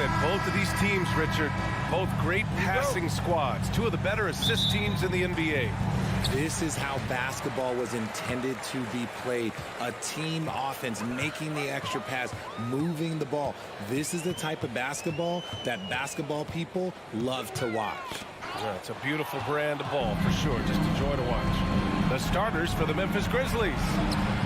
at both of these teams, Richard. Both great passing squads. Two of the better assist teams in the NBA. This is how basketball was intended to be played. A team offense, making the extra pass, moving the ball. This is the type of basketball that basketball people love to watch. Yeah, it's a beautiful brand of ball for sure. Just a joy to watch. The starters for the Memphis Grizzlies.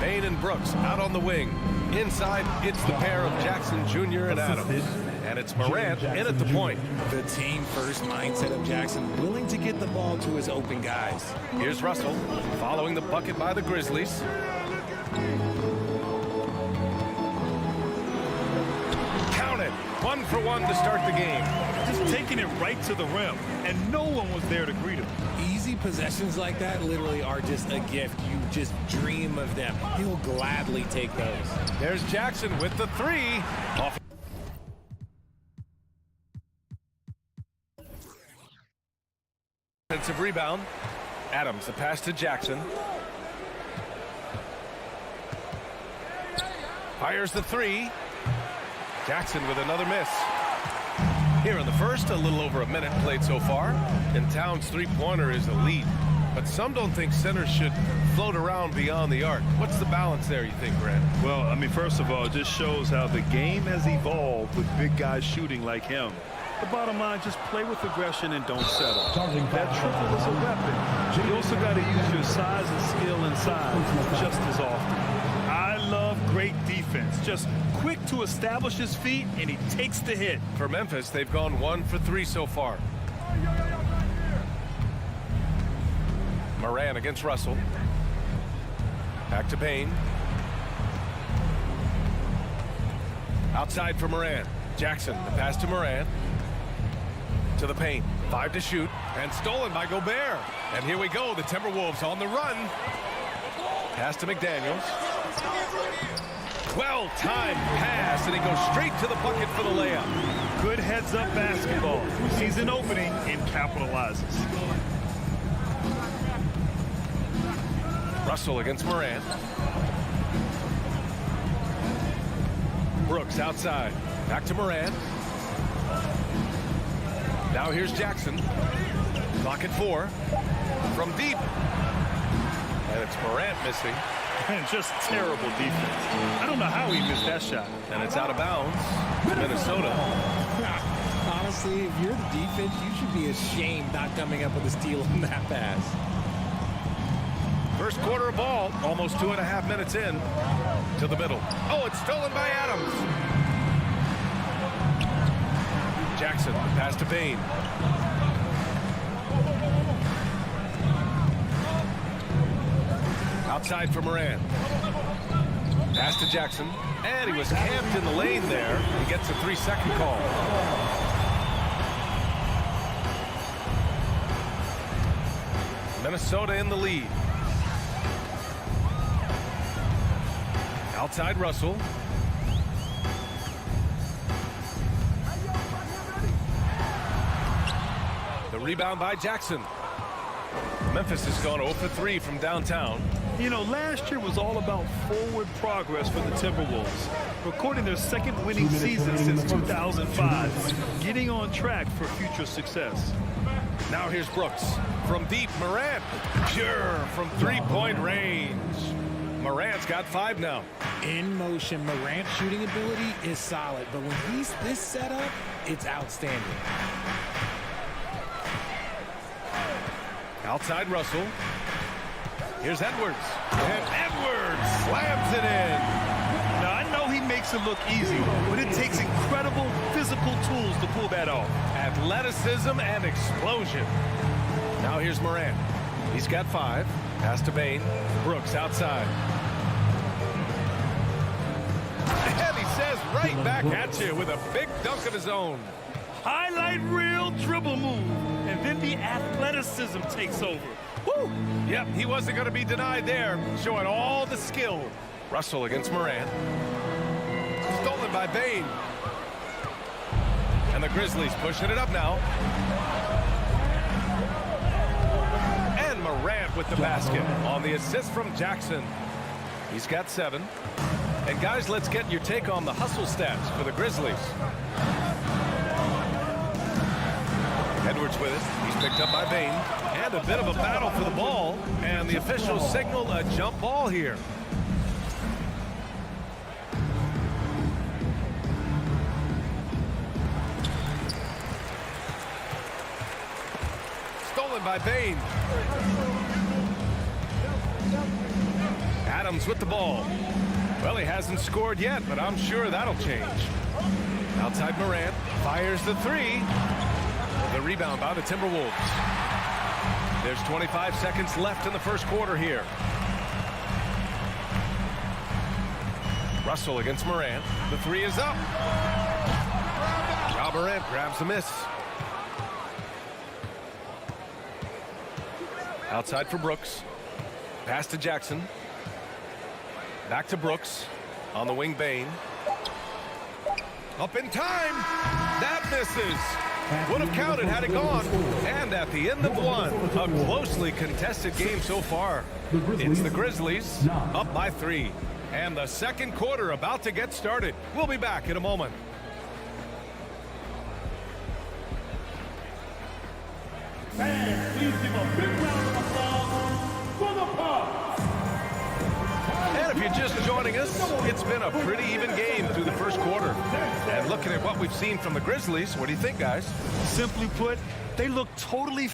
Payne and Brooks out on the wing. Inside, it's the pair of Jackson Jr. and Adams. And it's Morant in at the point. The team-first mindset of Jackson, willing to get the ball to his open guys. Here's Russell, following the bucket by the Grizzlies. Count it. 1 for 1 to start the game. Just taking it right to the rim, and no one was there to greet him. Easy possessions like that literally are just a gift. You just dream of them. He'll gladly take those. There's Jackson with the three. Off. Offensive rebound. Adams, the pass to Jackson. Fires the three. Jackson with another miss. Here in the first, a little over a minute played so far. And Towns' three-pointer is elite. But some don't think centers should float around beyond the arc. What's the balance there, you think, Grant? Well, I mean, first of all, it just shows how the game has evolved with big guys shooting like him. The bottom line, just play with aggression and don't settle. That triple is a weapon. You also got to use your size and skill inside just as often. I love great defense. Just quick to establish his feet, and he takes the hit. For Memphis, they've gone 1 for 3 so far. Moran against Russell. Back to Payne. Outside for Moran. Jackson, the pass to Moran. To the paint. 5 to shoot. And stolen by Gobert. And here we go. The Timberwolves on the run. Pass to McDaniels. Well-timed pass, and he goes straight to the bucket for the layup. Good heads-up basketball. Sees an opening and capitalizes. Russell against Morant. Brooks outside. Back to Morant. Now here's Jackson. Clock at 4. From deep. And it's Morant missing. And just terrible defense. I don't know how he missed that shot. And it's out of bounds. Minnesota. Honestly, if you're the defense, you should be ashamed not coming up with a steal on that pass. First quarter of ball. Almost 2.5 minutes in. To the middle. Oh, it's stolen by Adams. Jackson, pass to Payne. Outside for Moran. Pass to Jackson. And he was camped in the lane there. He gets a 3-second call. Minnesota in the lead. Outside Russell. The rebound by Jackson. Memphis has gone 0 for 3 from downtown. You know, last year was all about forward progress for the Timberwolves, recording their second winning season since 2005, getting on track for future success. Now here's Brooks. From deep, Morant. Pure from three-point range. Morant's got 5 now. In motion, Morant's shooting ability is solid, but when he's this setup, it's outstanding. Outside Russell. Here's Edwards. And Edwards slams it in. Now, I know he makes it look easy, but it takes incredible physical tools to pull that off. Athleticism and explosion. Now here's Morant. He's got 5. Pass to Payne. Brooks outside. And he says right back at you with a big dunk of his own. Highlight reel dribble move, and then the athleticism takes over. Woo! Yep, he wasn't going to be denied there, showing all the skill. Russell against Morant. Stolen by Payne. And the Grizzlies pushing it up now. And Morant with the basket on the assist from Jackson. He's got 7. And guys, let's get your take on the hustle stats for the Grizzlies. Edwards with it. He's picked up by Bain. And a bit of a battle for the ball. And the officials signal a jump ball here. Stolen by Bain. Adams with the ball. Well, he hasn't scored yet, but I'm sure that'll change. Outside Morant fires the three. The rebound by the Timberwolves. There's 25 seconds left in the first quarter here. Russell against Morant. The three is up. Ja Morant grabs the miss. Outside for Brooks. Pass to Jackson. Back to Brooks. On the wing, Bain. Up in time. That misses. Would have counted had it gone. And at the end of one, a closely contested game so far. It's the Grizzlies up by 3. And the second quarter about to get started. We'll be back in a moment. Fans, please give a big round of applause for the Bucks. And if you're just joining us, it's been a pretty even game through the first quarter. And looking at what we've seen from the Grizzlies, what do you think, guys? Simply put, they look totally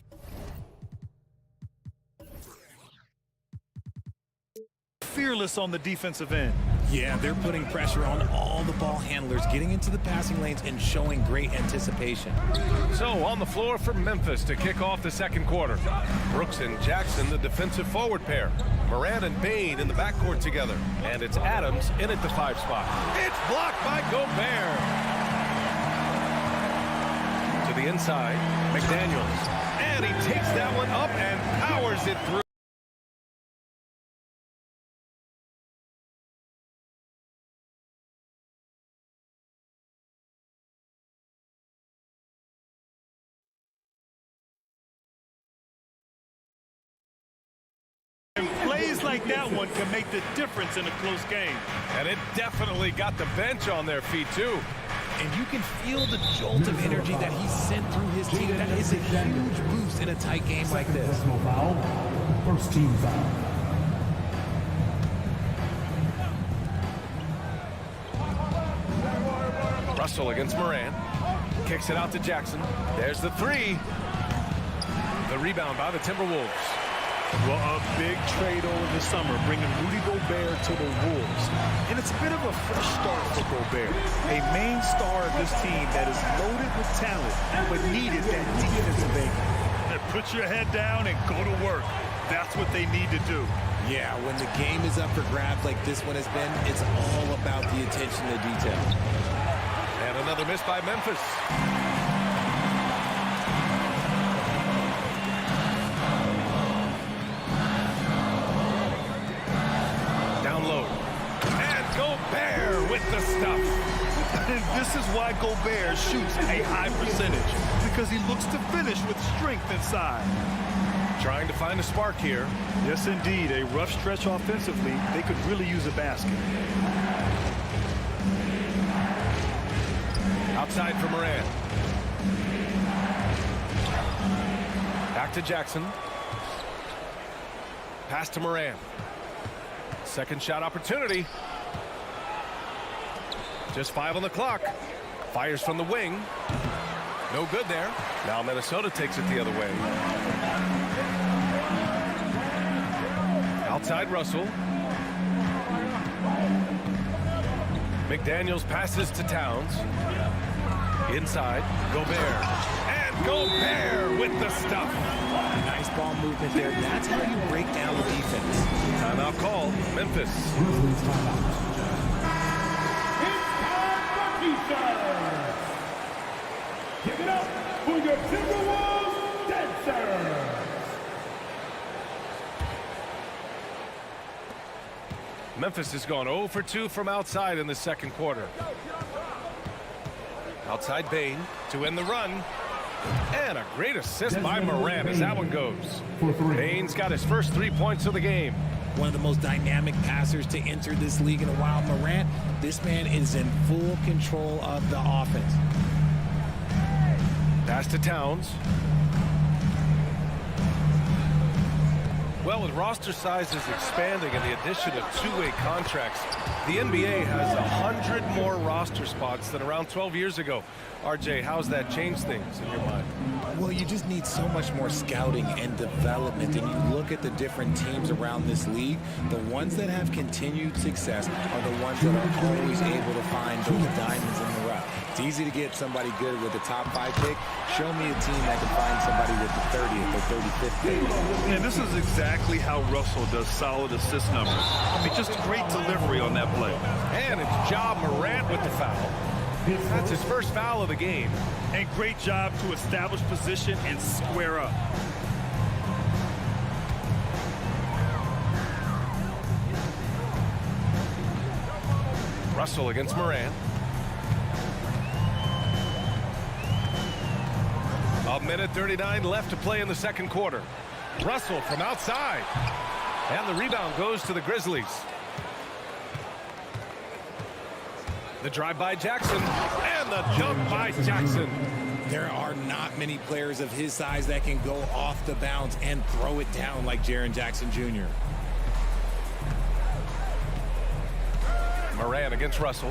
fearless on the defensive end. Yeah, they're putting pressure on all the ball handlers, getting into the passing lanes and showing great anticipation. So on the floor for Memphis to kick off the second quarter. Brooks and Jackson, the defensive forward pair. Morant and Bain in the backcourt together. And it's Adams in at the 5 spot. It's blocked by Gobert. To the inside, McDaniels. And he takes that one up and powers it through. Plays like that one can make the difference in a close game. And it definitely got the bench on their feet, too. And you can feel the jolt of energy that he sent through his team. That is a huge boost in a tight game like this. Foul. First team foul. Russell against Morant. Kicks it out to Jackson. There's the three. The rebound by the Timberwolves. Well, a big trade over the summer, bringing Rudy Gobert to the Wolves. And it's a bit of a fresh start for Gobert, a main star of this team that is loaded with talent, but needed that defensive anchor. Put your head down and go to work. That's what they need to do. Yeah, when the game is up for grabs like this one has been, it's all about the attention to detail. And another miss by Memphis. Gobert with the stuff. This is why Gobert shoots a high percentage, because he looks to finish with strength inside. Trying to find a spark here. Yes, indeed. A rough stretch offensively. They could really use a basket. Outside for Morant. Back to Jackson. Pass to Morant. Second shot opportunity. Just 5 on the clock. Fires from the wing. No good there. Now Minnesota takes it the other way. Outside Russell. McDaniels passes to Towns. Inside, Gobert. And Gobert with the stuff. Nice ball movement there. That's how you break down the defense. Timeout called. Memphis. Grizzlies timeout. Give it up for your Timberwolves dancers. Memphis has gone 0 for 2 from outside in the second quarter. Outside Bain to end the run. And a great assist by Morant as that one goes. Bain's got his first 3 points of the game. One of the most dynamic passers to enter this league in a while. Morant, this man is in full control of the offense. Pass to Towns. Well, with roster sizes expanding and the addition of two-way contracts, the NBA has 100 more roster spots than around 12 years ago. RJ, how's that changed things in your mind? Well, you just need so much more scouting and development, and you look at the different teams around this league, the ones that have continued success are the ones that are always able to find those diamonds in the rough. It's easy to get somebody good with the top 5 pick. Show me a team that can find somebody with the 30th or 35th pick. And this is exactly how Russell does solid assist numbers. I mean, just great delivery on that play. And it's Ja Morant with the foul. That's his first foul of the game. And great job to establish position and square up. Russell against Morant. A minute 39 left to play in the second quarter. Russell from outside. And the rebound goes to the Grizzlies. The drive by Jackson. And the jump by Jackson. There are not many players of his size that can go off the bounce and throw it down like Jaren Jackson Jr. Morant against Russell.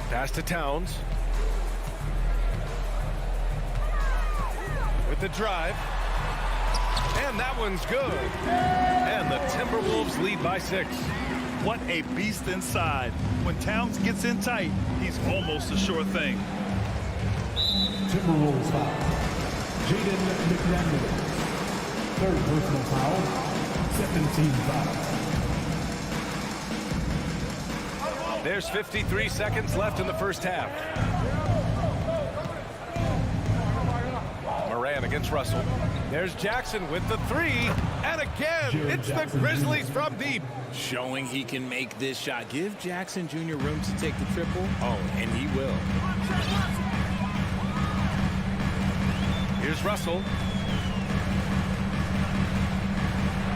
Pass to Towns. With the drive. And that one's good. And the Timberwolves lead by 6. What a beast inside. When Towns gets in tight, he's almost a sure thing. Timberwolves foul. Jaden McDaniel. Third personal foul. 17 foul. There's 53 seconds left in the first half. Morant against Russell. There's Jackson with the 3. And again, it's the Grizzlies from deep. Showing he can make this shot. Give Jackson Jr. room to take the triple. Oh, and he will. Here's Russell.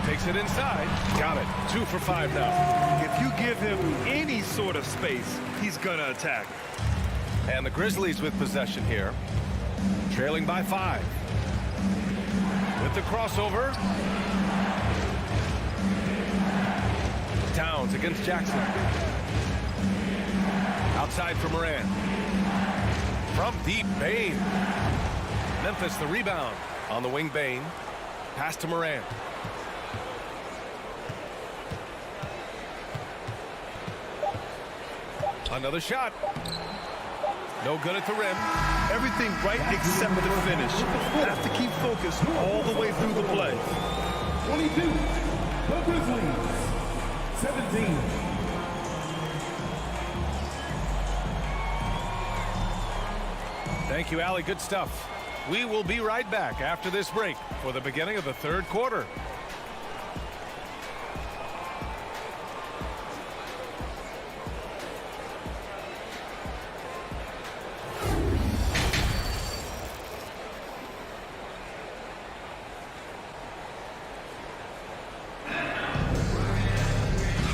Takes it inside. Got it. 2 for 5 now. If you give him any sort of space, he's going to attack. And the Grizzlies with possession here. Trailing by 5. With the crossover. Towns against Jackson. Outside for Morant. From deep, Bane. Memphis the rebound. On the wing, Bane. Pass to Morant. Another shot. No good at the rim. Everything right except the finish. Has to keep focused all the way through the play. 22. The Grizzlies. 17. Thank you, Allie. Good stuff. We will be right back after this break for the beginning of the third quarter.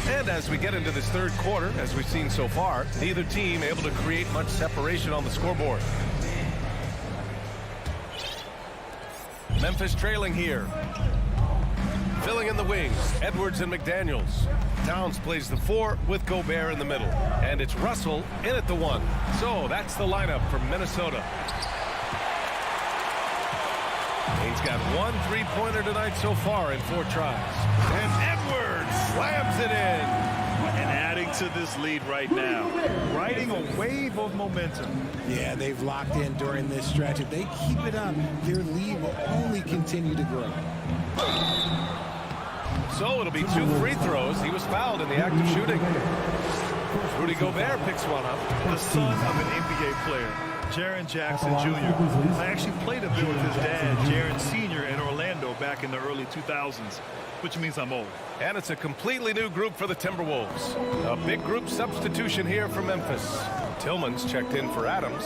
And as we get into this third quarter, as we've seen so far, neither team able to create much separation on the scoreboard. Memphis trailing here. Filling in the wings, Edwards and McDaniels. Towns plays the 4 with Gobert in the middle. And it's Russell in at the 1. So that's the lineup for Minnesota. He's got 1 3-pointer tonight so far in 4 tries. And Edwards slams it in. And adding to this lead right now. Riding a wave of momentum. Yeah, they've locked in during this stretch. If they keep it up, their lead will only continue to grow. So it'll be 2 free throws. He was fouled in the act of shooting. Rudy Gobert picks one up. The son of an NBA player, Jaren Jackson Jr. I actually played a bit with his dad, Jaren Sr. in Orlando back in the early 2000s, which means I'm old. And it's a completely new group for the Timberwolves. A big group substitution here for Memphis. Tillman's checked in for Adams.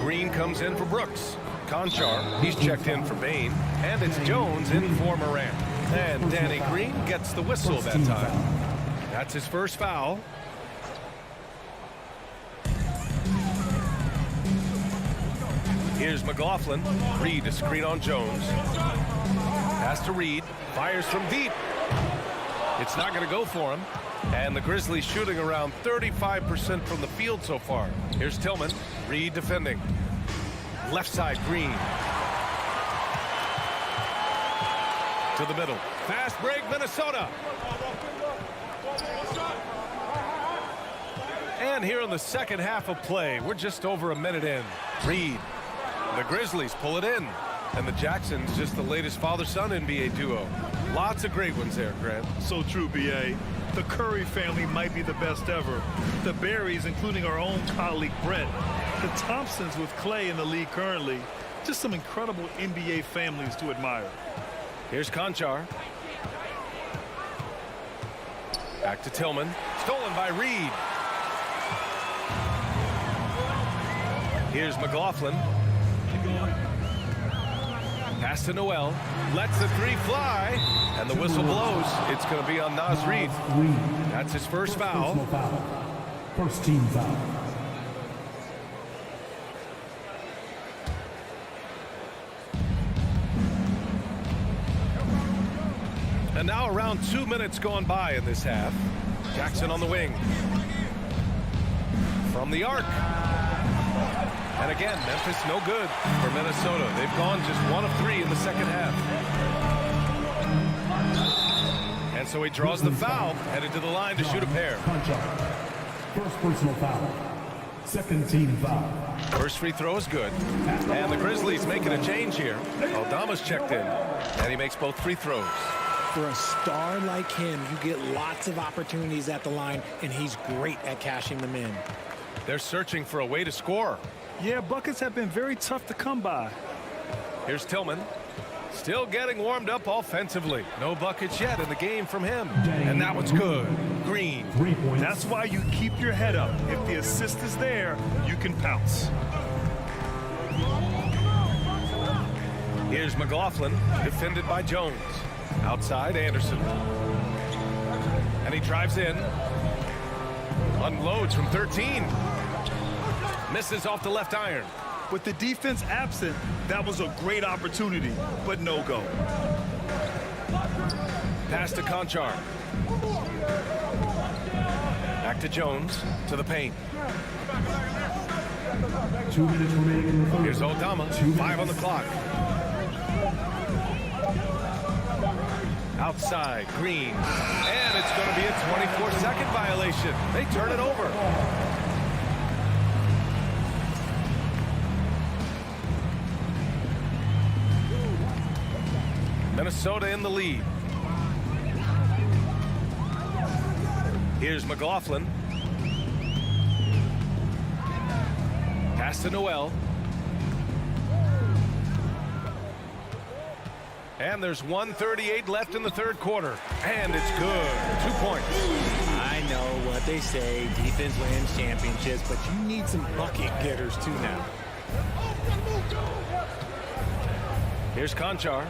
Green comes in for Brooks. Conchar, he's checked in for Bane. And it's Jones in for Morant. And Danny Green gets the whistle that time. That's his first foul. Here's McLaughlin. Reed to screen on Jones. Pass to Reed. Fires from deep. It's not going to go for him. And the Grizzlies shooting around 35% from the field so far. Here's Tillman. Reed defending. Left side, Green. To the middle. Fast break, Minnesota. And here in the second half of play, we're just over a minute in. Reed. The Grizzlies pull it in. And the Jacksons just the latest father-son NBA duo. Lots of great ones there, Grant. So true, B.A. The Curry family might be the best ever. The Berries, including our own colleague Brent. The Thompsons with Clay in the league currently. Just some incredible NBA families to admire. Here's Conchar. Back to Tillman. Stolen by Reed. Here's McLaughlin. Pass to Noel. Lets the three fly. And the whistle blows. It's going to be on Naz Reed. That's his first foul. First team foul. And now around 2 minutes gone by in this half. Jackson on the wing. From the arc. And again, Memphis no good for Minnesota. They've gone just 1 of 3 in the second half. And so he draws the foul, headed to the line to shoot a pair. First personal foul. Second team foul. First free throw is good. And the Grizzlies making a change here. Aldama's checked in, and he makes both free throws. For a star like him, you get lots of opportunities at the line, and he's great at cashing them in. They're searching for a way to score. Yeah, buckets have been very tough to come by. Here's Tillman. Still getting warmed up offensively. No buckets yet in the game from him. And that one's good. Green. 3 points. That's why you keep your head up. If the assist is there, you can pounce. Here's McLaughlin, defended by Jones. Outside, Anderson. And he drives in. Unloads from 13. Misses off the left iron. With the defense absent, that was a great opportunity, but no go. Pass to Conchar. Back to Jones, to the paint. 2 minutes remaining in the third. Here's Aldama, 5 on the clock. Outside, Green. And it's going to be a 24-second violation. They turn it over. Minnesota in the lead. Here's McLaughlin. Pass to Noel. And there's 1:38 left in the third quarter. And it's good. 2 points. I know what they say, defense wins championships, but you need some bucket getters too now. Here's Conchar.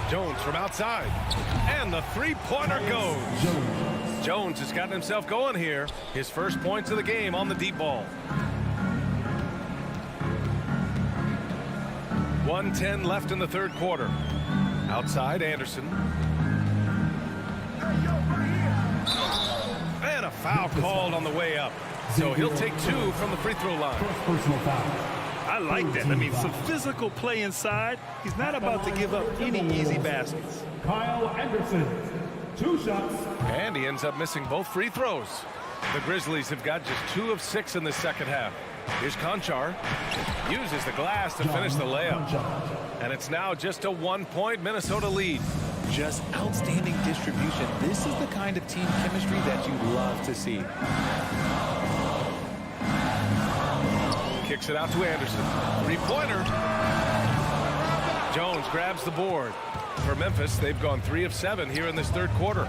Jones from outside. And the three-pointer goes. Jones has gotten himself going here. His first points of the game on the deep ball. 1:10 left in the third quarter. Outside, Anderson. And a foul called on the way up. So he'll take 2 from the free throw line. First personal foul. I like that. I mean, some physical play inside. He's not about to give up any easy baskets. Kyle Anderson. 2 shots. And he ends up missing both free throws. The Grizzlies have got just 2 of 6 in the second half. Here's Conchar. Uses the glass to finish the layup. And it's now just a 1-point Minnesota lead. Just outstanding distribution. This is the kind of team chemistry that you love to see. Kicks it out to Anderson. Three-pointer. Jones grabs the board. For Memphis, they've gone 3 of 7 here in this third quarter.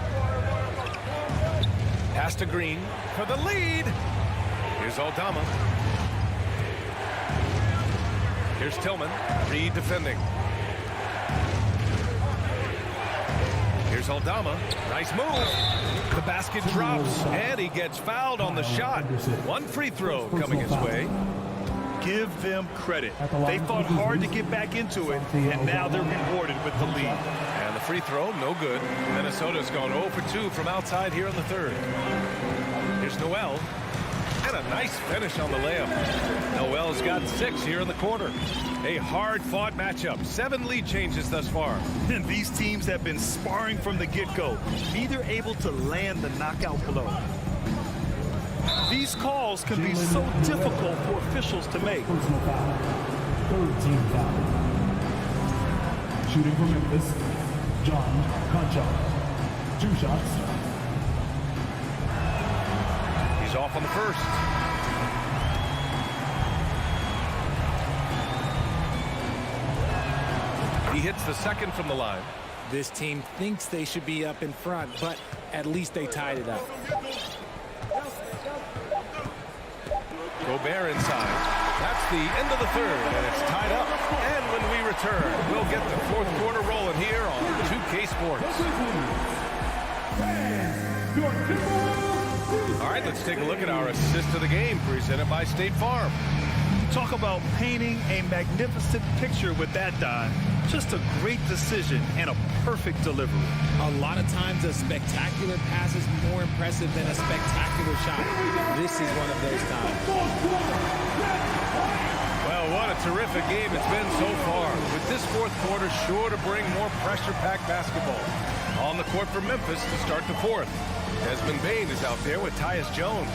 Pass to Green for the lead. Here's Aldama. Here's Tillman. Reed defending. Here's Aldama. Nice move. The basket drops, and he gets fouled on the shot. 1 free throw coming his way. Give them credit. They fought hard to get back into it, and now they're rewarded with the lead. And the free throw, no good. Minnesota's gone 0 for 2 from outside here in the third. Here's Noel. And a nice finish on the layup. Noel's got 6 here in the quarter. A hard-fought matchup. 7 lead changes thus far. And these teams have been sparring from the get-go, neither able to land the knockout blow. These calls can be so difficult for officials to make. Personal foul. Third team foul. Shooting for Memphis, John Conchal. 2 shots. He's off on the first. He hits the second from the line. This team thinks they should be up in front, but at least they tied it up. Gobert inside. That's the end of the third, and it's tied up. And when we return, we'll get the fourth quarter rolling here on 2K Sports. All right, let's take a look at our assist of the game presented by State Farm. Talk about painting a magnificent picture with that dive. Just a great decision and a perfect delivery. A lot of times a spectacular pass is more impressive than a spectacular shot. This is one of those times. Well, what a terrific game it's been so far, with this fourth quarter sure to bring more pressure-packed basketball. On the court for Memphis to start the fourth. Desmond Bain is out there with Tyus Jones.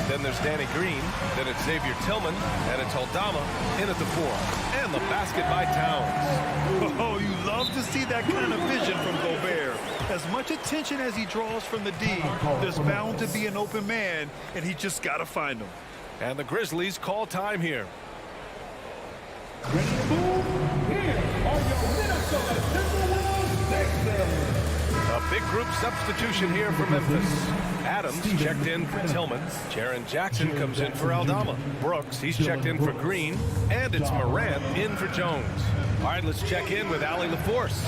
Then there's Danny Green. Then it's Xavier Tillman. And it's Aldama in at the 4. And the basket by Towns. Oh, you love to see that kind of vision from Gobert. As much attention as he draws from the D, there's bound to be an open man, and he just got to find him. And the Grizzlies call time here. Ready to move? Here are your Minnesota Timberwolves Sixers. A big group substitution here for Memphis. Adams checked in for Tillman. Jaren Jackson comes in for Aldama. Brooks, he's checked in for Green. And it's Morant in for Jones. All right, let's check in with Allie LaForce.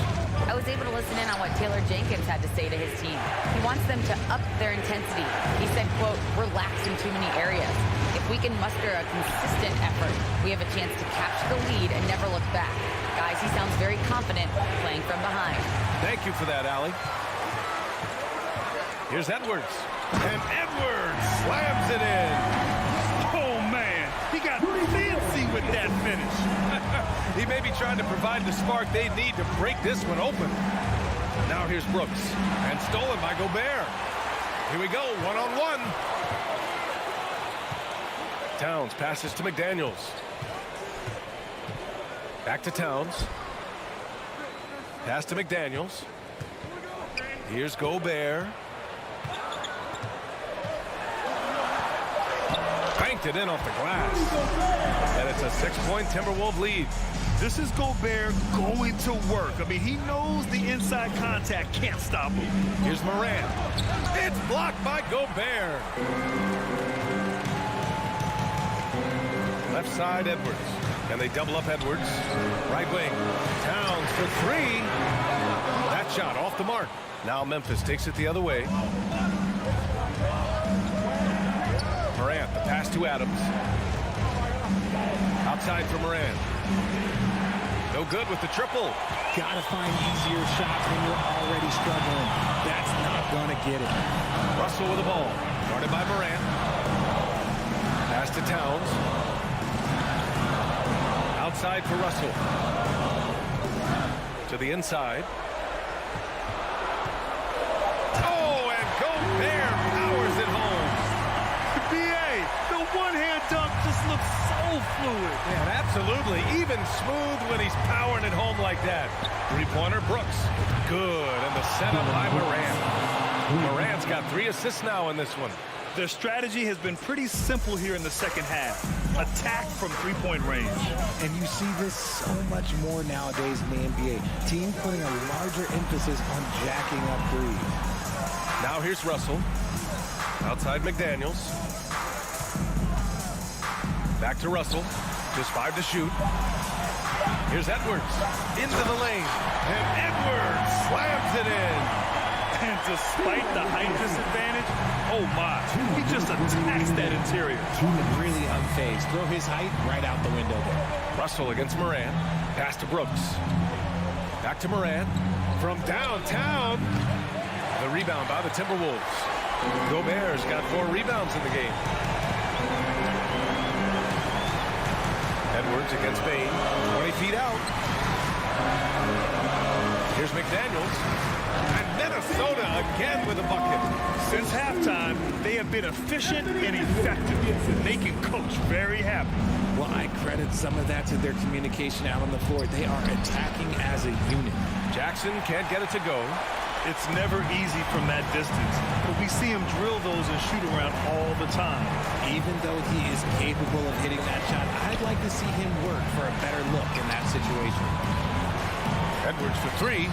I was able to listen in on what Taylor Jenkins had to say to his team. He wants them to up their intensity. He said, quote, relax in too many areas. If we can muster a consistent effort, we have a chance to capture the lead and never look back. Guys, he sounds very confident playing from behind. Thank you for that, Allie. Here's Edwards. And Edwards slams it in. Oh, man, he got fancy with that finish. He may be trying to provide the spark they need to break this one open. Now here's Brooks. And stolen by Gobert. Here we go, one-on-one. Towns passes to McDaniels. Back to Towns. Pass to McDaniels. Here's Gobert. Banked it in off the glass. And it's a 6-point Timberwolves lead. This is Gobert going to work. I mean, he knows the inside contact can't stop him. Here's Morant. It's blocked by Gobert. Left side, Edwards. And they double up Edwards. Right wing. Towns for 3. That shot off the mark. Now Memphis takes it the other way. Morant, the pass to Adams. Outside for Morant. No good with the triple. Gotta find easier shots when you're already struggling. That's not gonna get it. Russell with the ball. Guarded by Morant. Pass to Towns. Outside for Russell. To the inside. Oh, and Gobert powers it home. B.A., the one-hand dunk just looks so fluid. Yeah, absolutely. Even smooth when he's powering it home like that. Three-pointer, Brooks. Good, and the setup by Morant. Morant's got 3 assists now in this one. Their strategy has been pretty simple here in the second half. Attack from three-point range. And you see this so much more nowadays in the NBA. Teams putting a larger emphasis on jacking up threes. Now here's Russell. Outside McDaniels. Back to Russell. Just 5 to shoot. Here's Edwards. Into the lane. And Edwards slams it in. And despite the height disadvantage, oh my, he just attacks that interior. Really unfazed. Throw his height right out the window there. Russell against Moran. Pass to Brooks. Back to Moran. From downtown. The rebound by the Timberwolves. Gobert's got 4 rebounds in the game. Edwards against Bain. 20 feet out. Here's McDaniels. And Minnesota again with a bucket. Since halftime, they have been efficient and effective, making Coach very happy. Well, I credit some of that to their communication out on the floor. They are attacking as a unit. Jackson can't get it to go. It's never easy from that distance, but we see him drill those and shoot around all the time. Even though he is capable of hitting that shot, I'd like to see him work for a better look in that situation. Edwards for 3.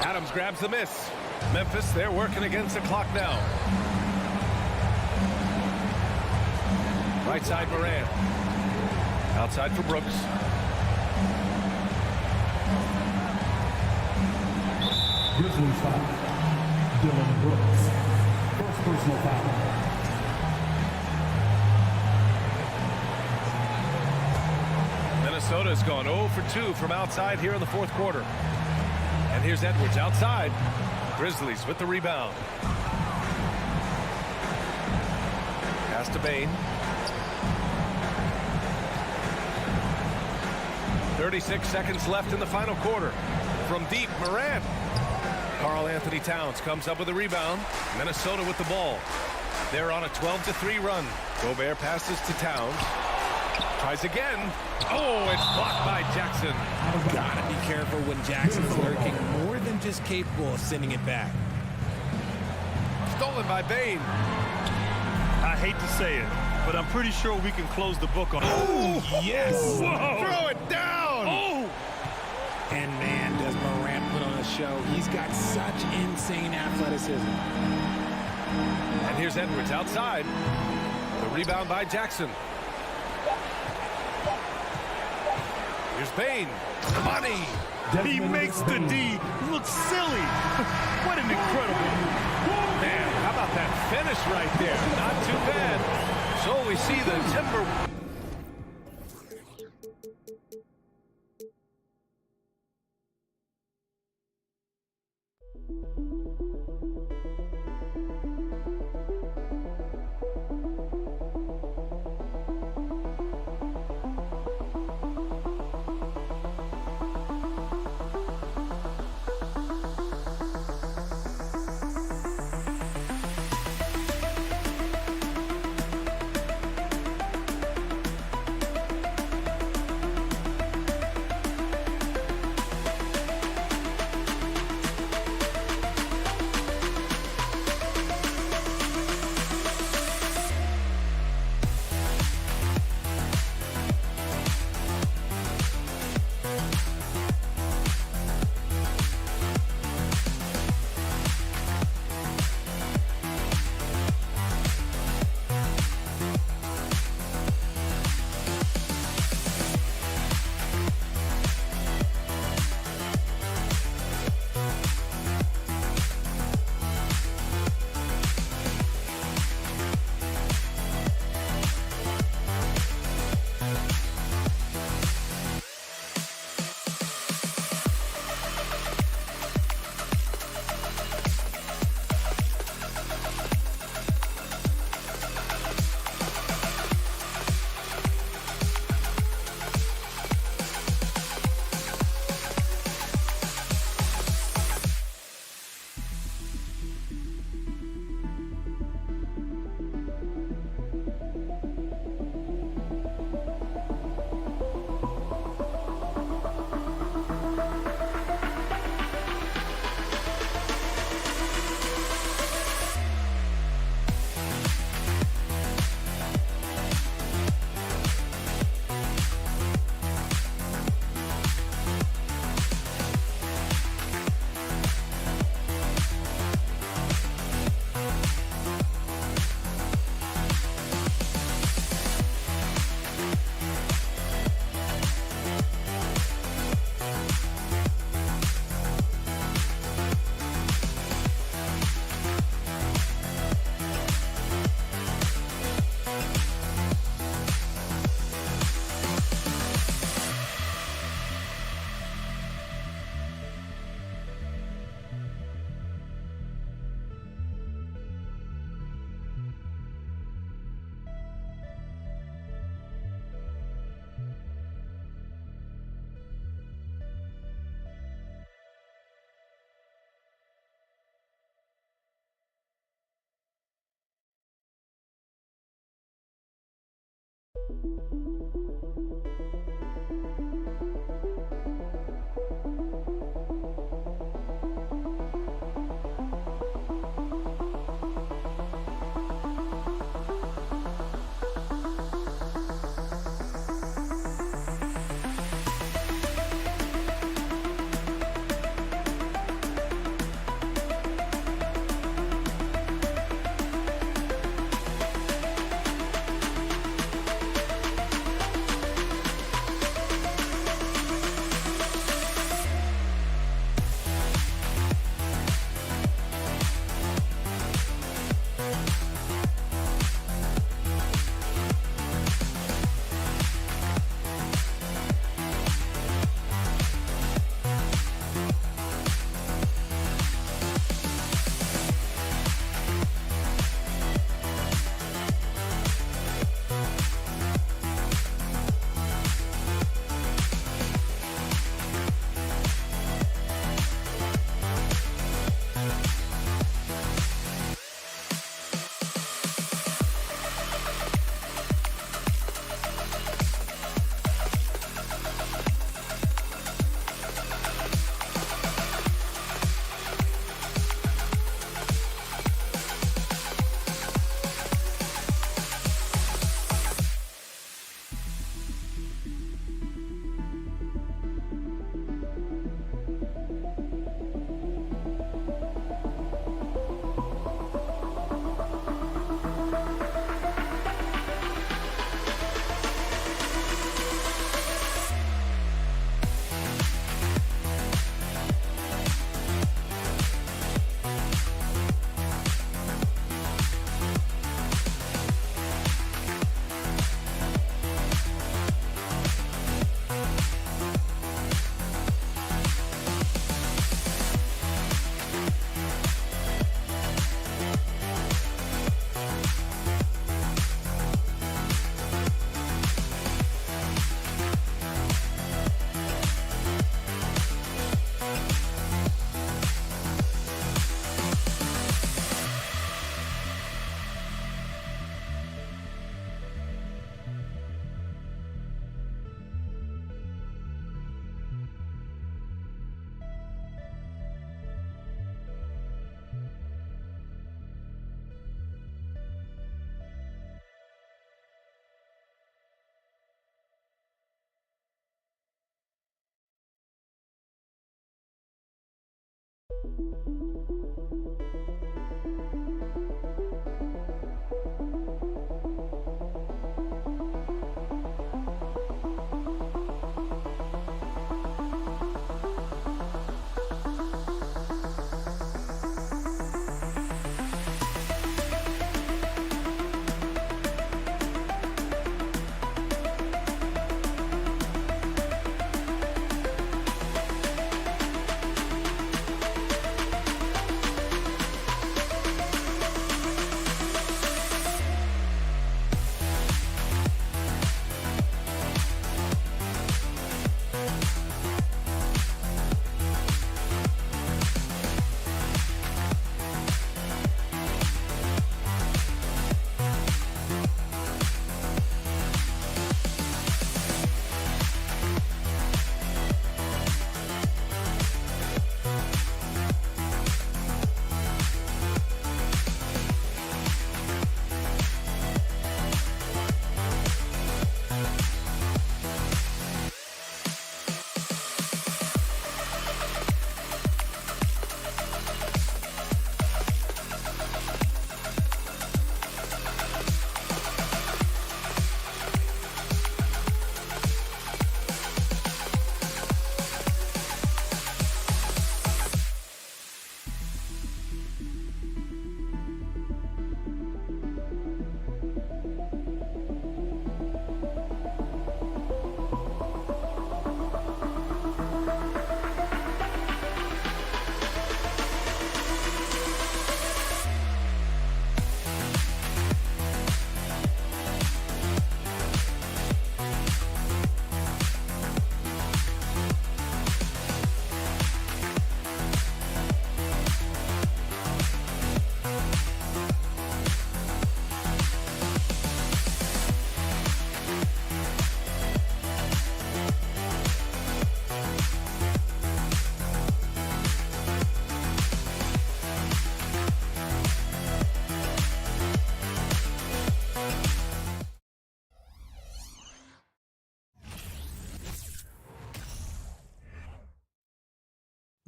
Adams grabs the miss. Memphis, they're working against the clock now. Right side, Moran. Outside for Brooks. Grizzlies foul. Dylan Brooks. First personal foul. Minnesota's gone 0 for 2 from outside here in the 4th quarter. And here's Edwards outside. Grizzlies with the rebound. Pass to Bain. 36 seconds left in the final quarter. From deep, Moran. Karl Anthony Towns comes up with a rebound. Minnesota with the ball. They're on a 12-3 run. Gobert passes to Towns. Tries again. Oh, it's blocked by Jackson. Gotta be careful when Jackson is lurking, more than just capable of sending it back. Stolen by Bain. I hate to say it, but I'm pretty sure we can close the book on it. Oh, yes. Whoa. Throw it down. Oh! And man, does Morant put on a show. He's got such insane athleticism. And here's Edwards outside. The rebound by Jackson. Here's Bain. Money. He makes the D look silly. What an incredible move. Man, how about that finish right there? Not too bad. So we see the Timber.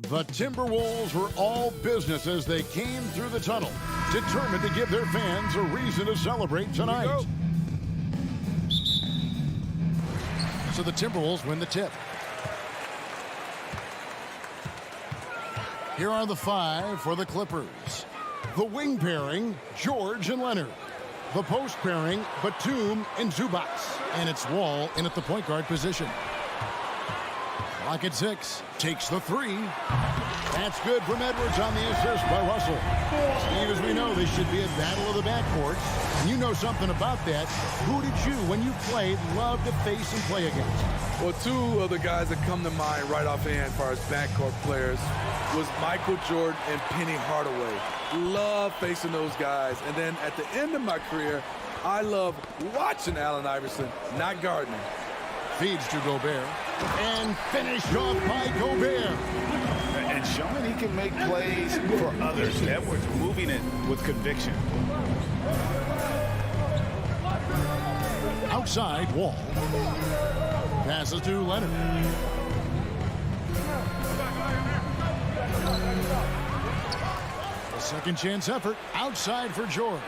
The Timberwolves were all business as they came through the tunnel, determined to give their fans a reason to celebrate tonight. So the Timberwolves win the tip. Here are the 5 for the Clippers. The wing pairing, George and Leonard. The post pairing, Batum and Zubac. And it's Wall in at the point guard position. Clock at 6. Takes the 3. That's good from Edwards on the assist by Russell. Steve, as we know, this should be a battle of the backcourts. And you know something about that. Who did you, when you played, love to face and play against? Well, 2 of the guys that come to mind right offhand as far as backcourt players was Michael Jordan and Penny Hardaway. Love facing those guys. And then at the end of my career, I love watching Allen Iverson, not guarding him. Feeds to Gobert. And finished off by Gobert. And showing he can make plays for others. Edwards moving it with conviction. Outside, Wall. Passes to Leonard. A second chance effort. Outside for George.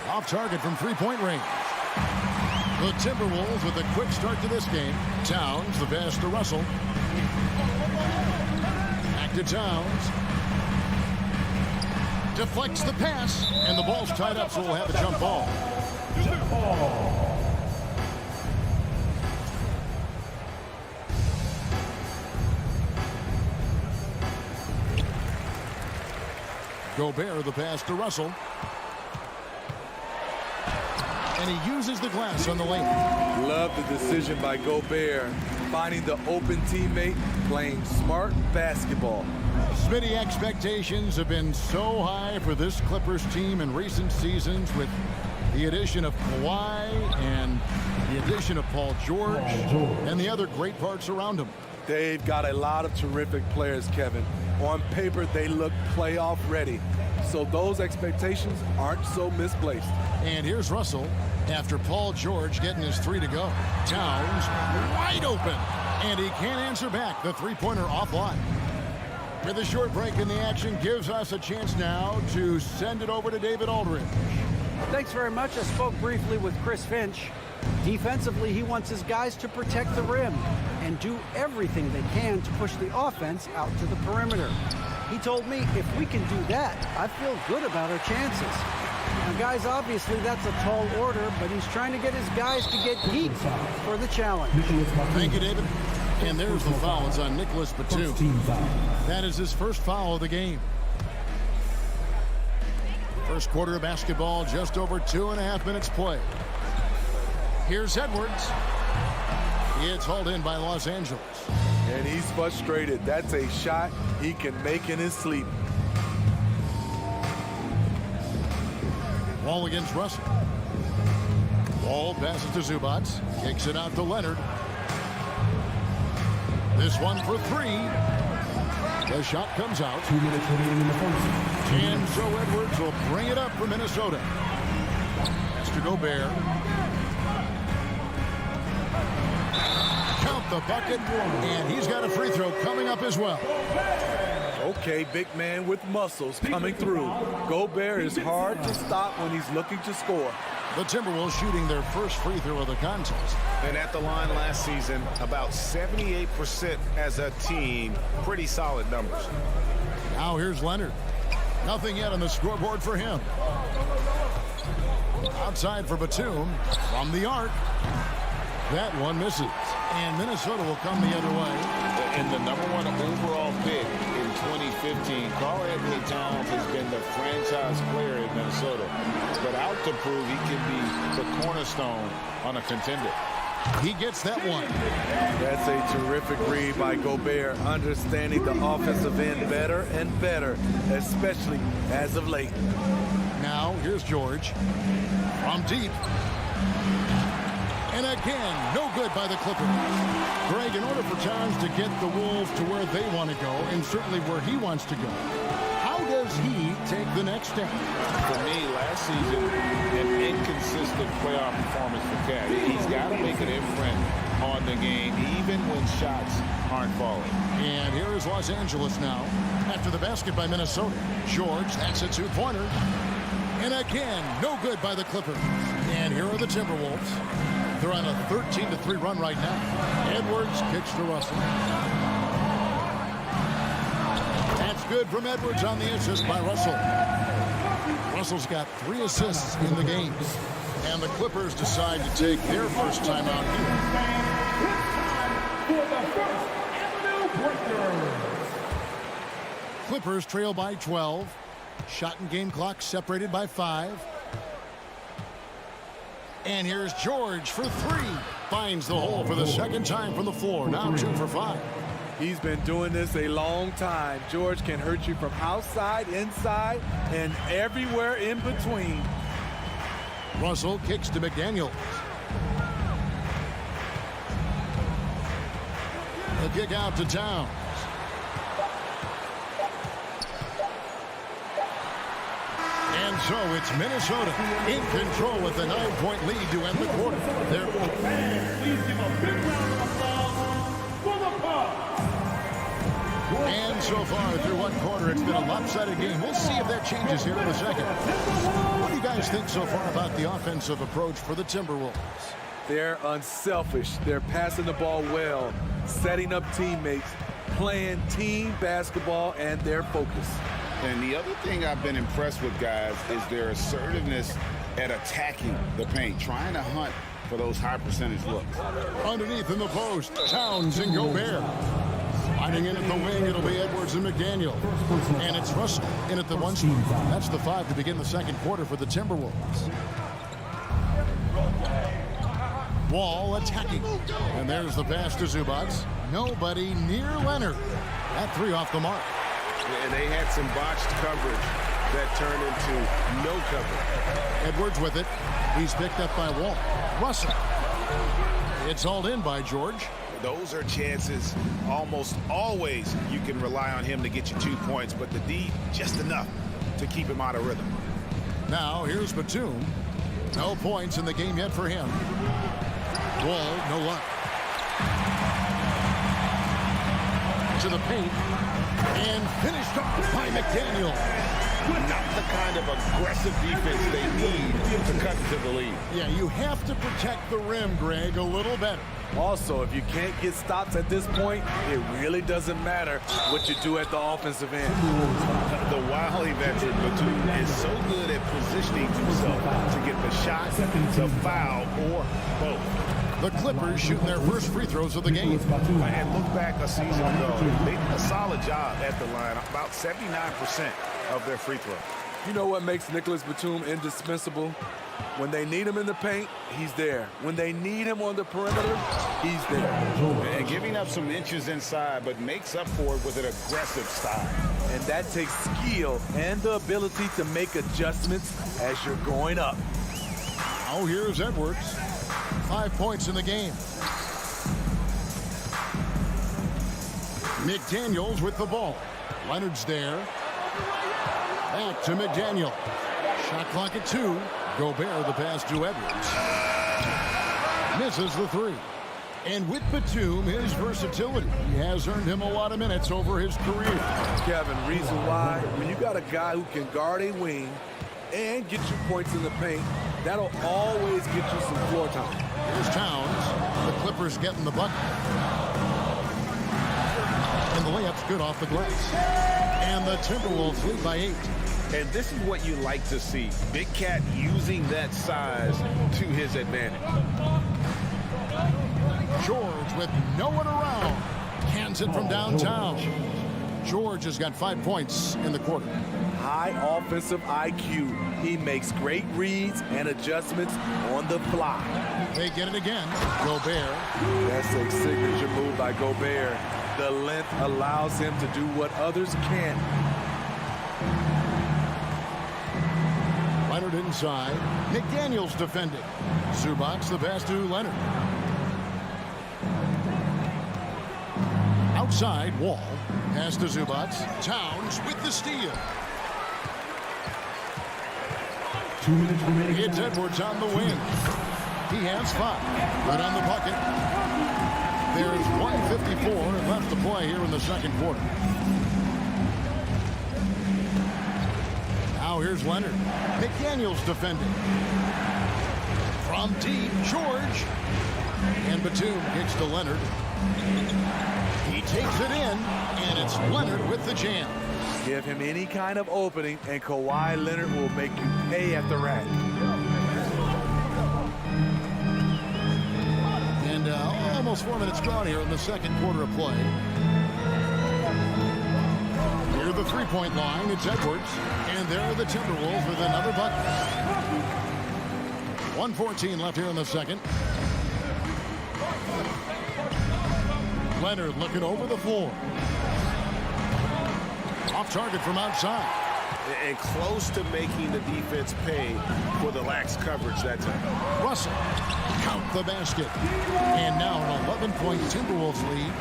Off target from three-point range. The Timberwolves with a quick start to this game. Towns, the pass to Russell. Back to Towns. Deflects the pass, and the ball's tied up, so we'll have a jump ball. Gobert, the pass to Russell. And he uses the glass on the lane. Love the decision by Gobert, finding the open teammate, playing smart basketball. Spydi, expectations have been so high for this Clippers team in recent seasons with the addition of Kawhi and the addition of Paul George and the other great parts around him. They've got a lot of terrific players, Kevin. On paper, they look playoff ready. So those expectations aren't so misplaced. And here's Russell after Paul George getting his 3 to go. Towns wide open, and he can't answer back. The three-pointer offline. With a short break in the action gives us a chance now to send it over to David Aldridge. Thanks very much. I spoke briefly with Chris Finch. Defensively, he wants his guys to protect the rim and do everything they can to push the offense out to the perimeter. He told me if we can do that, I feel good about our chances. Now, guys, obviously that's a tall order, but he's trying to get his guys to get heat for the challenge. Thank you, David. And there's the foul. It's on Nicholas Batum. That is his first foul of the game. First quarter of basketball, just over 2.5 minutes play. Here's Edwards. It's hauled in by Los Angeles. And he's frustrated. That's a shot he can make in his sleep. Wall against Russell. Wall passes to Zubac. Kicks it out to Leonard. This one for 3. The shot comes out. 2 minutes remaining in the first. And so Edwards will bring it up for Minnesota. That's to Gobert. Count the bucket, and he's got a free throw coming up as well. Okay, big man with muscles coming through. Gobert is hard to stop when he's looking to score. The Timberwolves shooting their first free throw of the contest. And at the line last season, about 78% as a team. Pretty solid numbers. Now here's Leonard. Nothing yet on the scoreboard for him. Outside for Batum. From the arc. That one misses. And Minnesota will come the other way. And the #1 overall pick in 2015, Karl Anthony Towns has been the franchise player in Minnesota. But out to prove he can be the cornerstone on a contender. He gets that one. That's a terrific read by Gobert, understanding the offensive end better and better, especially as of late. Now here's George. From deep. And again, no good by the Clippers. Greg, in order for Towns to get the Wolves to where they want to go, and certainly where he wants to go, how does does he take the next step? For me, last season, an inconsistent playoff performance for Cat. He's got to make an imprint on the game, even when shots aren't falling. And here is Los Angeles now. After the basket by Minnesota. George, that's a two-pointer. And again, no good by the Clippers. And here are the Timberwolves. They're on a 13-3 run right now. Edwards kicks to Russell. That's good from Edwards on the assist by Russell. Russell's got 3 assists in the game. And the Clippers decide to take their first time out here. Clippers trail by 12. Shot and game clock separated by 5. And here's George for 3. Finds the hole for the second time from the floor. Now 2 for 5. He's been doing this a long time. George can hurt you from outside, inside, and everywhere in between. Russell kicks to McDaniels. The kick out to Towns. And so it's Minnesota in control with a 9-point lead to end the quarter. Please give a big round of applause for the Bucks. And so far through one quarter, it's been a lopsided game. We'll see if that changes here in a second. What do you guys think so far about the offensive approach for the Timberwolves? They're unselfish. They're passing the ball well, setting up teammates, playing team basketball, and their focus. And the other thing I've been impressed with, guys, is their assertiveness at attacking the paint, trying to hunt for those high percentage looks. Underneath in the post, Towns and Gobert. Sliding in at the wing, it'll be Edwards and McDaniel. And it's Russell in at the 1 spot. That's the 5 to begin the second quarter for the Timberwolves. Wall attacking. And there's the pass to Zubac. Nobody near Leonard. That 3 off the mark. And they had some botched coverage that turned into no coverage. Edwards with it. He's picked up by Wall. Russell. It's hauled in by George. Those are chances almost always you can rely on him to get you 2 points, but the D just enough to keep him out of rhythm. Now here's Batum. No points in the game yet for him. Wall, no luck. To the paint. And finished off by McDaniel. Not the kind of aggressive defense they need to cut into the lead. Yeah, you have to protect the rim, Greg, a little better. Also, if you can't get stops at this point, it really doesn't matter what you do at the offensive end. The wily veteran Batum is so good at positioning himself to get the shot, the foul, or both. The Clippers shooting their first free throws of the game. And look back a season ago, they did a solid job at the line, about 79% of their free throws. You know what makes Nicholas Batum indispensable? When they need him in the paint, he's there. When they need him on the perimeter, he's there. And giving up some inches inside, but makes up for it with an aggressive style. And that takes skill and the ability to make adjustments as you're going up. Oh, here's Edwards. 5 points in the game. McDaniels with the ball. Leonard's there. Back to McDaniel. Shot clock at 2. Gobert the pass to Edwards. Misses the 3. And with Batum, his versatility has earned him a lot of minutes over his career. Kevin, reason why, when you got a guy who can guard a wing and get you points in the paint, that'll always get you some floor time. Here's Towns. The Clippers getting the bucket. And the layup's good off the glass. And the Timberwolves lead by 8. And this is what you like to see. Big Cat using that size to his advantage. George with no one around. Hands it from downtown. George has got 5 points in the quarter. High offensive IQ. He makes great reads and adjustments on the fly. They get it again. Gobert. That's a signature move by Gobert. The length allows him to do what others can't. Leonard inside. McDaniels defending. Zubac the pass to Leonard. Outside, Wall. Pass to Zubac. Towns with the steal. 2 minutes remaining. It's Edwards on the wing. He has 5. Right on the bucket. There's 1:54 left to play here in the second quarter. Now here's Leonard. McDaniels defending. From deep, George. And Batum kicks to Leonard. He takes it in, and it's Leonard with the jam. Give him any kind of opening, and Kawhi Leonard will make you pay at the rack. And almost 4 minutes gone here in the second quarter of play. Near the three-point line, it's Edwards. And there are the Timberwolves with another bucket. 1:14 left here in the second. Leonard looking over the floor. Off target from outside. And close to making the defense pay for the lax coverage that time. Russell, count the basket. And now an 11-point Timberwolves lead.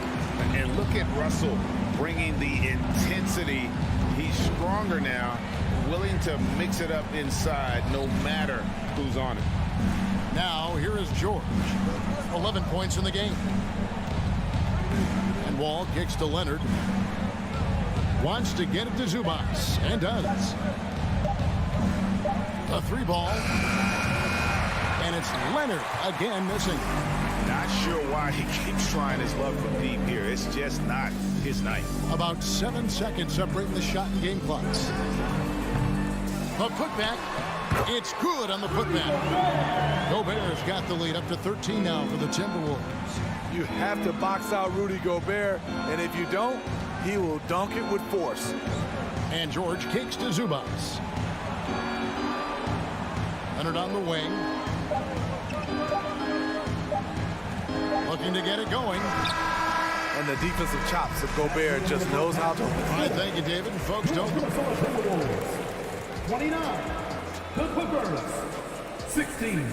And look at Russell bringing the intensity. He's stronger now, willing to mix it up inside no matter who's on it. Now here is George. 11 points in the game. And Wall kicks to Leonard. Wants to get it to Zubac, and does. A 3-ball. And it's Leonard again missing. Not sure why he keeps trying his luck from deep here. It's just not his night. About 7 seconds separating the shot and game clocks. The putback. It's good on the putback. Gobert's got the lead up to 13 now for the Timberwolves. You have to box out Rudy Gobert, and if you don't, he will dunk it with force. And George kicks to Zubac. Leonard on the wing. Looking to get it going. And the defensive chops of Gobert just knows how to. All right, thank you, David. And folks, don't. 29. The Clippers. 16.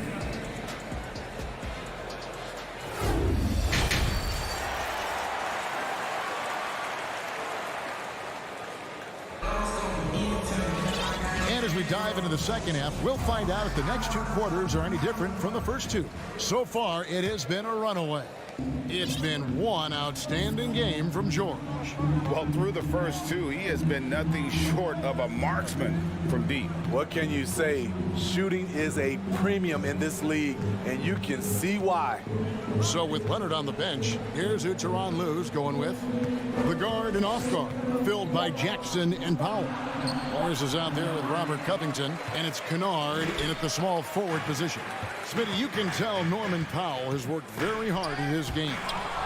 As we dive into the second half, we'll find out if the next 2 quarters are any different from the first 2. So far, it has been a runaway. It's been one outstanding game from George. Well, through the first 2, he has been nothing short of a marksman from deep. What can you say? Shooting is a premium in this league, and you can see why. So with Leonard on the bench, here's who Tyronn Lue's going with. The guard and off guard, filled by Jackson and Powell. Morris is out there with Robert Covington, and it's Kennard in at the small forward position. Spydi, you can tell Norman Powell has worked very hard in his game.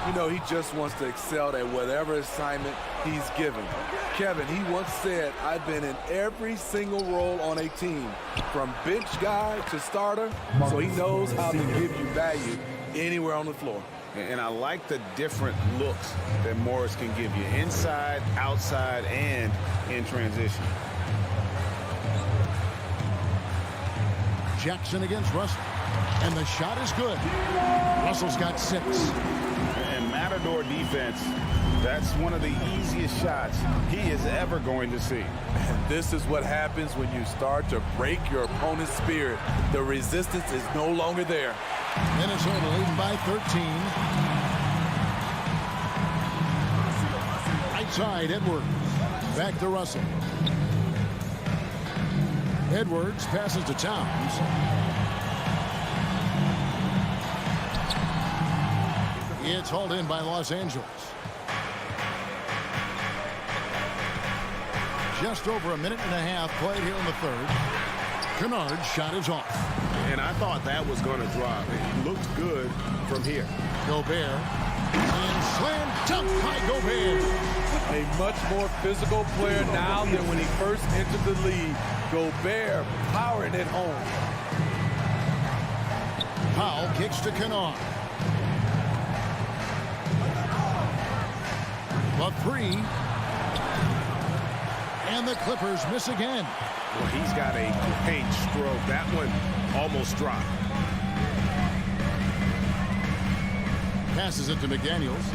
You know, he just wants to excel at whatever assignment he's given. Kevin, he once said, I've been in every single role on a team, from bench guy to starter, so he knows how to give you value anywhere on the floor. And I like the different looks that Morris can give you, inside, outside, and in transition. Jackson against Russell. And the shot is good. Russell's got 6. And Matador defense, that's one of the easiest shots he is ever going to see. And this is what happens when you start to break your opponent's spirit. The resistance is no longer there. Minnesota leading by 13. Right side, Edwards. Back to Russell. Edwards passes to Towns. It's hauled in by Los Angeles. Just over a minute and a half played here in the third. Kennard's shot is off. And I thought that was going to drop. It looked good from here. Gobert. And slam dunk by Gobert. A much more physical player now than when he first entered the league. Gobert powering it home. Powell kicks to Kennard. A 3. And the Clippers miss again. Well, he's got a great stroke. That one almost dropped. Passes it to McDaniels.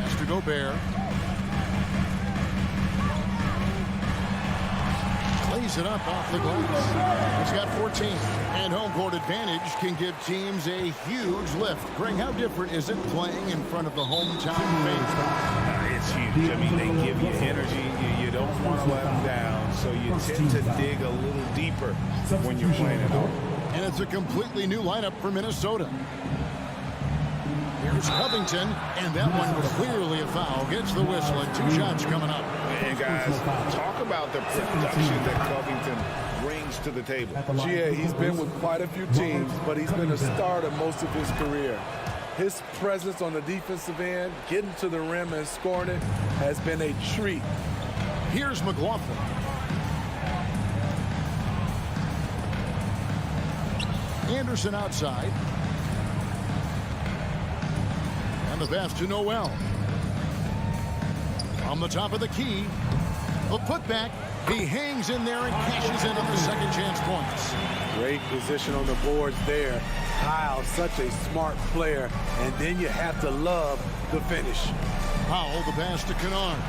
Pass to Gobert. lays it up off the glass. He's got 14. And home court advantage can give teams a huge lift. Greg, how different is it playing in front of the hometown fans? It's huge. I mean, they give you energy. You don't want to let them down, so you tend to dig a little deeper when you're playing at home. And it's a completely new lineup for Minnesota. Here's Covington, and that one clearly a foul. Gets the whistle, and 2 shots coming up. And guys, talk about the production that Covington brings to the table. Yeah, he's been with quite a few teams, but he's been a starter most of his career. His presence on the defensive end, getting to the rim and scoring it, has been a treat. Here's McLaughlin. Anderson outside. And the pass to Noel. On the top of the key. The putback. He hangs in there and cashes in on the second chance points. Great position on the boards there. Kyle, such a smart player. And then you have to love the finish. Powell, the pass to Kennard.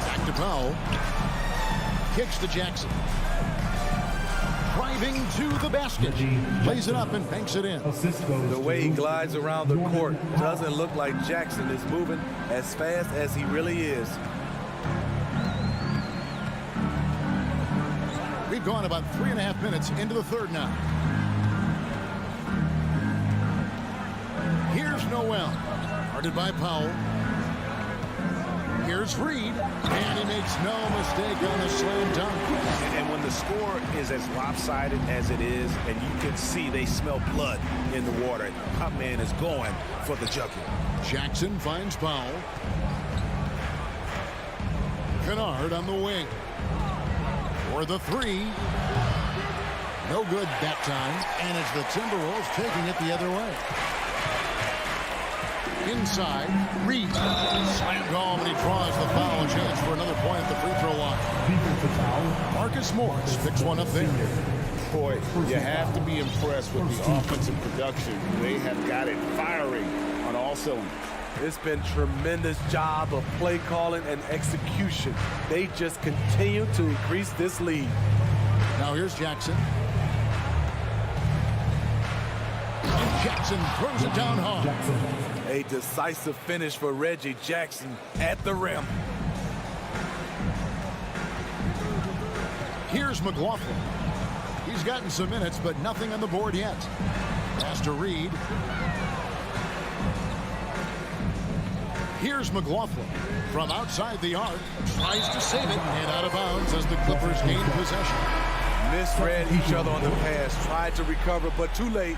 Back to Powell. Kicks to Jackson. Driving to the basket. Plays it up and banks it in. The way he glides around the court doesn't look like Jackson is moving as fast as he really is. We've gone about 3.5 minutes into the third now. Here's Noel. Guarded by Powell. Here's Reed. And he makes no mistake on the slam dunk. And when the score is as lopsided as it is, and you can see they smell blood in the water, our man is going for the jugular. Jackson finds Powell. Kennard on the wing. For the 3. No good that time. And it's the Timberwolves taking it the other way. Inside, Reed. Slam home, and he draws the foul. A chance for another point at the free throw line. Marcus Morris picks one up there. Boy, you have to be impressed with the offensive production. They have got it firing on all cylinders. It's been tremendous job of play calling and execution. They just continue to increase this lead. Now here's Jackson. And Jackson throws it down hard. A decisive finish for Reggie Jackson at the rim. Here's McLaughlin. He's gotten some minutes, but nothing on the board yet. Pass to Reed. Here's McLaughlin from outside the arc. Tries to save it and out of bounds as the Clippers gain possession. Misread each other on the pass. Tried to recover, but too late.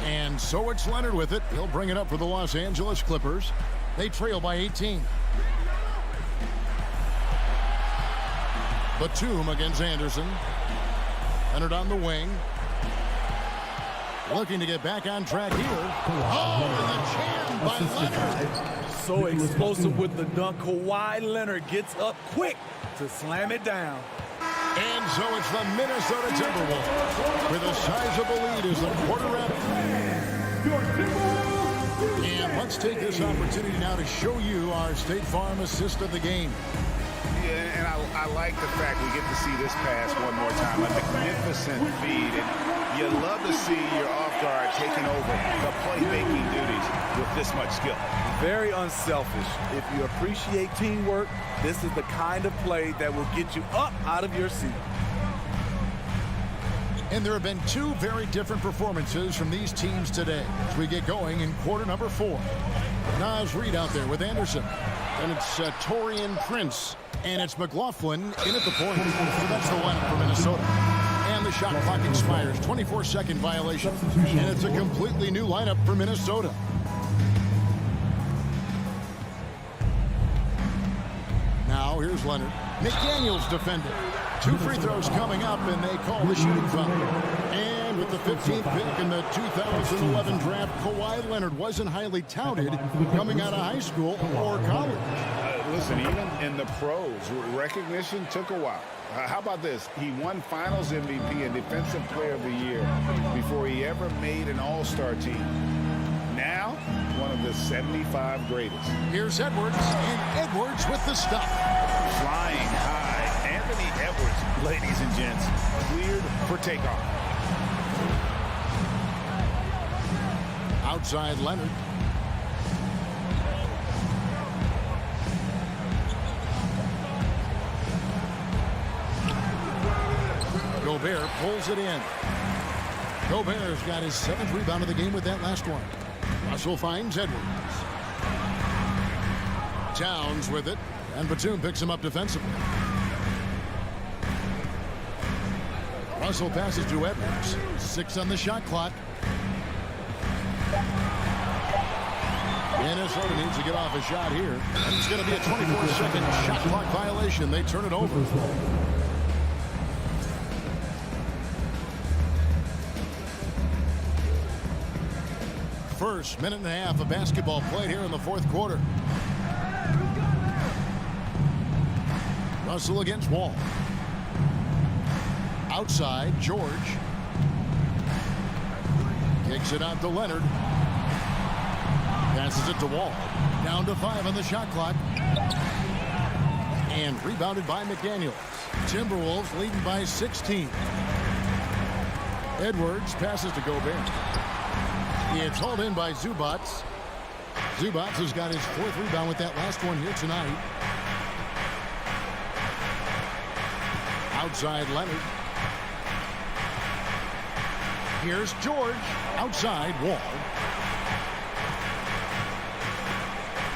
And so it's Leonard with it. He'll bring it up for the Los Angeles Clippers. They trail by 18. Batum against Anderson. Leonard on the wing. Looking to get back on track here. Oh, and the jam by Leonard. So explosive with the dunk. Kawhi Leonard gets up quick to slam it down. And so it's the Minnesota Timberwolves with a sizable lead as the quarter wrap. And let's take this opportunity now to show you our State Farm assist of the game. Yeah, and I like the fact we get to see this pass one more time. A magnificent feed. And you love to see your off guard taking over the playmaking duties with this much skill. Very unselfish. If you appreciate teamwork, this is the kind of play that will get you up out of your seat. And there have been 2 very different performances from these teams today as we get going in quarter number 4. Nas Reed out there with Anderson. And it's Taurean Prince. And it's McLaughlin in at the point. That's the lineup for Minnesota. And the shot clock expires. 24-second violation. And it's a completely new lineup for Minnesota. Now here's Leonard. McDaniels defending. 2 free throws coming up, and they call the shooting foul. And with the 15th pick in the 2011 draft, Kawhi Leonard wasn't highly touted coming out of high school or college. Listen, even in the pros, recognition took a while. How about this? He won Finals MVP and Defensive Player of the Year before he ever made an All-Star team. Now, one of the 75 greatest. Here's Edwards, and Edwards with the stop. Flying high. Anthony Edwards, ladies and gents, cleared for takeoff. Outside Leonard. Gobert pulls it in. Gobert's got his 7th rebound of the game with that last one. Russell finds Edwards. Towns with it, and Batum picks him up defensively. Russell passes to Edwards. 6 on the shot clock. Minnesota needs to get off a shot here. It's going to be a 24-second shot clock violation. They turn it over. First minute and a half of basketball played here in the 4th quarter. Russell against Wall. Outside, George. Kicks it out to Leonard. Passes it to Wall. Down to 5 on the shot clock. And rebounded by McDaniels. Timberwolves leading by 16. Edwards passes to Gobert. It's hauled in by Zubats. Zubats has got his 4th rebound with that last one here tonight. Outside Leonard. Here's George. Outside Wall.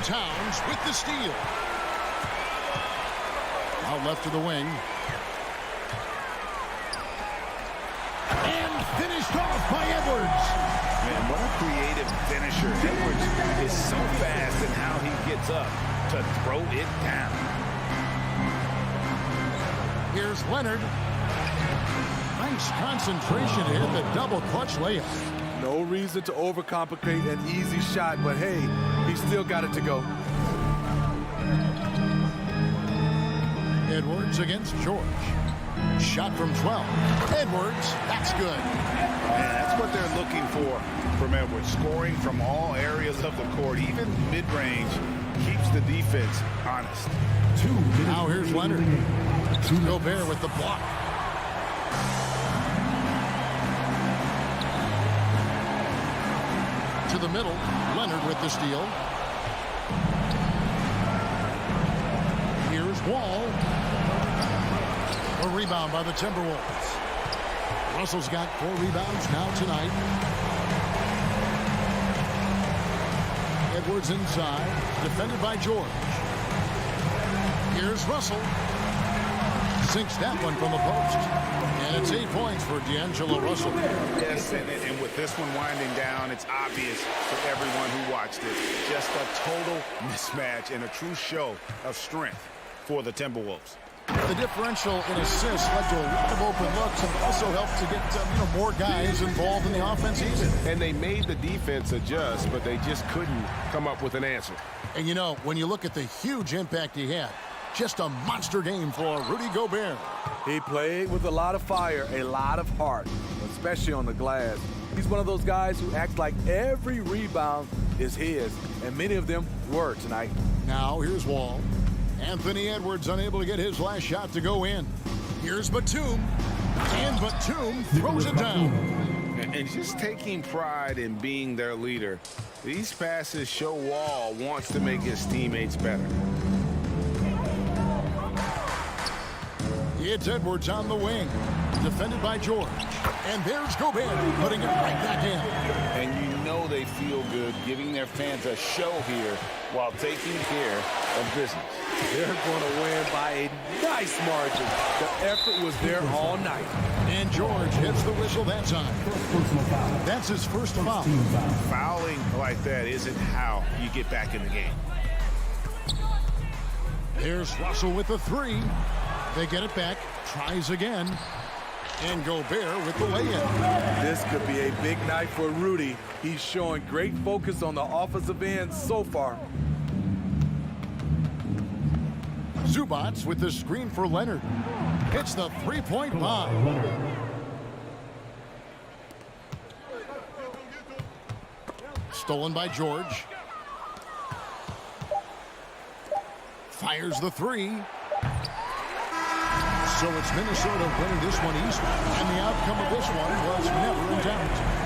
Towns with the steal. Out left to the wing. And finished off by Edwards. Man, what a creative finisher. Edwards is so fast in how he gets up to throw it down. Here's Leonard. Nice concentration to hit the double clutch layup. No reason to overcomplicate an easy shot, but hey, he still got it to go. Edwards against George. Shot from 12. Edwards, that's good. Man, that's what they're looking for from Edwards. Scoring from all areas of the court, even mid-range, keeps the defense honest. Now here's Leonard. Gobert with the block. To the middle, Leonard with the steal. Here's Wall. A rebound by the Timberwolves. Russell's got 4 rebounds now tonight. Edwards inside, defended by George. Here's Russell. Sinks that one from the post. And it's 8 points for D'Angelo Russell. Yes, and with this one winding down, it's obvious for everyone who watched it. Just a total mismatch and a true show of strength for the Timberwolves. The differential in assists led to a lot of open looks and also helped to get more guys involved in the offense easy. And they made the defense adjust, but they just couldn't come up with an answer. And when you look at the huge impact he had, just a monster game for Rudy Gobert. He played with a lot of fire, a lot of heart, especially on the glass. He's one of those guys who acts like every rebound is his, and many of them were tonight. Now here's Wall. Anthony Edwards unable to get his last shot to go in. Here's Batum. And Batum throws it down. And just taking pride in being their leader, these passes show Wall wants to make his teammates better. It's Edwards on the wing, defended by George. And there's Gobert putting it right back in. And you know they feel good giving their fans a show here while taking care of business. They're going to win by a nice margin. The effort was there all night. And George hits the whistle that time. That's his first foul. Fouling like that isn't how you get back in the game. There's Russell with the 3. They get it back, tries again, and Gobert with the lay-in. This could be a big night for Rudy. He's showing great focus on the offensive end so far. Zubats with the screen for Leonard. Hits the 3-point bomb. stolen by George. Fires the three. So it's Minnesota winning this one east, and the outcome of this one was never in doubt.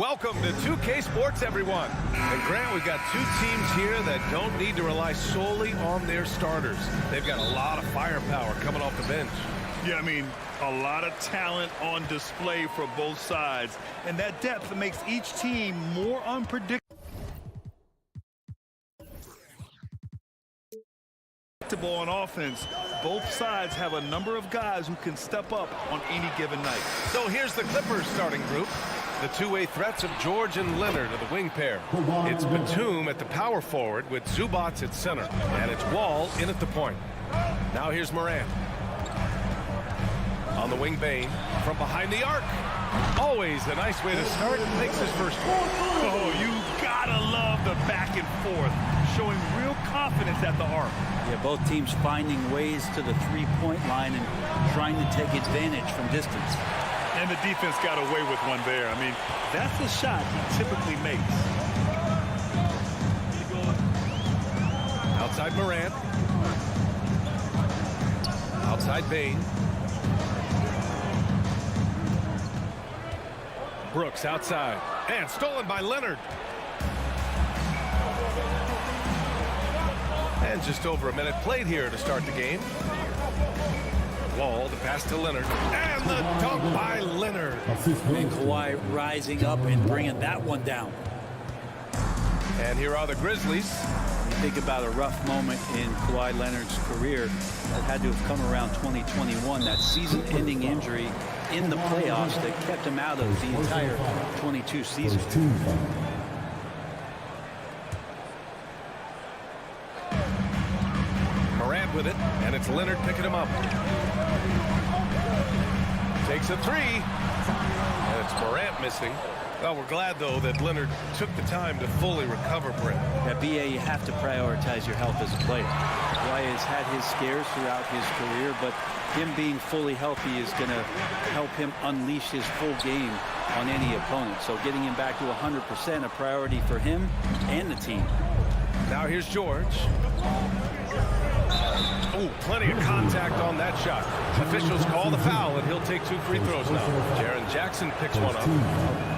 Welcome to 2K Sports, everyone. And Grant, we've got two teams here that don't need to rely solely on their starters. They've got a lot of firepower coming off the bench. Yeah, I mean, a lot of talent on display for both sides. And that depth makes each team more unpredictable on offense. Both sides have a number of guys who can step up on any given night. So here's the Clippers starting group. The two-way threats of George and Leonard are the wing pair. It's Batum at the power forward with Zubac at center. And it's Wall in at the point. Now here's Morant. On the wing, Bane from behind the arc. Always a nice way to start. Makes his first one. Oh, you gotta love the back and forth, showing real confidence at the arc. Yeah, both teams finding ways to the three-point line and trying to take advantage from distance. And the defense got away with one there. I mean, that's the shot he typically makes. Outside Morant. Outside Bane. Brooks outside. And stolen by Leonard. And just over a minute played here to start the game. Wall, the pass to Leonard. And the dunk by Leonard. And Kawhi rising up and bringing that one down. And here are the Grizzlies. You think about a rough moment in Kawhi Leonard's career that had to have come around 2021. That season-ending injury in the playoffs that kept him out of the entire 22 season. Morant with it, and it's Leonard picking him up. Takes a three, and it's Morant missing. Well, we're glad, though, that Leonard took the time to fully recover, Brent. At BA, you have to prioritize your health as a player. Kawhi has had his scares throughout his career, but him being fully healthy is going to help him unleash his full game on any opponent. So getting him back to 100%, a priority for him and the team. Now here's George. Oh, plenty of contact on that shot. Officials call the foul, and he'll take 2 free throws now. Jaren Jackson picks one up.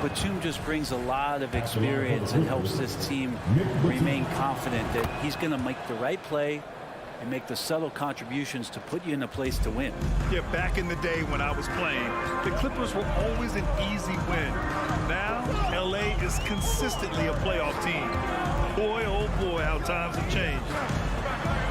Batum just brings a lot of experience and helps this team remain confident that he's going to make the right play and make the subtle contributions to put you in a place to win. Yeah, back in the day when I was playing, the Clippers were always an easy win. Now, LA is consistently a playoff team. Boy, oh boy, how times have changed.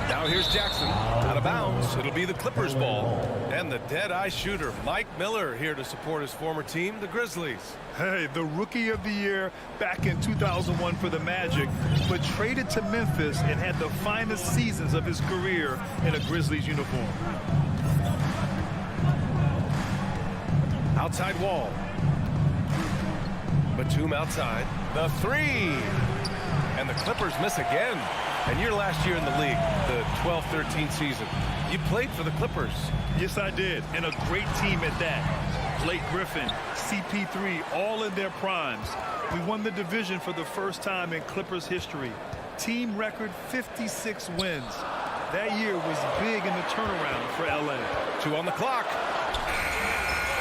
Now here's Jackson, out of bounds. It'll be the Clippers ball. And the dead-eye shooter, Mike Miller, here to support his former team, the Grizzlies. Hey, the Rookie of the Year back in 2001 for the Magic, but traded to Memphis and had the finest seasons of his career in a Grizzlies uniform. Outside Wall. Batum outside. The three. And the Clippers miss again. And your last year in the league, the 12-13 season, you played for the Clippers. Yes, I did, and a great team at that. Blake Griffin, CP3, all in their primes. We won the division for the first time in Clippers history. Team record 56 wins. That year was big in the turnaround for LA. 2 on the clock.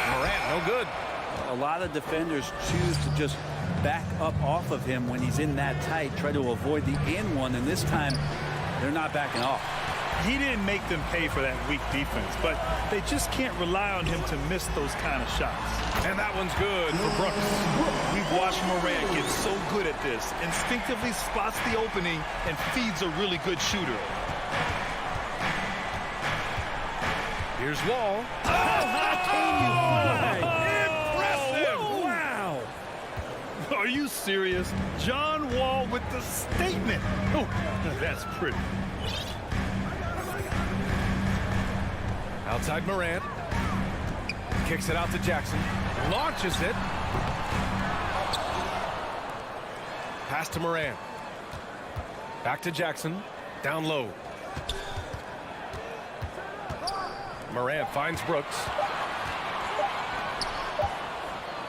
Morant, no good. A lot of defenders choose to just back up off of him when he's in that tight, try to avoid the and one, and this time they're not backing off. He didn't make them pay for that weak defense, but they just can't rely on him to miss those kind of shots. And that one's good for Brooks. We've watched Morant get so good at this, instinctively spots the opening and feeds a really good shooter. Here's Wall. Are you serious? John Wall with the statement. Oh, that's pretty. Outside Morant. Kicks it out to Jackson. Launches it. Pass to Morant. Back to Jackson. Down low. Morant finds Brooks.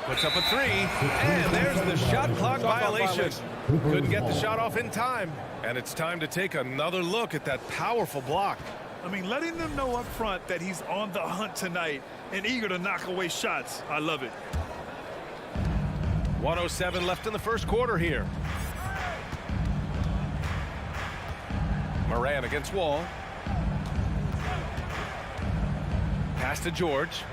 Puts up a three, and there's the shot clock violation. Couldn't get the shot off in time. And it's time to take another look at that powerful block. I mean, letting them know up front that he's on the hunt tonight and eager to knock away shots. I love it. 1:07 left in the first quarter here. Moran against Wall. Pass to George.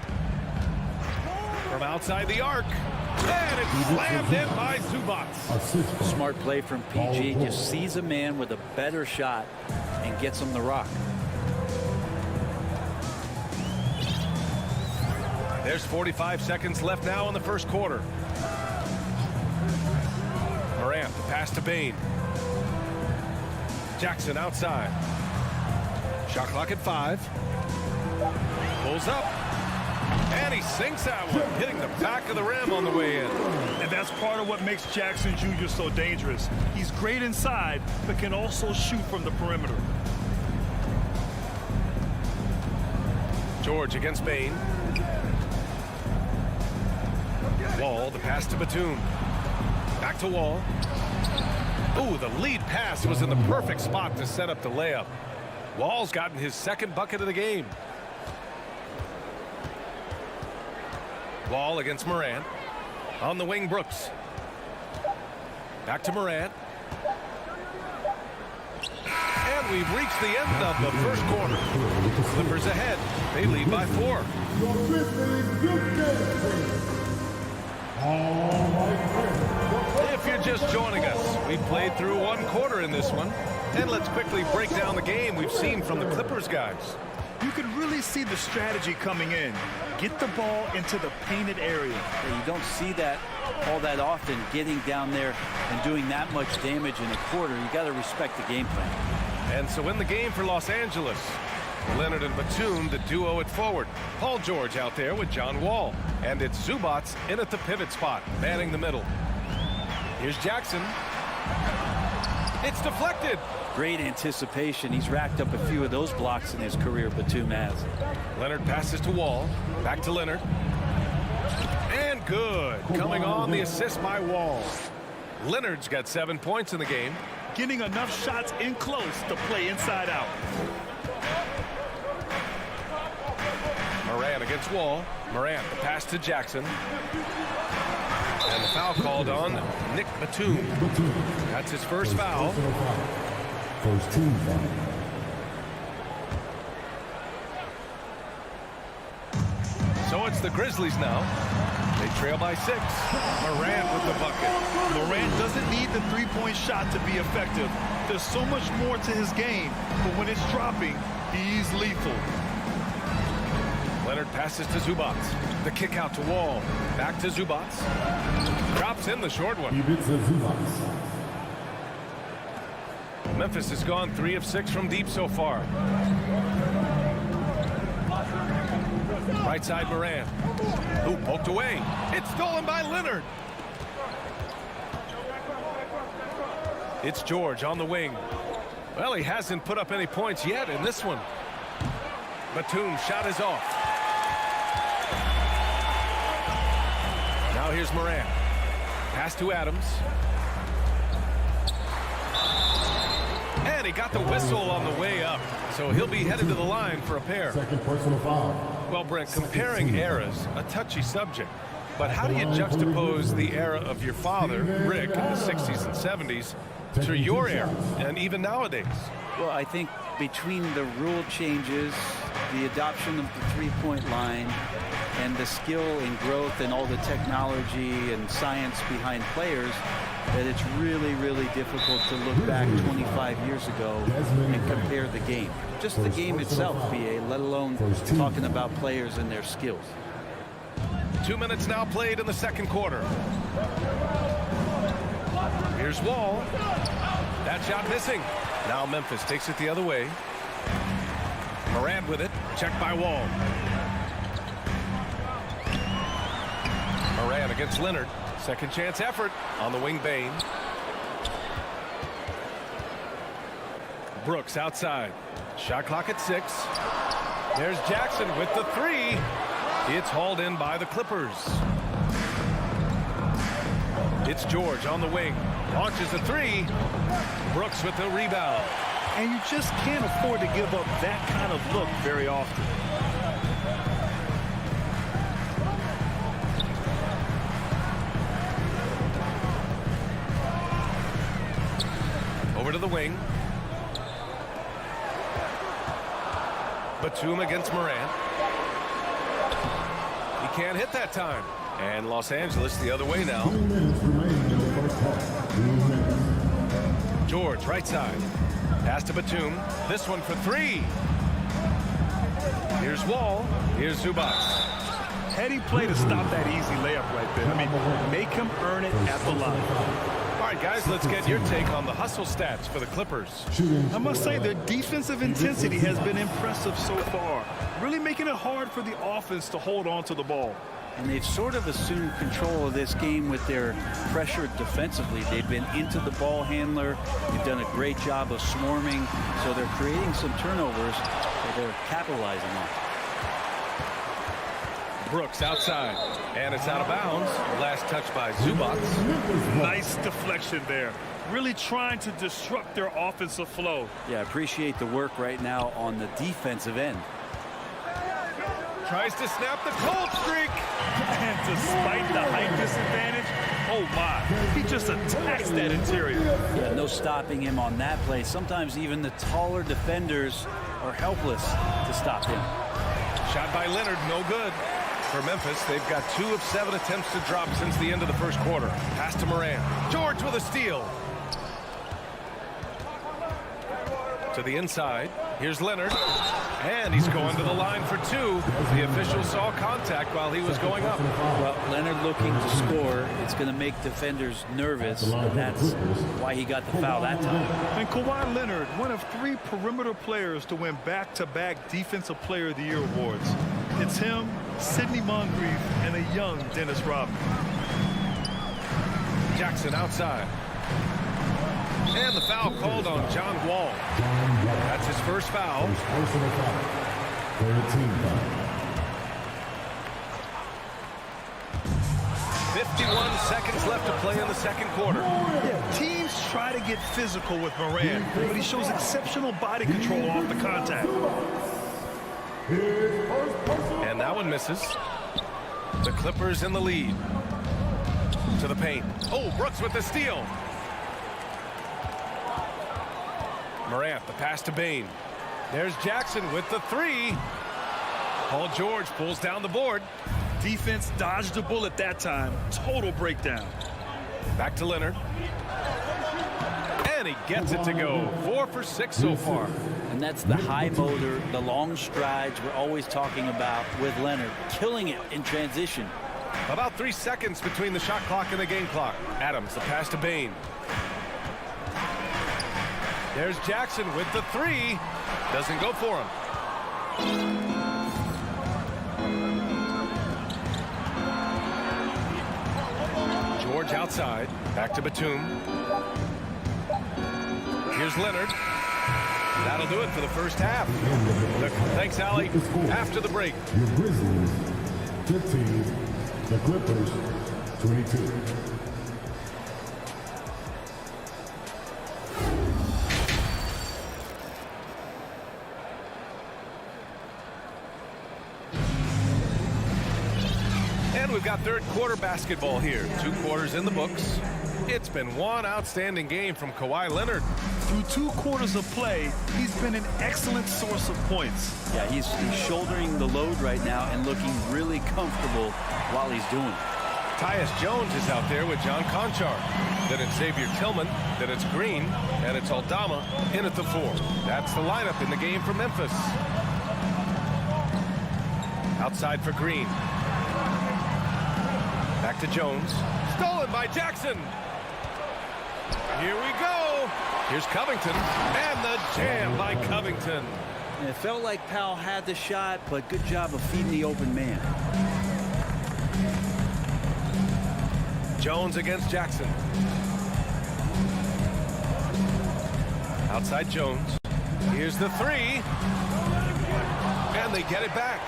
From outside the arc. And it's slammed in by Zubac. Smart play from PG. Just sees a man with a better shot and gets him the rock. There's 45 seconds left now in the first quarter. Morant, the pass to Bain. Jackson outside. Shot clock at 5. Pulls up. And he sinks that one, hitting the back of the rim on the way in. And that's part of what makes Jackson Jr. so dangerous. He's great inside, but can also shoot from the perimeter. George against Bain. Wall, the pass to Batum. Back to Wall. Ooh, the lead pass was in the perfect spot to set up the layup. Wall's gotten his second bucket of the game. Wall against Morant. On the wing, Brooks. Back to Morant. And we've reached the end of the first quarter. Clippers ahead. They lead by 4. If you're just joining us, we played through 1 quarter in this one. And let's quickly break down the game we've seen from the Clippers guys. You can really see the strategy coming in. Get the ball into the painted area. You don't see that all that often, getting down there and doing that much damage in a quarter. You got to respect the game plan. And so in the game for Los Angeles, Leonard and Batum, the duo at forward. Paul George out there with John Wall. And it's Zubac in at the pivot spot, manning the middle. Here's Jackson. It's deflected. Great anticipation. He's racked up a few of those blocks in his career, Batum has. Leonard passes to Wall. Back to Leonard. And good. Coming on the assist by Wall. Leonard's got 7 points in the game. Getting enough shots in close to play inside out. Moran against Wall. Moran, the pass to Jackson. And the foul called on Nick Batum. That's his first foul. First team foul. So it's the Grizzlies now. They trail by 6. Morant with the bucket. Morant doesn't need the three-point shot to be effective. There's so much more to his game, but when it's dropping, he's lethal. Leonard passes to Zubac. The kick out to Wall. Back to Zubac. Drops in the short one. Memphis has gone 3 of 6 from deep so far. Right side Moran. Who poked away. It's stolen by Leonard. It's George on the wing. Well, he hasn't put up any points yet in this one. Batum's shot is off. Now here's Moran. Pass to Adams. And he got the whistle on the way up. So he'll be headed to the line for a pair. Second personal foul. Well, Brent, comparing eras, a touchy subject. But how do you juxtapose the era of your father, Rick, in the 60s and 70s, to your era, and even nowadays? Well, I think between the rule changes, the adoption of the three-point line, and the skill and growth and all the technology and science behind players, that it's really, really difficult to look back 25 years ago and compare the game. Just the game itself, BA, let alone talking about players and their skills. 2 minutes now played in the second quarter. Here's Wall. That shot missing. Now Memphis takes it the other way. Moran with it. Checked by Wall. Moran against Leonard. Second chance effort on the wing. Bain. Brooks outside. Shot clock at 6. There's Jackson with the 3. It's hauled in by the Clippers. It's George on the wing. Launches a 3. Brooks with the rebound. And you just can't afford to give up that kind of look very often. Over to the wing. Batum against Morant. He can't hit that time. And Los Angeles the other way now. George, right side. Pass to Batum. This one for three. Here's Wall. Here's Zubac. Heady play to stop that easy layup right there. I mean, make him earn it at the line. All right, guys, let's get your take on the hustle stats for the Clippers. I must say their defensive intensity has been impressive so far, really making it hard for the offense to hold on to the ball. And they've sort of assumed control of this game with their pressure defensively. They've been into the ball handler. They've done a great job of swarming. So they're creating some turnovers that they're capitalizing on. Brooks outside, and it's out of bounds. Last touch by Zubac. Nice deflection there. Really trying to disrupt their offensive flow. Yeah, appreciate the work right now on the defensive end. Tries to snap the cold streak. And despite the height disadvantage, oh my, he just attacks that interior. Yeah, no stopping him on that play. Sometimes even the taller defenders are helpless to stop him. Shot by Leonard, no good. For Memphis, they've got 2 of 7 attempts to drop since the end of the first quarter. Pass to Morant. George with a steal. To the inside. Here's Leonard. And he's going to the line for 2. The official saw contact while he was going up. Well, Leonard looking to score. It's going to make defenders nervous. And that's why he got the foul that time. And Kawhi Leonard, one of 3 perimeter players to win back-to-back Defensive Player of the Year awards. It's him, Sidney Moncrief, and a young Dennis Rodman. Jackson outside. And the foul called on John Wall. That's his first foul. 51 seconds left to play in the second quarter. Yeah, teams try to get physical with Morant, but he shows exceptional body control off the contact. And that one misses. The Clippers in the lead. To the paint. Oh, Brooks with the steal. Morant, the pass to Bane. There's Jackson with the 3. Paul George pulls down the board. Defense dodged a bullet that time. Total breakdown. Back to Leonard. And he gets it to go. 4 for 6 so far. And that's the high motor, the long strides we're always talking about with Leonard. Killing it in transition. About 3 seconds between the shot clock and the game clock. Adams, the pass to Bane. There's Jackson with the 3. Doesn't go for him. George outside. Back to Batum. Here's Leonard. That'll do it for the first half. Thanks, Allie. After the break. Your Grizzlies, 15. The Clippers, 22. And we've got third quarter basketball here. 2 quarters in the books. It's been one outstanding game from Kawhi Leonard. Through 2 quarters of play, he's been an excellent source of points. Yeah, he's shouldering the load right now and looking really comfortable while he's doing it. Tyus Jones is out there with John Conchar. Then it's Xavier Tillman. Then it's Green. And it's Aldama in at the 4. That's the lineup in the game for Memphis. Outside for Green. Back to Jones. Stolen by Jackson. Here we go. Here's Covington. And the jam by Covington. And it felt like Powell had the shot, but good job of feeding the open man. Jones against Jackson. Outside Jones. Here's the 3. And they get it back.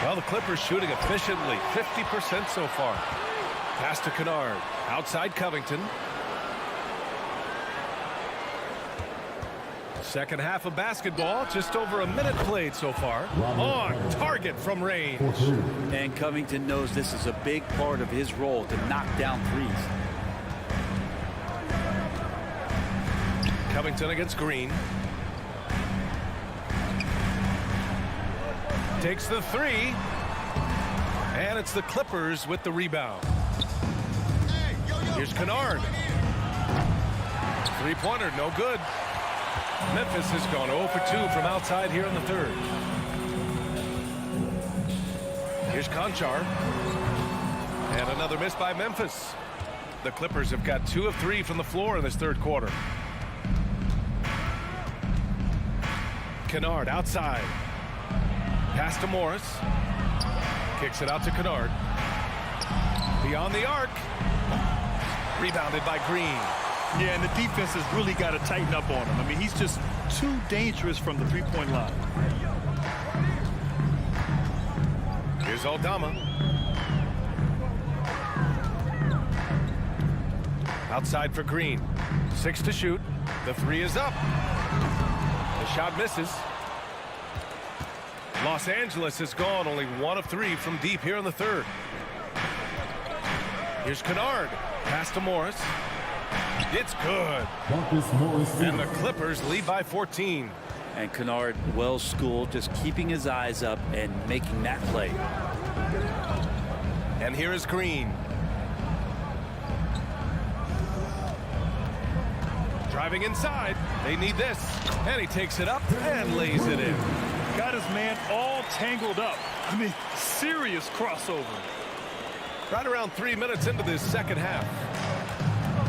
Well, the Clippers shooting efficiently. 50% so far. Pass to Kennard. Outside Covington. Second half of basketball. Just over a minute played so far. On target from range. And Covington knows this is a big part of his role to knock down threes. Covington against Green. Takes the three. And it's the Clippers with the rebound. Here's Kennard. Three-pointer, no good. Memphis has gone 0 for 2 from outside here in the third. Here's Conchar. And another miss by Memphis. The Clippers have got 2 of 3 from the floor in this third quarter. Kennard outside. Pass to Morris. Kicks it out to Kennard. Beyond the arc. Rebounded by Green. Yeah, and the defense has really got to tighten up on him. I mean, he's just too dangerous from the three-point line. Here's Aldama. Outside for Green. 6 to shoot. The three is up. The shot misses. Los Angeles has gone only 1 of 3 from deep here in the third. Here's Kennard. Pass to Morris. It's good. And the Clippers lead by 14. And Kennard, well schooled, just keeping his eyes up and making that play. And here is Green. Driving inside. They need this. And he takes it up and lays it in. Got his man all tangled up. I mean, serious crossover. Right around 3 minutes into this second half.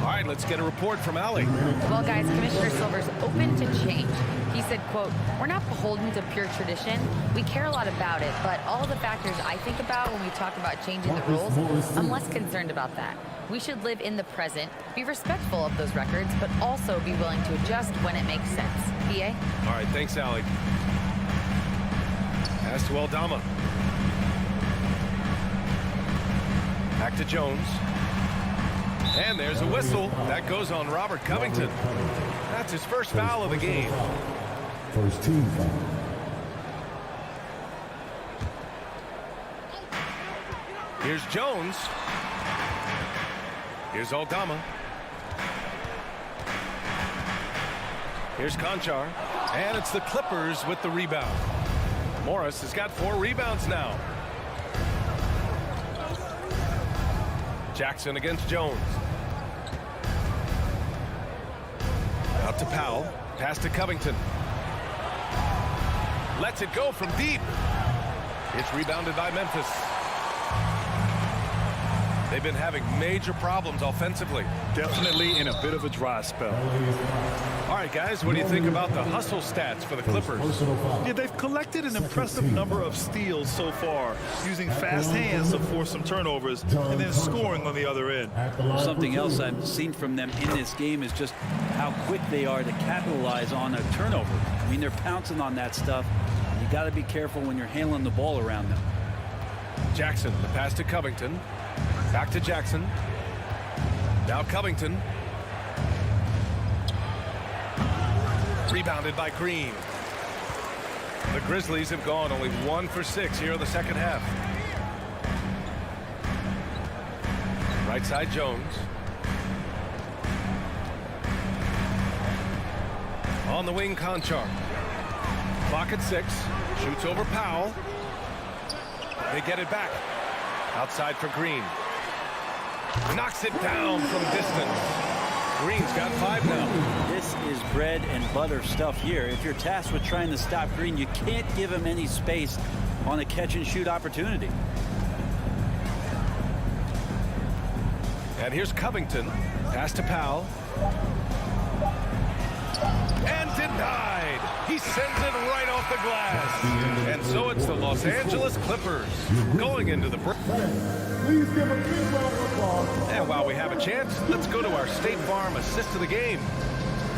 All right, let's get a report from Allie. Well, guys, Commissioner Silver's open to change. He said, quote, "We're not beholden to pure tradition. We care a lot about it, but all the factors I think about when we talk about changing the rules, I'm less concerned about that. We should live in the present, be respectful of those records, but also be willing to adjust when it makes sense." PA? All right, thanks, Allie. Pass to Aldama. Back to Jones. And there's a whistle. That goes on Robert Covington. That's his first foul of the game. First team foul. Here's Jones. Here's Aldama. Here's Conchar. And it's the Clippers with the rebound. Morris has got 4 rebounds now. Jackson against Jones. Out to Powell. Pass to Covington. Lets it go from deep. It's rebounded by Memphis. They've been having major problems offensively. Definitely in a bit of a dry spell. All right, guys, what do you think about the hustle stats for the Clippers? Yeah, they've collected an impressive number of steals so far, using fast hands to force some turnovers and then scoring on the other end. Something else I've seen from them in this game is just how quick they are to capitalize on a turnover. I mean, they're pouncing on that stuff. You got to be careful when you're handling the ball around them. Jackson, the pass to Covington. Back to Jackson. Now Covington. Rebounded by Green. The Grizzlies have gone only 1 for 6 here in the second half. Right side Jones. On the wing, Conchar. Clock at 6. Shoots over Powell. They get it back. Outside for Green. Knocks it down from distance. Green's got 5 now. This is bread and butter stuff here. If you're tasked with trying to stop Green, you can't give him any space on a catch and shoot opportunity. And here's Covington. Pass to Powell. And denied. He sends it right off the glass. And so it's the Los Angeles Clippers going into the break. Please give a big round of applause. And while we have a chance, let's go to our State Farm assist of the game.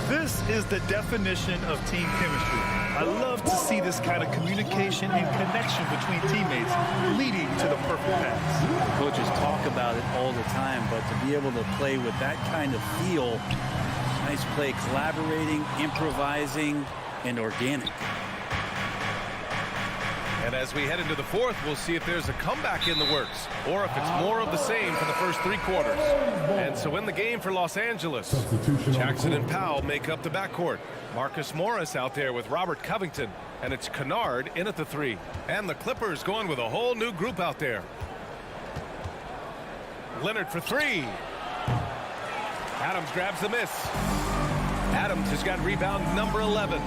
This is the definition of team chemistry. I love to see this kind of communication and connection between teammates leading to the perfect pass. Coaches talk about it all the time, but to be able to play with that kind of feel, nice play, collaborating, improvising, and organic. And as we head into the fourth, we'll see if there's a comeback in the works or if it's more of the same for the first 3 quarters. And so in the game for Los Angeles, Jackson and Powell make up the backcourt. Marcus Morris out there with Robert Covington, and it's Kennard in at the 3. And the Clippers going with a whole new group out there. Leonard for 3. Adams grabs the miss. Adams has got rebound number 11.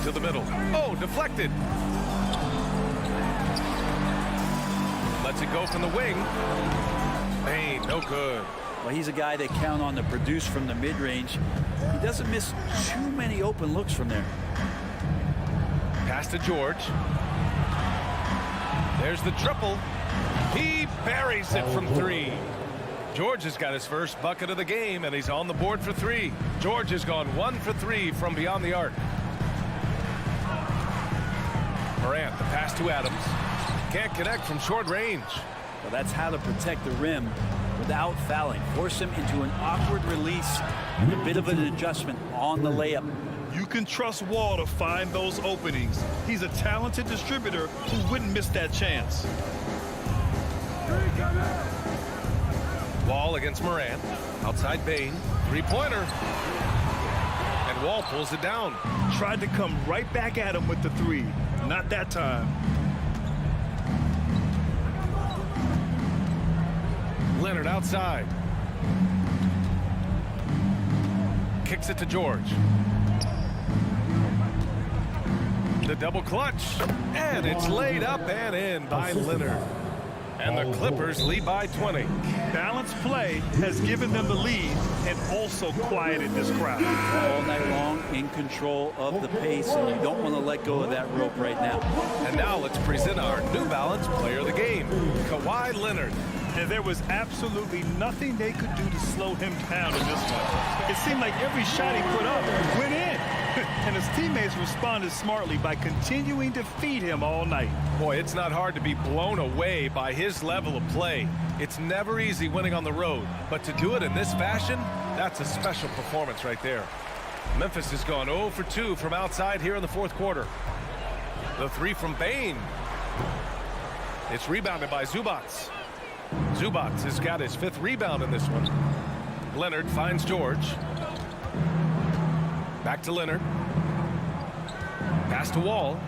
To the middle. Oh, deflected. Lets it go from the wing. Hey, no good. Well, he's a guy they count on to produce from the mid-range. He doesn't miss too many open looks from there. Pass to George. There's the triple. He buries it from 3. George has got his first bucket of the game, and he's on the board for 3. George has gone 1 for 3 from beyond the arc. Morant, the pass to Adams. Can't connect from short range. Well, that's how to protect the rim without fouling. Force him into an awkward release and a bit of an adjustment on the layup. You can trust Wall to find those openings. He's a talented distributor who wouldn't miss that chance. Wall against Morant. Outside Bain. 3-pointer. And Wall pulls it down. Tried to come right back at him with the 3. Not that time. Leonard outside. Kicks it to George. The double clutch. And it's laid up and in by Leonard. And the Clippers lead by 20. Balanced play has given them the lead and also quieted this crowd. All night long, in control of the pace, and you don't want to let go of that rope right now. And now let's present our New Balance player of the game, Kawhi Leonard. And there was absolutely nothing they could do to slow him down in this one. It seemed like every shot he put up went in. And his teammates responded smartly by continuing to feed him all night. Boy, it's not hard to be blown away by his level of play. It's never easy winning on the road, but to do it in this fashion, that's a special performance right there. Memphis has gone 0 for 2 from outside here in the fourth quarter. The 3 from Bain. It's rebounded by Zubac. Zubac has got his 5th rebound in this one. Leonard finds George. Back to Leonard. Pass to Wall.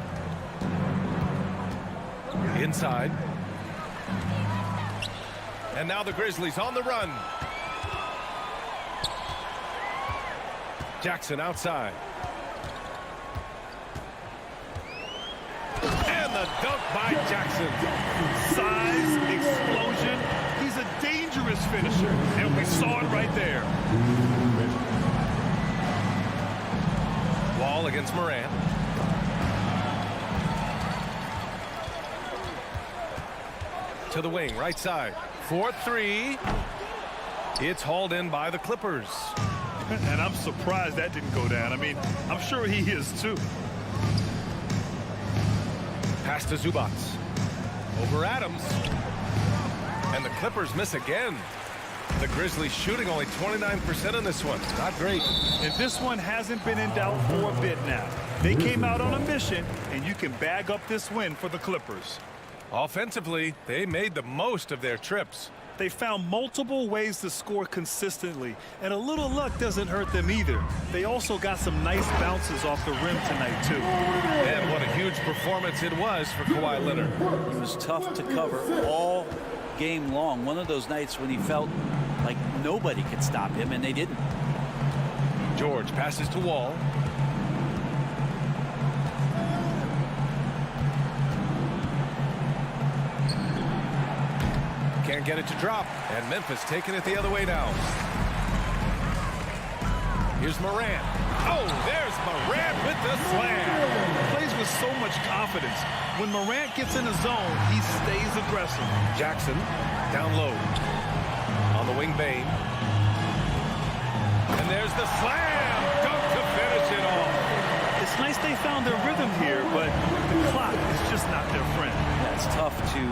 Inside. And now the Grizzlies on the run. Jackson outside. And the dunk by Jackson. Size, explosion. He's a dangerous finisher, and we saw it right there. Wall against Morant. To the wing, right side. 4-3. It's hauled in by the Clippers. And I'm surprised that didn't go down. I mean, I'm sure he is too. Pass to Zubac. Over Adams. And the Clippers miss again. The Grizzlies shooting only 29% in this one. Not great. And this one hasn't been in doubt for a bit now. They came out on a mission, and you can bag up this win for the Clippers. Offensively, they made the most of their trips. They found multiple ways to score consistently, and a little luck doesn't hurt them either. They also got some nice bounces off the rim tonight, too. And what a huge performance it was for Kawhi Leonard. He was tough to cover all game long. One of those nights when he felt like nobody could stop him, and they didn't. George passes to Wall. Can't get it to drop, and Memphis taking it the other way now. Here's Morant. Oh, there's Morant with the slam. Plays with so much confidence. When Morant gets in the zone, he stays aggressive. Jackson down low. On the wing, Bain. And there's the slam. Dunk to finish it off. It's nice they found their rhythm here, but the clock is just not their friend. That's tough to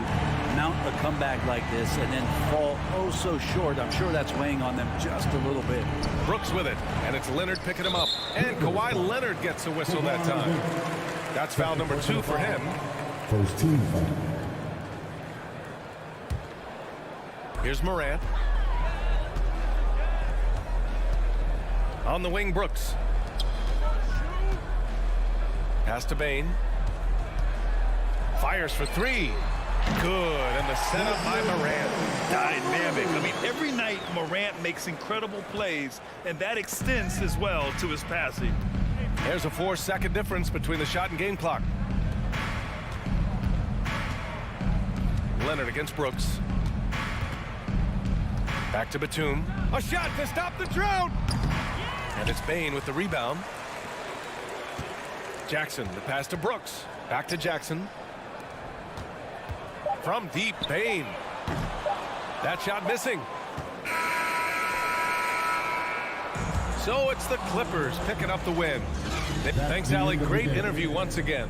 mount a comeback like this and then fall oh so short. I'm sure that's weighing on them just a little bit. Brooks with it, and it's Leonard picking him up. And Kawhi Leonard gets a whistle that time. That's foul number 2 for him. First team foul. Here's Morant. On the wing, Brooks. Pass to Bain. Fires for 3. Good, and the setup by Morant. Dynamic. I mean, every night Morant makes incredible plays, and that extends as well to his passing. There's a 4-second difference between the shot and game clock. Leonard against Brooks. Back to Batum. A shot to stop the drought. And it's Bain with the rebound. Jackson, the pass to Brooks. Back to Jackson. From deep, Bain. That shot missing. So it's the Clippers picking up the win. Thanks, Allie. Great interview once again.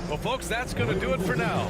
Well, folks, that's going to do it for now.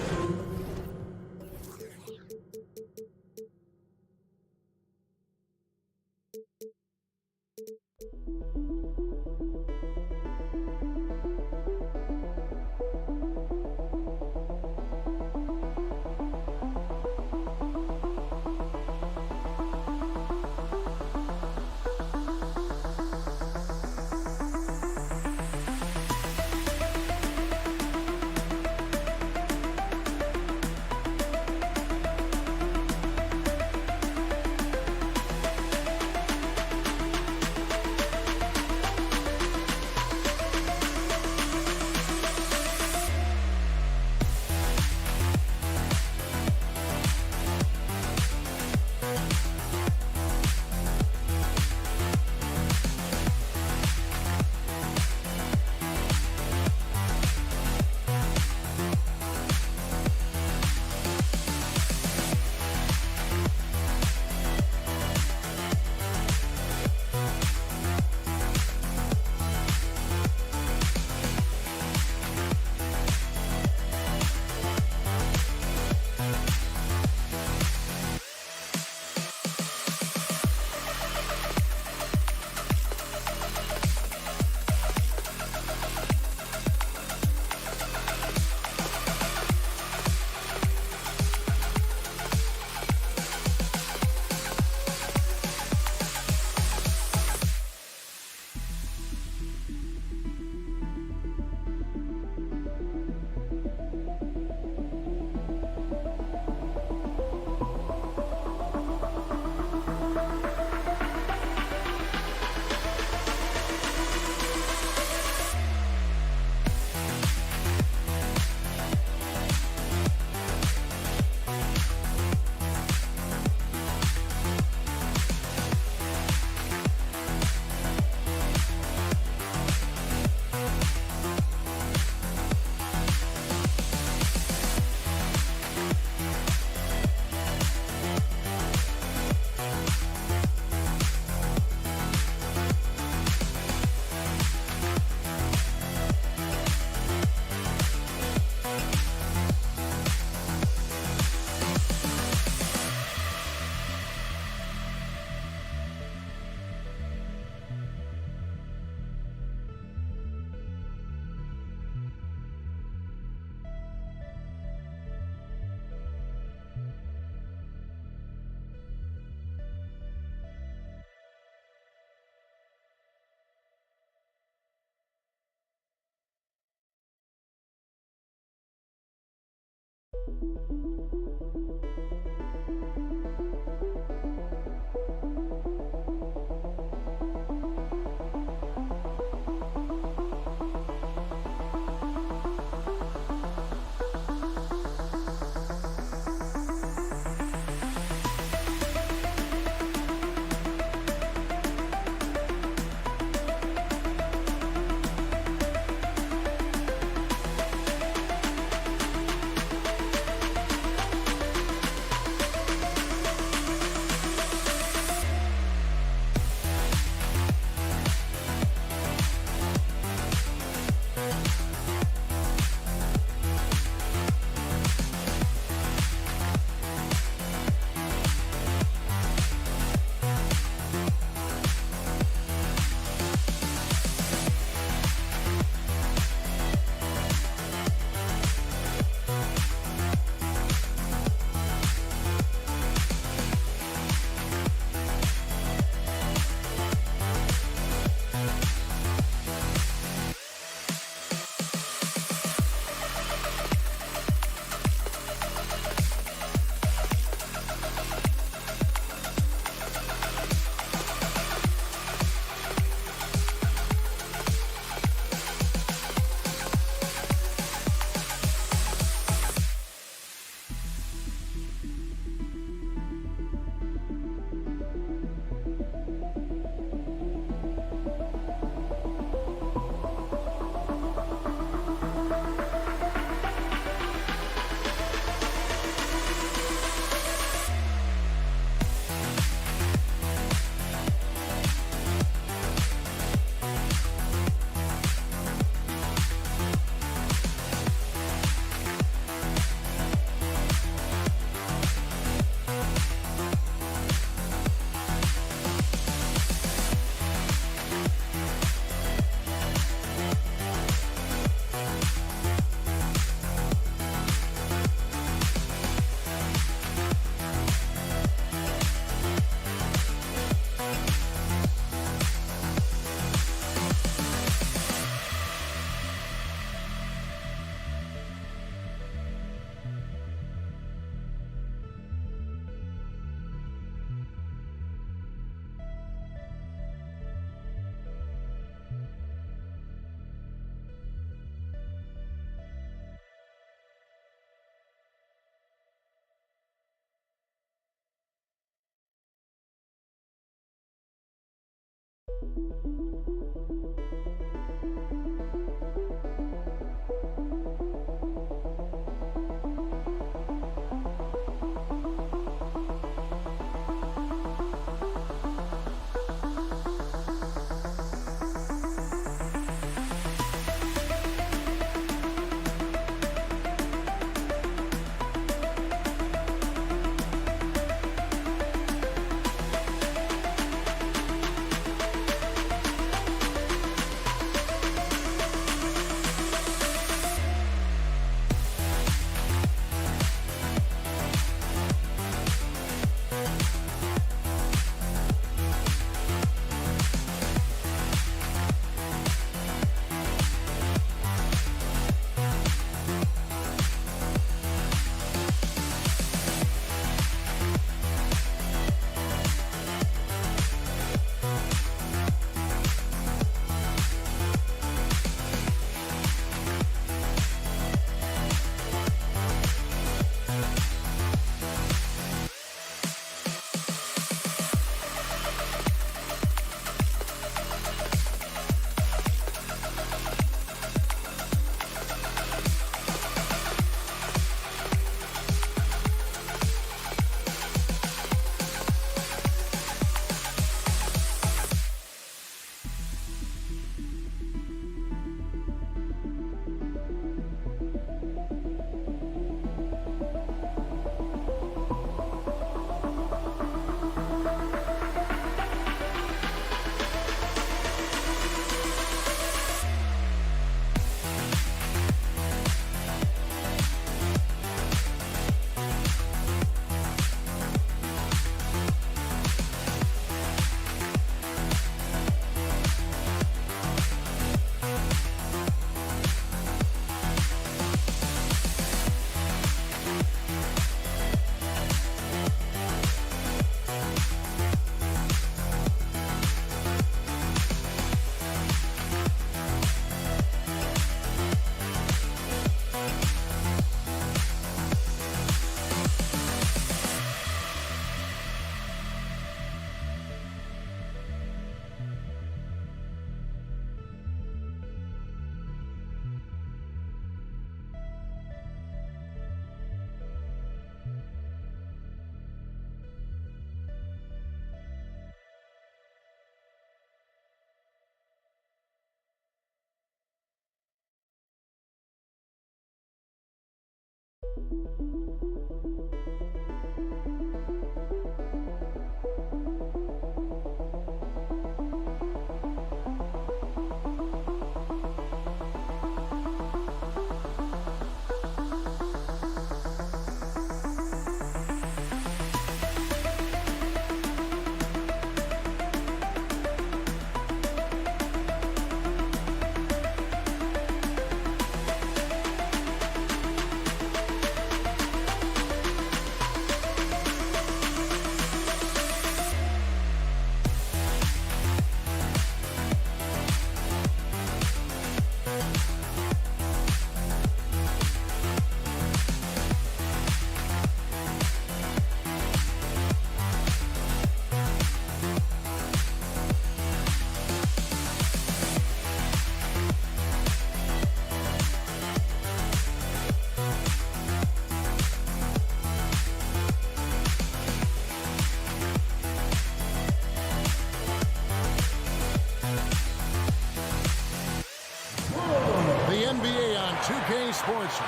2K Sports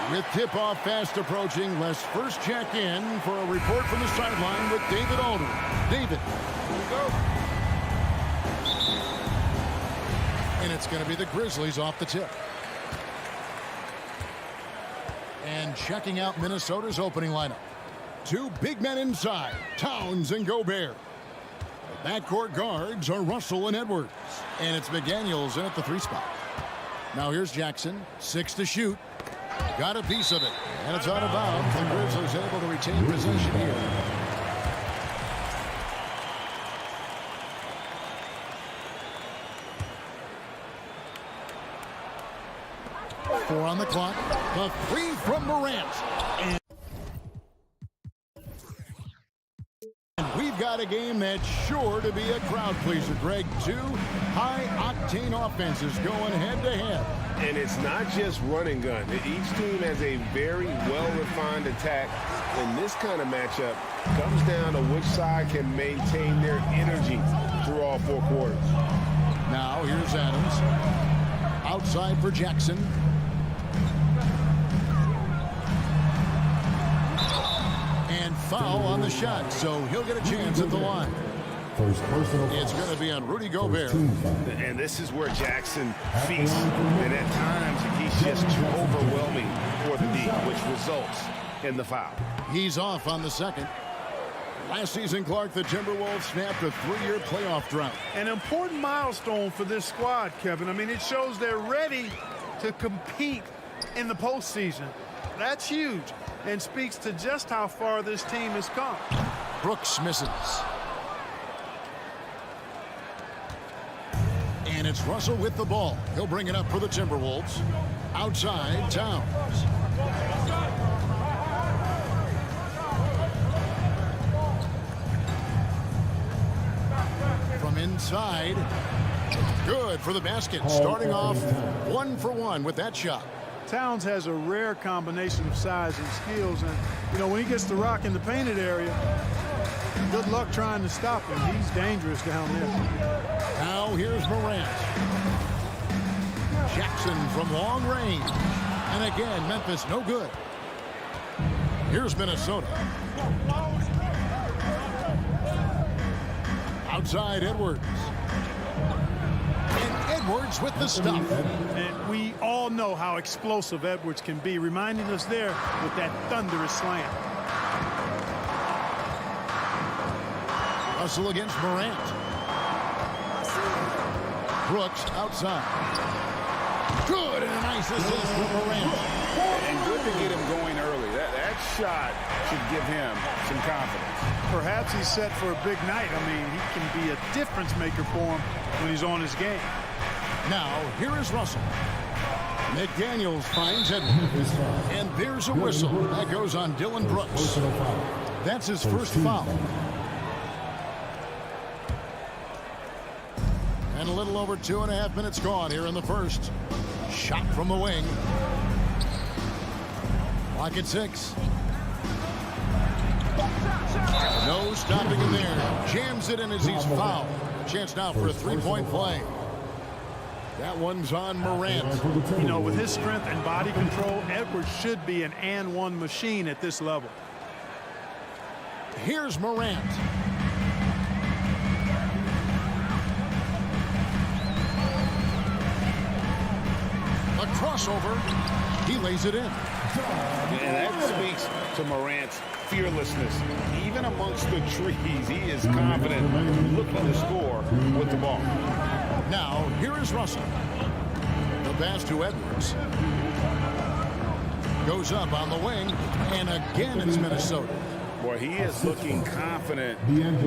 with tip-off fast approaching. Let's first check in for a report from the sideline with David Aldridge. David. Here we go. And it's going to be the Grizzlies off the tip. And checking out Minnesota's opening lineup. Two big men inside, Towns and Gobert. The backcourt guards are Russell and Edwards. And it's McDaniels in at the 3 spot. Now here's Jackson, 6 to shoot. Got a piece of it, and it's out of bounds. The Grizzlies able to retain possession here. Four on the clock. The three from Morant. And we've got got a game that's sure to be a crowd pleaser, Greg. Two high-octane offenses going head-to-head. And it's not just run and gun. Each team has a very well-refined attack. And this kind of matchup comes down to which side can maintain their energy through all 4 quarters. Now here's Adams. Outside for Jackson. And foul on the shot, so he'll get a chance at the line. It's going to be on Rudy Gobert. And this is where Jackson feasts. And at times, he's just too overwhelming for the D, which results in the foul. He's off on the second. Last season, Clark, the Timberwolves snapped a 3-year playoff drought. An important milestone for this squad, Kevin. I mean, it shows they're ready to compete in the postseason. That's huge and speaks to just how far this team has come. Brooks misses. And it's Russell with the ball. He'll bring it up for the Timberwolves. Outside, Towns. From inside. Good for the basket. Starting off 1 for 1 with that shot. Towns has a rare combination of size and skills, and you know, when he gets the rock in the painted area, good luck trying to stop him. He's dangerous down there. Now here's Morant. Jackson from long range. And again, Memphis no good. Here's Minnesota. Outside Edwards. And Edwards with the stuff. And we all know how explosive Edwards can be, reminding us there with that thunderous slam. Russell against Morant. Brooks outside. Good, and a nice assist from Morant. And good to get him going early. That shot should give him some confidence. Perhaps he's set for a big night. I mean, he can be a difference maker for him when he's on his game. Now, here is Russell. McDaniels finds Edwards. And there's a whistle. That goes on Dylan Brooks. That's his first foul. And a little over 2.5 minutes gone here in the first. Shot from the wing. Clock at 6. No stopping him there. Jams it in as he's fouled. Chance now for a 3-point play. That one's on Morant. You know, with his strength and body control, Edwards should be an and-one machine at this level. Here's Morant. A crossover. He lays it in. And that speaks to Morant's fearlessness. Even amongst the trees, he is confident looking to score with the ball. Now, here is Russell. The pass to Edwards. Goes up on the wing, and again it's Minnesota. Boy, he is looking confident.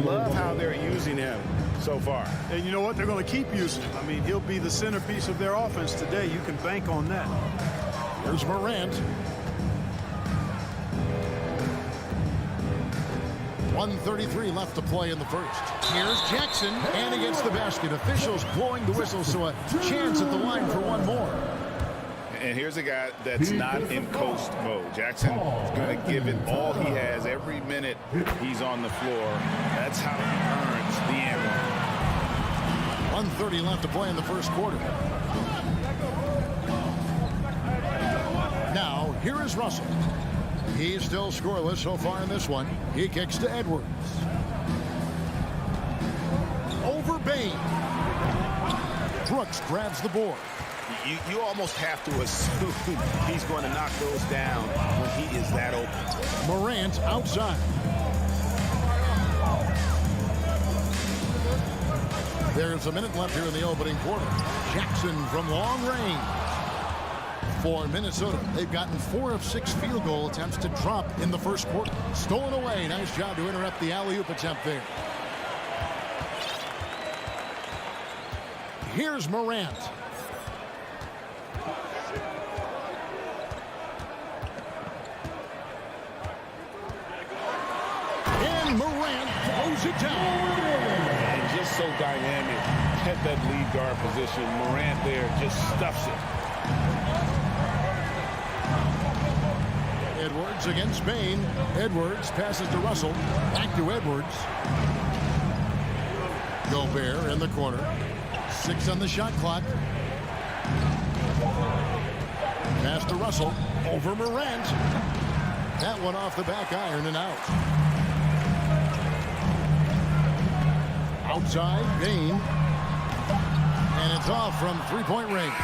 Love how they're using him so far. And you know what? They're going to keep using him. I mean, he'll be the centerpiece of their offense today. You can bank on that. Here's Morant. 1:33 left to play in the first. Here's Jackson, and he gets the basket. Officials blowing the whistle, so a chance at the line for one more. And here's a guy that's not in coast mode. Jackson is going to give it all he has every minute he's on the floor. That's how he earns the and 1:30 left to play in the first quarter. Now, here is Russell. He's still scoreless so far in this one. He kicks to Edwards. Over Bain. Brooks grabs the board. You almost have to assume he's going to knock those down when he is that open. Morant outside. There's a minute left here in the opening quarter. Jackson from long range. For Minnesota, they've gotten 4 of 6 field goal attempts to drop in the first quarter. Stolen away. Nice job to interrupt the alley-oop attempt there. Here's Morant. And Morant throws it down. And just so dynamic at that lead guard position. Morant there just stuffs it. Edwards against Bain. Edwards passes to Russell. Back to Edwards. Gobert in the corner. 6 on the shot clock. Pass to Russell. Over Morant. That one off the back iron and out. Outside, Bain. And it's off from three-point range.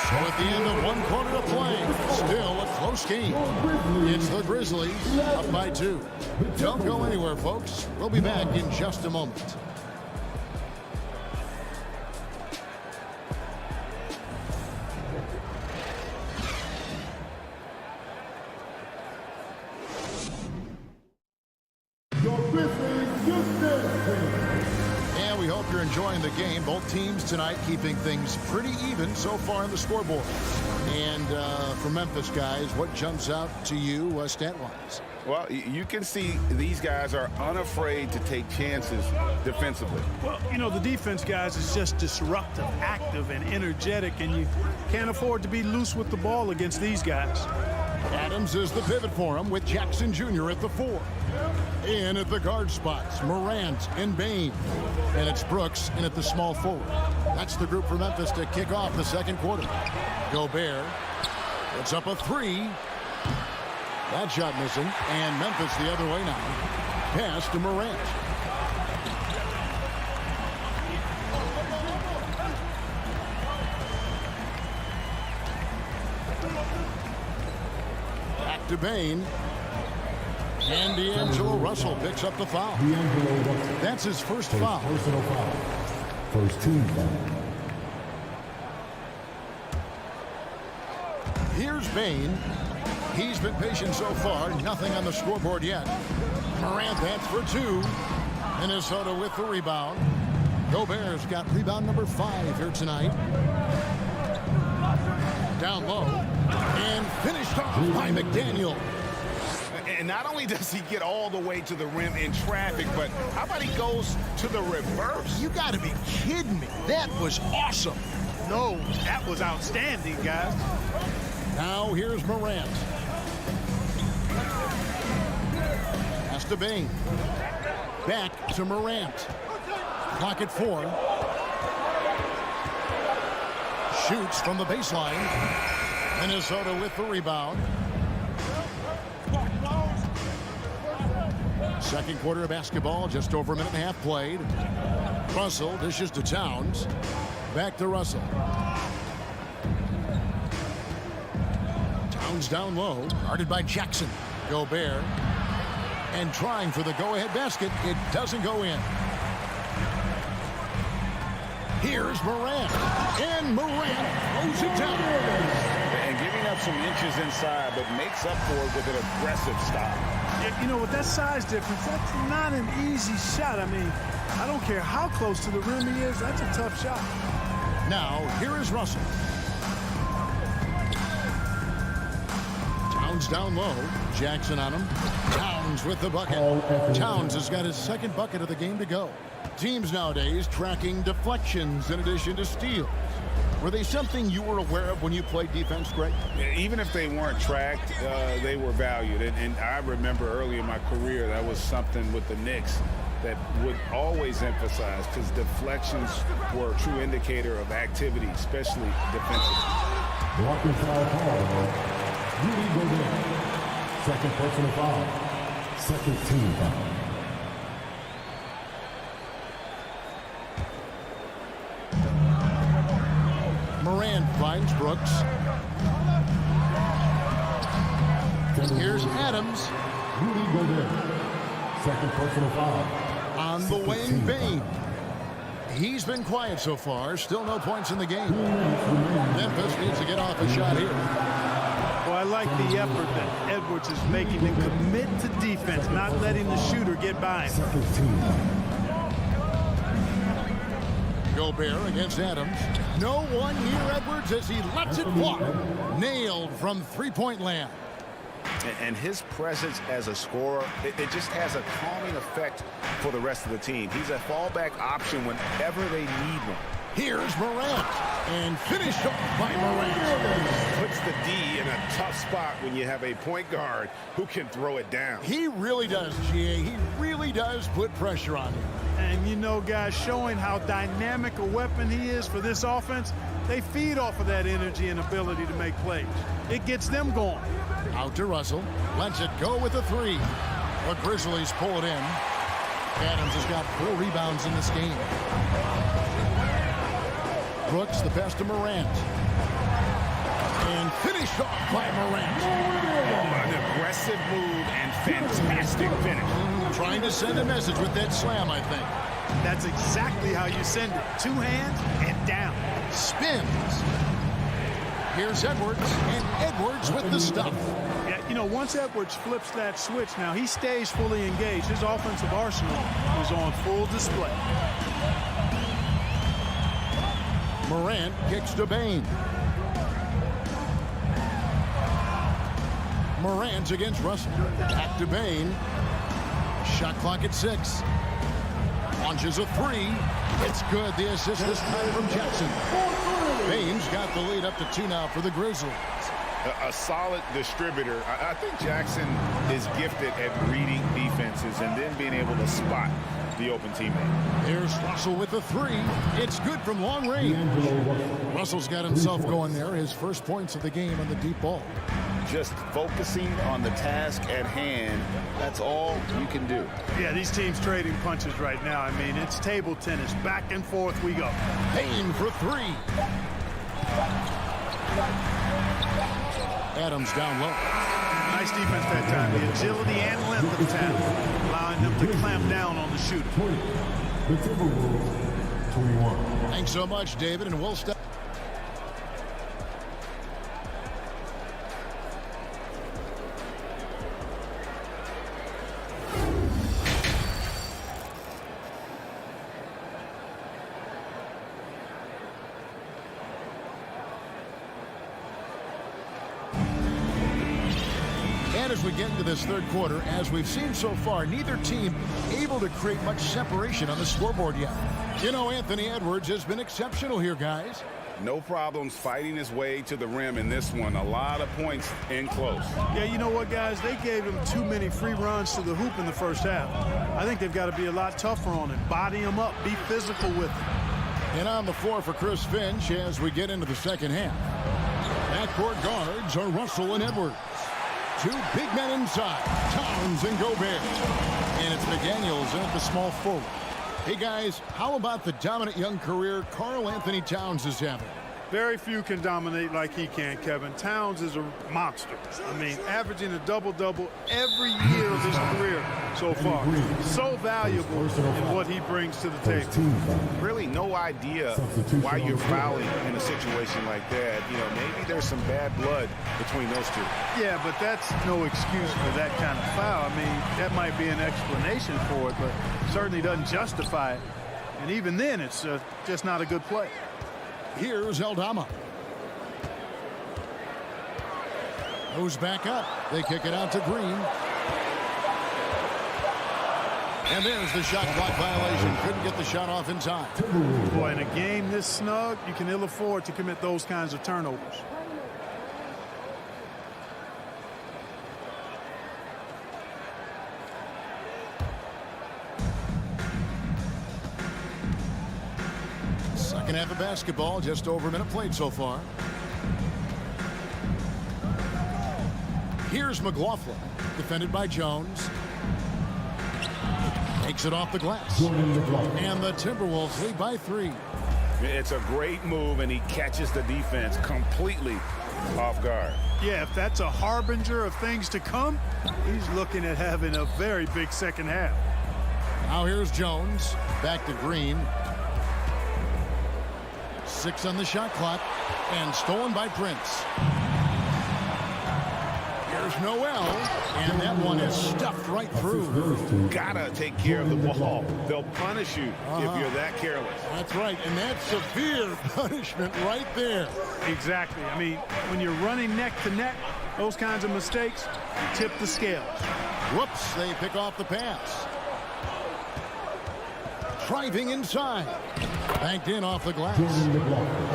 So at the end of 1 quarter of play, still a close game. It's the Grizzlies up by 2. Don't go anywhere, folks. We'll be back in just a moment. And we hope you're enjoying the game. Both teams tonight keeping things pretty even so far on the scoreboard. And for Memphis, guys, what jumps out to you stat-wise? Well, you can see these guys are unafraid to take chances defensively. Well, you know, the defense, guys, is just disruptive, active, and energetic, and you can't afford to be loose with the ball against these guys. Adams is the pivot for him with Jackson Jr. at the 4. In at the guard spots, Morant and Bain. And it's Brooks in at the small forward. That's the group for Memphis to kick off the second quarter. Gobert puts up a 3. That shot missing. And Memphis the other way now. Pass to Morant. Back to Bain. And D'Angelo Russell picks up the foul. That's his first foul. Personal foul. First team foul. Here's Bain. He's been patient so far. Nothing on the scoreboard yet. Morant, that's for 2. Minnesota with the rebound. Gobert's got rebound number 5 here tonight. Down low. And finished off by McDaniel. And not only does he get all the way to the rim in traffic, but how about he goes to the reverse? You got to be kidding me. That was awesome. No, that was outstanding, guys. Now here's Morant. Pass to Bain. Back to Morant. Clock at 4. Shoots from the baseline. Minnesota with the rebound. Second quarter of basketball, just over a minute and a half played. Russell dishes to Towns. Back to Russell. Towns down low, guarded by Jackson. Gobert. And trying for the go-ahead basket. It doesn't go in. Here's Morant. And Morant throws it down. And giving up some inches inside, but makes up for it with an aggressive stop. Yeah, you know, with that size difference, that's not an easy shot. I mean, I don't care how close to the rim he is. That's a tough shot. Now, here is Russell. Towns down low. Jackson on him. Towns with the bucket. Towns has got his second bucket of the game to go. Teams nowadays tracking deflections in addition to steals. Were they something you were aware of when you played defense, Greg? Even if they weren't tracked, they were valued. And I remember early in my career, that was something with the Knicks that would always emphasize, because deflections were a true indicator of activity, especially defensively. Blocking foul call. Rudy Gobert. Second personal foul. Second team foul. Morant finds Brooks. Here's Adams. Rudy Gobert. Second personal foul. On the wing, Bain. He's been quiet so far. Still no points in the game. Memphis needs to get off a shot here. Well, I like the effort that Edwards is making to commit to defense, not letting the shooter get by him. Second team. Gobert against Adams. No one near Edwards as he lets it walk. Nailed from three-point land. And his presence as a scorer, it just has a calming effect for the rest of the team. He's a fallback option whenever they need one. Here's Morant, and finished off by Morant. Puts the D in a tough spot when you have a point guard who can throw it down. He really does, GA. He really does put pressure on him. And, you know, guys, showing how dynamic a weapon he is for this offense, they feed off of that energy and ability to make plays. It gets them going. Out to Russell. Lets it go with a three. The Grizzlies pull it in. Adams has got 4 rebounds in this game. Brooks, the pass to Morant. And finished off by Morant. An aggressive move and fantastic finish. Trying to send a message with that slam, I think. That's exactly how you send it. 2 hands and down. Spins. Here's Edwards, and Edwards with the stuff. Yeah, you know, once Edwards flips that switch, now he stays fully engaged. His offensive arsenal is on full display. Morant kicks to Bain. Morant against Russell. Back to Bain. Shot clock at 6. Launches a 3. It's good. The assist this time from Jackson. Bain's got the lead up to 2 now for the Grizzlies. A solid distributor. I think Jackson is gifted at reading defenses and then being able to spot the open teammate. Here's Russell with the 3. It's good from long range. Russell's got himself going there. His first points of the game on the deep ball. Just focusing on the task at hand, that's all you can do. Yeah, these teams trading punches right now. I mean, it's table tennis. Back and forth we go. Bain for 3. Adams down low. Nice defense that time. The agility and length of talent, allowing them to clamp down on the shooter. The Timberwolves, 21. Thanks so much, David, and we'll step. And as we get into this third quarter, as we've seen so far, neither team able to create much separation on the scoreboard yet. You know, Anthony Edwards has been exceptional here, guys. No problems fighting his way to the rim in this one. A lot of points in close. Yeah, you know what, guys? They gave him too many free runs to the hoop in the first half. I think they've got to be a lot tougher on him. Body him up. Be physical with him. And on the floor for Chris Finch as we get into the second half. Backcourt guards are Russell and Edwards. 2 big men inside, Towns and Gobert. And it's McDaniels in at the small forward. Hey, guys, how about the dominant young career Karl Anthony Towns is having? Very few can dominate like he can, Kevin. Towns is a monster. I mean, averaging a double-double every year of his career so far. So valuable in what he brings to the table. Really no idea why you're fouling in a situation like that. You know, maybe there's some bad blood between those two. Yeah, but that's no excuse for that kind of foul. I mean, that might be an explanation for it, but certainly doesn't justify it. And even then, it's just not a good play. Here's Eldama. Goes back up. They kick it out to Green. And there's the shot clock violation. Couldn't get the shot off in time. Boy, in a game this snug, you can ill afford to commit those kinds of turnovers. Second half of basketball, just over a minute played so far. Here's McLaughlin, defended by Jones. Takes it off the glass. And the Timberwolves lead by 3. It's a great move, and he catches the defense completely off guard. Yeah, if that's a harbinger of things to come, he's looking at having a very big second half. Now here's Jones. Back to Green. 6 on the shot clock. And stolen by Prince. Here's Noel. And that one is stuffed right through. Gotta take care of the ball. They'll punish you if you're that careless. That's right. And that's severe punishment right there. Exactly. I mean, when you're running neck to neck, Those kinds of mistakes tip the scales. Whoops, they pick off the pass. Driving inside. Banked in off the glass.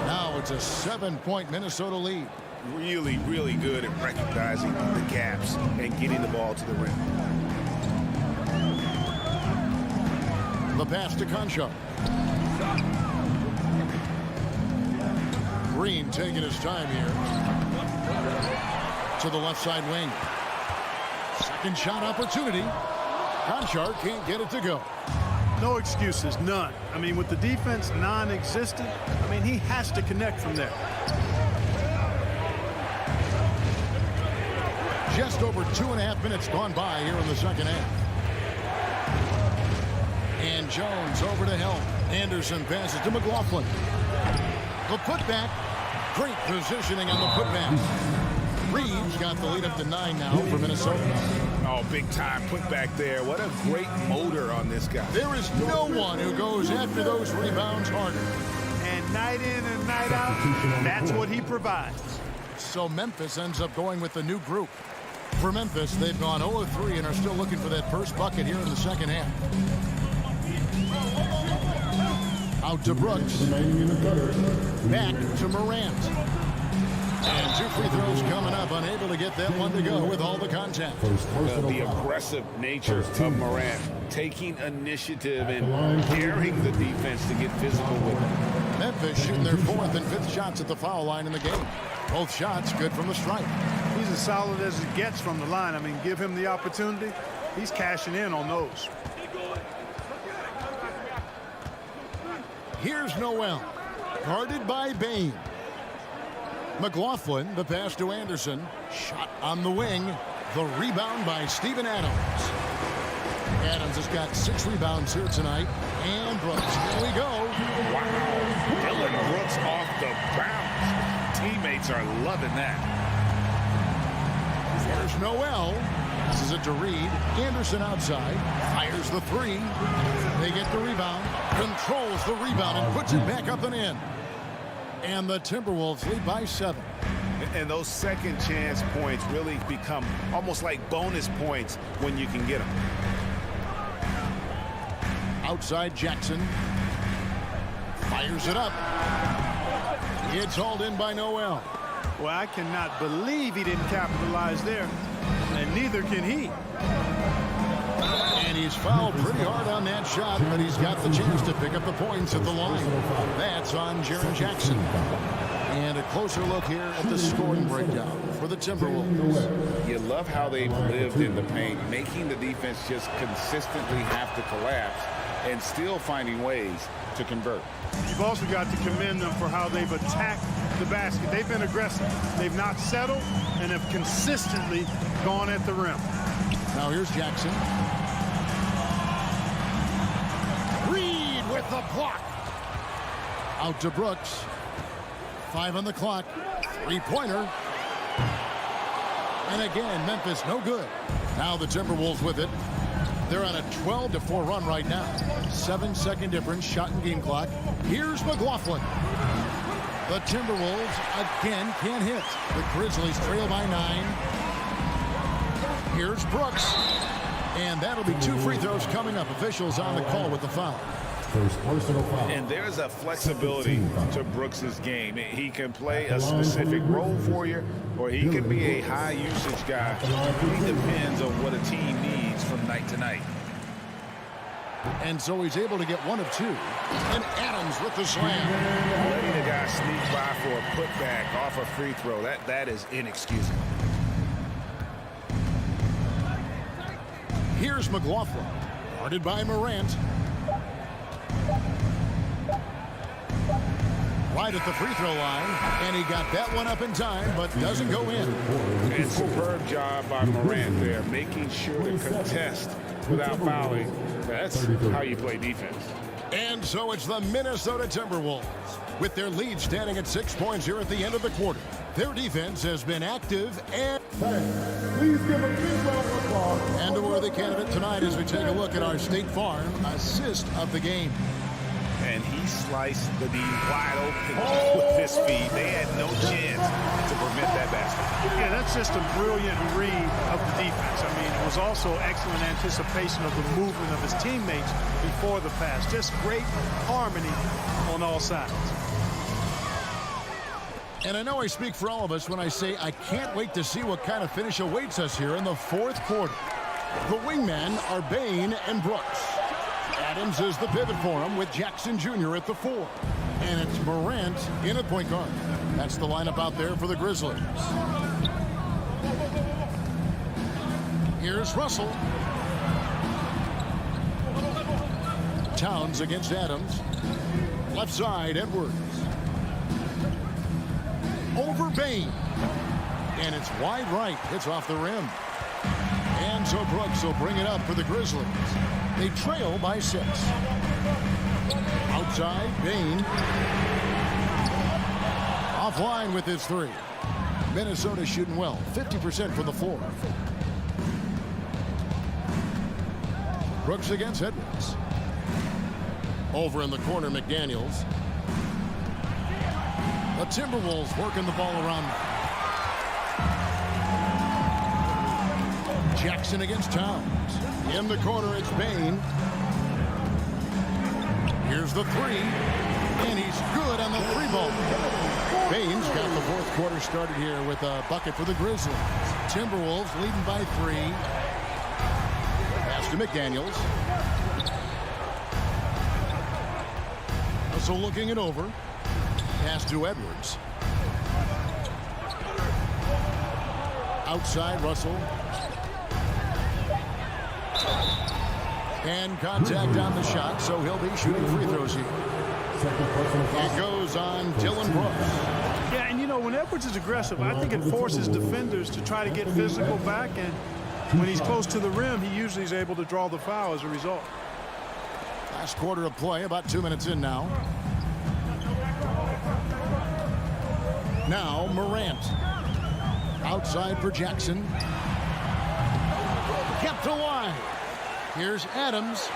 Now it's a 7-point Minnesota lead. Really, really good at recognizing the gaps and getting the ball to the rim. The pass to Concho. Green taking his time here. To the left side wing. Second shot opportunity. Conchar can't get it to go. No excuses, none. I mean, with the defense non-existent, I mean, he has to connect from there. Just over 2.5 minutes gone by here in the second half. And Jones over to help. Anderson passes to McLaughlin. The putback. Great positioning on the putback. Reeves got the lead up to 9 now for Minnesota. Oh, big time putback there. What a great motor on this guy. There is no one who goes after those rebounds harder. And night in and night out, that's what he provides. So Memphis ends up going with the new group. For Memphis, they've gone 0-3 and are still looking for that first bucket here in the second half. Out to Brooks. Back to Morant. And 2 free throws coming up. Unable to get that one to go with all the contact. The aggressive nature of Morant. Taking initiative and daring the defense to get physical with him. Memphis shooting their 4th and 5th shots at the foul line in the game. Both shots good from the stripe. He's as solid as it gets from the line. I mean, give him the opportunity. He's cashing in on those. Here's Noel. Guarded by Bain. McLaughlin, the pass to Anderson. Shot on the wing. The rebound by Steven Adams. Adams has got 6 rebounds here tonight. And Brooks, here we go. Wow. Dylan Brooks off the bounce. Teammates are loving that. There's Noel. This is it to Reed. Anderson outside. Fires the 3. They get the rebound. Controls the rebound and puts it back up and in. And the Timberwolves lead by 7. And those second chance points really become almost like bonus points when you can get them. Outside Jackson. Fires it up. It's hauled in by Noel. Well, I cannot believe he didn't capitalize there. And neither can he. And he's fouled pretty hard on that shot, but he's got the chance to pick up the points at the line. That's on Jaren Jackson. And a closer look here at the scoring breakdown for the Timberwolves. You love how they've lived in the paint, making the defense just consistently have to collapse and still finding ways to convert. You've also got to commend them for how they've attacked the basket. They've been aggressive. They've not settled and have consistently gone at the rim. Now here's Jackson. Reed with the block. Out to Brooks. 5 on the clock. 3-pointer. And again, Memphis no good. Now the Timberwolves with it. They're on a 12-4 run right now. 7-second difference, shot and game clock. Here's McLaughlin. The Timberwolves again can't hit. The Grizzlies trail by 9. Here's Brooks. And that'll be 2 free throws coming up. Officials on the call with the foul. First personal foul. And there's a flexibility to Brooks's game. He can play a specific role for you, or he can be a high usage guy. It depends on what a team needs from night to night. And so he's able to get 1 of 2. And Adams with the slam. Letting a guy sneak by for a putback off a free throw, that is inexcusable. Here's McLaughlin. Guarded by Morant. Right at the free throw line, and he got that one up in time, but doesn't go in. And superb job by Morant there, making sure to contest without fouling. That's how you play defense. And so it's the Minnesota Timberwolves, with their lead standing at 6 points here at the end of the quarter. Their defense has been active and... Please give a big round of applause. And a worthy candidate tonight as we take a look at our State Farm assist of the game. And he sliced the D wide open with fist feed. They had no chance to prevent that basket. Yeah, that's just a brilliant read of the defense. I mean, it was also excellent anticipation of the movement of his teammates before the pass. Just great harmony on all sides. And I know I speak for all of us when I say I can't wait to see what kind of finish awaits us here in the fourth quarter. The wingmen are Bain and Brooks. Adams is the pivot for him with Jackson Jr. at the 4. And it's Morant in at point guard. That's the lineup out there for the Grizzlies. Here's Russell. Towns against Adams. Left side, Edwards. Over Bain. And it's wide right. It's off the rim. And so Brooks will bring it up for the Grizzlies. They trail by 6. Outside, Bain. Offline with his 3. Minnesota shooting well. 50% from the floor. Brooks against Edwards. Over in the corner, McDaniels. The Timberwolves working the ball around them. Jackson against Towns. In the corner, it's Bain. Here's the 3. And he's good on the 3-ball. Bain's got the fourth quarter started here with a bucket for the Grizzlies. Timberwolves leading by 3. Pass to McDaniels. Russell looking it over. Pass to Edwards. Outside, Russell. And contact on the shot, so he'll be shooting free throws here. It goes on Dylan Brooks. Yeah, and you know, when Edwards is aggressive, I think it forces defenders to try to get physical back, and when he's close to the rim, he usually is able to draw the foul as a result. Last quarter of play, about 2 minutes in now. Now Morant. Outside for Jackson. Kept alive. Here's Adams.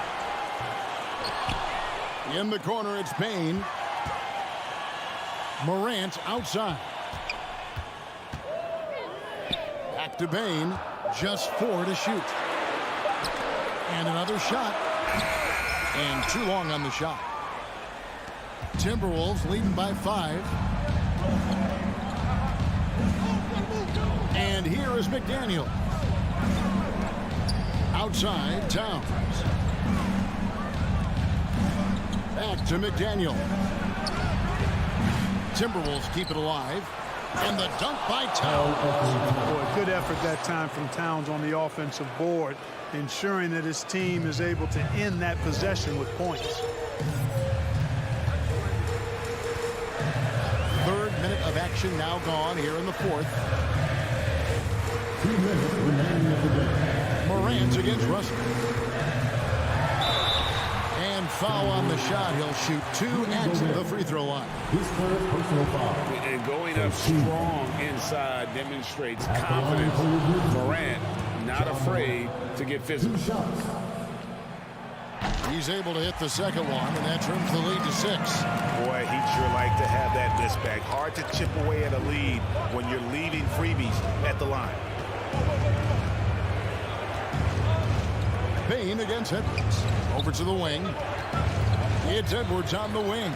In the corner, it's Bain. Morant outside. Back to Bain. Just 4 to shoot. And another shot. And too long on the shot. Timberwolves leading by 5. And here is McDaniel. Outside, Towns. Back to McDaniel. Timberwolves keep it alive. And the dunk by Towns. Boy, good effort that time from Towns on the offensive board, ensuring that his team is able to end that possession with points. Third minute of action now gone here in the fourth. 2 minutes remaining of the game. Morant against Russell. And foul on the shot. He'll shoot 2 at the free throw line. His first personal foul. And going up strong inside demonstrates confidence. Morant not afraid to get physical. 2 shots. He's able to hit the second one, and that trims the lead to 6. Boy, he'd sure like to have that miss back. Hard to chip away at a lead when you're leaving freebies at the line. Bain against Edwards. Over to the wing. It's Edwards on the wing.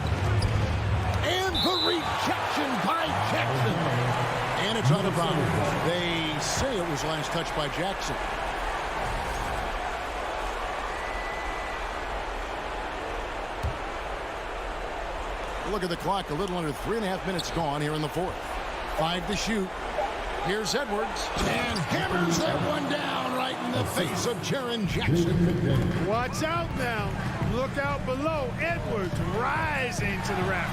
And the rejection by Jackson. And it's out of bounds. They say it was last touched by Jackson. Look at the clock. A little under 3.5 minutes gone here in the fourth. 5 to shoot. Here's Edwards. And hammers that one down right in the face of Jaren Jackson. Watch out now. Look out below. Edwards rising to the rack.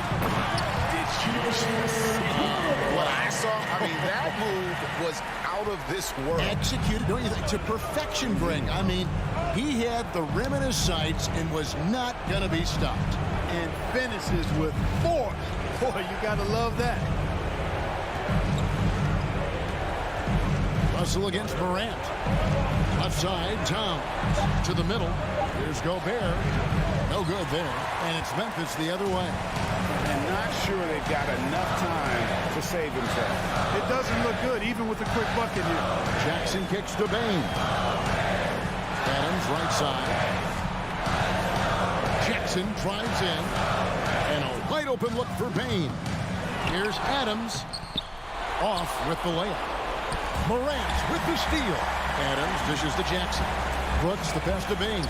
What I saw, I mean, that move was out of this world. Executed, don't you think, to perfection, Greg. I mean, he had the rim in his sights and was not going to be stopped. And finishes with force. Boy, you got to love that. Russell against Morant. Left side, Towns. To the middle. Here's Gobert. No good there. And it's Memphis the other way. And not sure they've got enough time to save themselves. It doesn't look good, even with the quick bucket here. Jackson kicks to Bain. Adams right side. Jackson drives in. And a wide open look for Bain. Here's Adams. Off with the layup. Morant with the steal. Adams dishes to Jackson. Brooks the pass to Bain.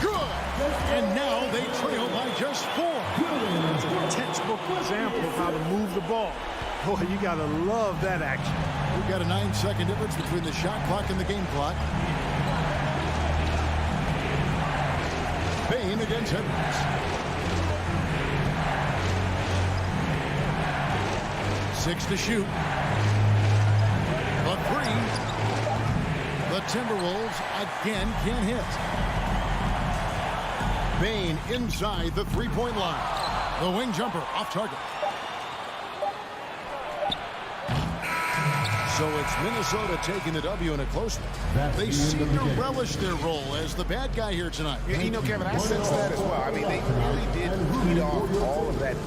Good! And now they trail by just 4. It's a textbook example of how to move the ball. Boy, you got to love that action. We've got a 9-second difference between the shot clock and the game clock. Bain against Edwards. 6 to shoot. A 3. The Timberwolves again can't hit. Bain inside the three-point line. The wing jumper off target. So it's Minnesota taking the W in a close one. They seem to relish their role as the bad guy here tonight. You know, Kevin, I sense that as well. I mean, they really did feed off all of that.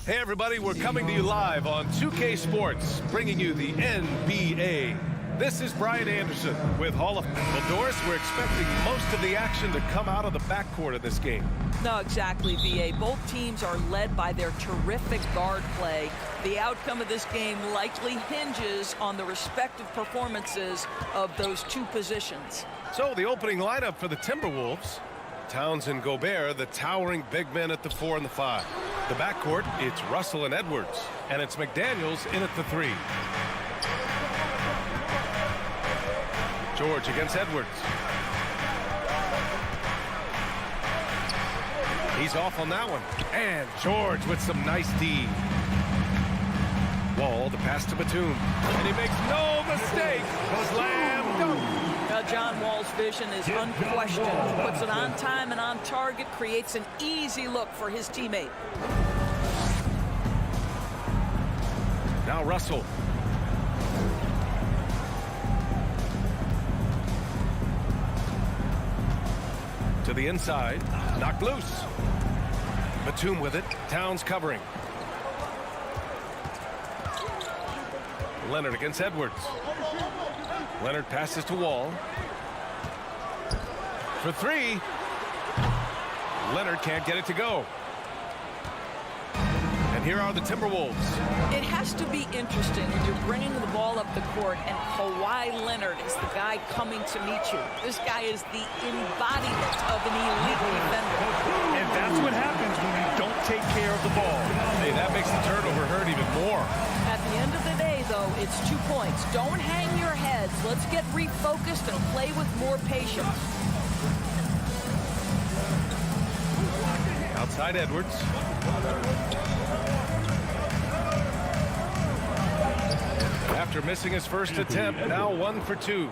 Hey everybody, we're coming to you live on 2K Sports, bringing you the NBA. This is Brian Anderson with Hall of Fame. Well, Doris, we're expecting most of the action to come out of the backcourt of this game. No, exactly, VA. Both teams are led by their terrific guard play. The outcome of this game likely hinges on the respective performances of those two positions. So the opening lineup for the Timberwolves: Towns and Gobert, the towering big men at the 4 and the 5. The backcourt, it's Russell and Edwards, and it's McDaniels in at the 3. George against Edwards. He's off on that one. And George with some nice D. Wall, the pass to Batum. And he makes no mistake. Slam dunk. John Wall's vision is unquestioned. He puts it on time and on target, creates an easy look for his teammate. Now Russell. To the inside, knocked loose. Batum with it, Towns covering. Leonard against Edwards. Leonard passes to Wall. For 3. Leonard can't get it to go. And Here are the Timberwolves. It has to be interesting when you're bringing the ball up the court and Kawhi Leonard is the guy coming to meet you. This guy is the embodiment of an elite defender. And that's what happens when you don't take care of the ball. Hey, that makes the turnover hurt even more. At the end of the day, though, it's 2 points. Don't hang your heads. Let's get refocused and play with more patience. Outside Edwards. After missing his first attempt, now 1 for 2.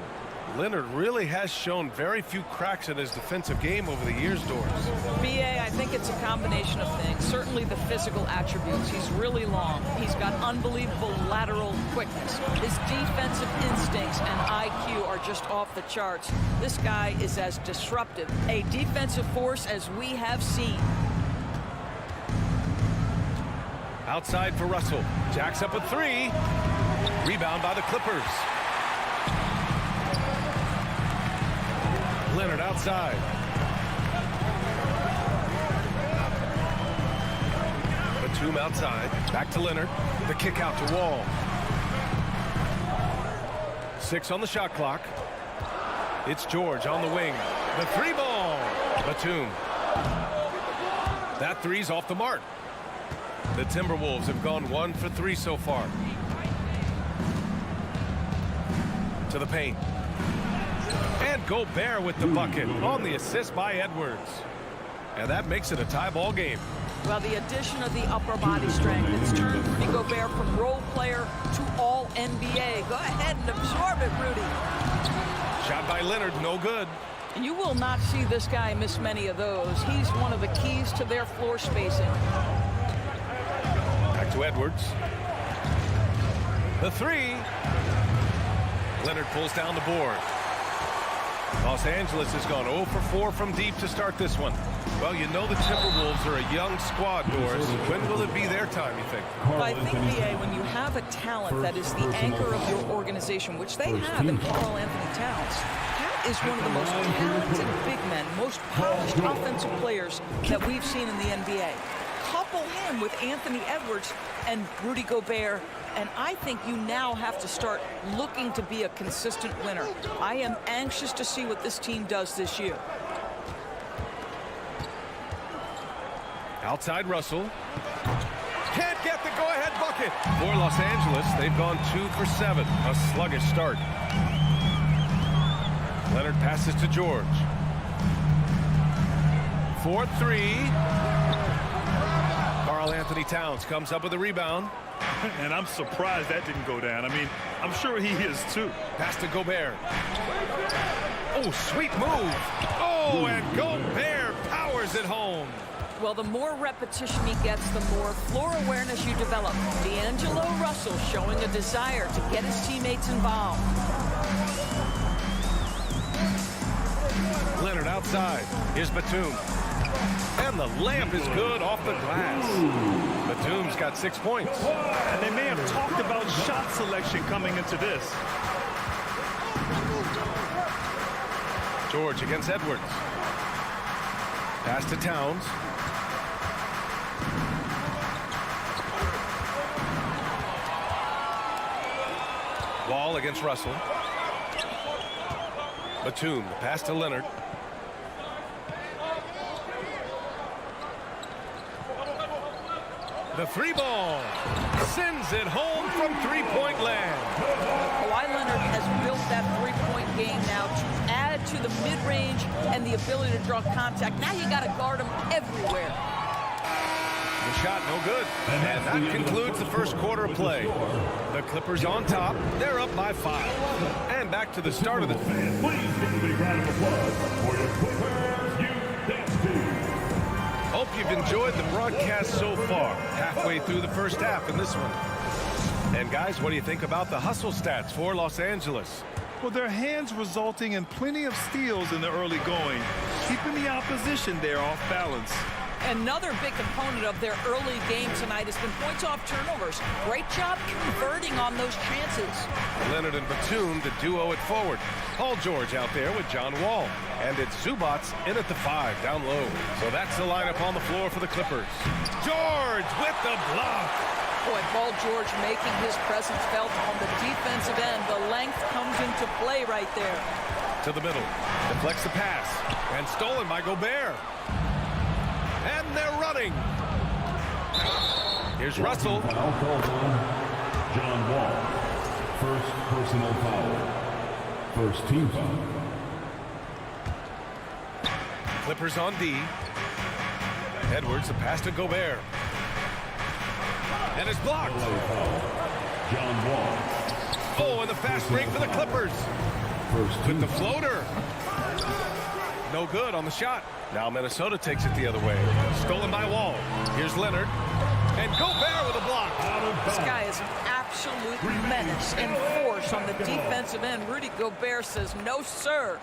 Leonard really has shown very few cracks in his defensive game over the years, Doris. BA, I think it's a combination of things. Certainly the physical attributes. He's really long. He's got unbelievable lateral quickness. His defensive instincts and IQ are just off the charts. This guy is as disruptive a defensive force as we have seen. Outside for Russell. Jacks up with 3. Rebound by the Clippers. Leonard outside. Batum outside. Back to Leonard. The kick out to Wall. 6 on the shot clock. It's George on the wing. The 3 ball. Batum. That 3's off the mark. The Timberwolves have gone 1 for 3 so far. To the paint. And Gobert with the bucket on the assist by Edwards. And that makes it a tie ball game. Well, the addition of the upper body strength, it's turned Rudy Gobert from role player to all NBA. Go ahead and absorb it, Rudy. Shot by Leonard, no good. And you will not see this guy miss many of those. He's one of the keys to their floor spacing. Back to Edwards. The 3. Leonard pulls down the board. Los Angeles has gone 0 for 4 from deep to start this one. Well, you know the Timberwolves are a young squad, Doris. When will it be their time, you think? Well, I think, BA, when you have a talent that is the anchor of your organization, which they have in Karl Anthony Towns, that is one of the most talented big men, most polished offensive players that we've seen in the NBA. Couple him with Anthony Edwards and Rudy Gobert, and I think you now have to start looking to be a consistent winner. I am anxious to see what this team does this year. Outside Russell. Can't get the go-ahead bucket. For Los Angeles, they've gone 2 for 7. A sluggish start. Leonard passes to George. 4-3. Karl Anthony Towns comes up with a rebound. And I'm surprised that didn't go down. I mean, I'm sure he is too. Pass to Gobert. Oh, sweet move. Oh, and Gobert powers it home. Well, the more repetition he gets, the more floor awareness you develop. D'Angelo Russell showing a desire to get his teammates involved. Leonard outside. Here's Batum. And the layup is good off the glass. Batum's got 6 points. And they may have talked about shot selection coming into this. George against Edwards. Pass to Towns. Wall against Russell. Batum, pass to Leonard. The 3 ball sends it home from three-point land. Kawhi Leonard has built that three-point game now to add to the mid-range and the ability to draw contact. Now you got to guard him everywhere. The shot no good. And that concludes the first quarter of play. The Clippers on top. They're up by 5. And back to the start of the... Please give a big round of applause for your Clippers Youth Dance Team. Hope you've enjoyed the broadcast so far. Halfway through the first half in this one. And guys, what do you think about the hustle stats for Los Angeles? Well, their hands resulting in plenty of steals in the early going, keeping the opposition there off balance. Another big component of their early game tonight has been points off turnovers. Great job converting on those chances. Leonard and Batum, the duo at forward. Paul George out there with John Wall. And it's Zubats in at the 5, down low. So that's the lineup on the floor for the Clippers. George with the block. Boy, Paul George making his presence felt on the defensive end. The length comes into play right there. To the middle. Deflects the pass. And stolen by Gobert. And they're running. Here's Russell. Foul called on John Wall. First personal foul. First team foul. Clippers on D. Edwards, the pass to Gobert. And it's blocked. John Wall. Oh, and the fast break for the Clippers. With the floater. No good on the shot. Now Minnesota takes it the other way. Stolen by Wall. Here's Leonard. And Gobert with a block. This guy is an absolute menace and force on the defensive end. Rudy Gobert says, no, sir.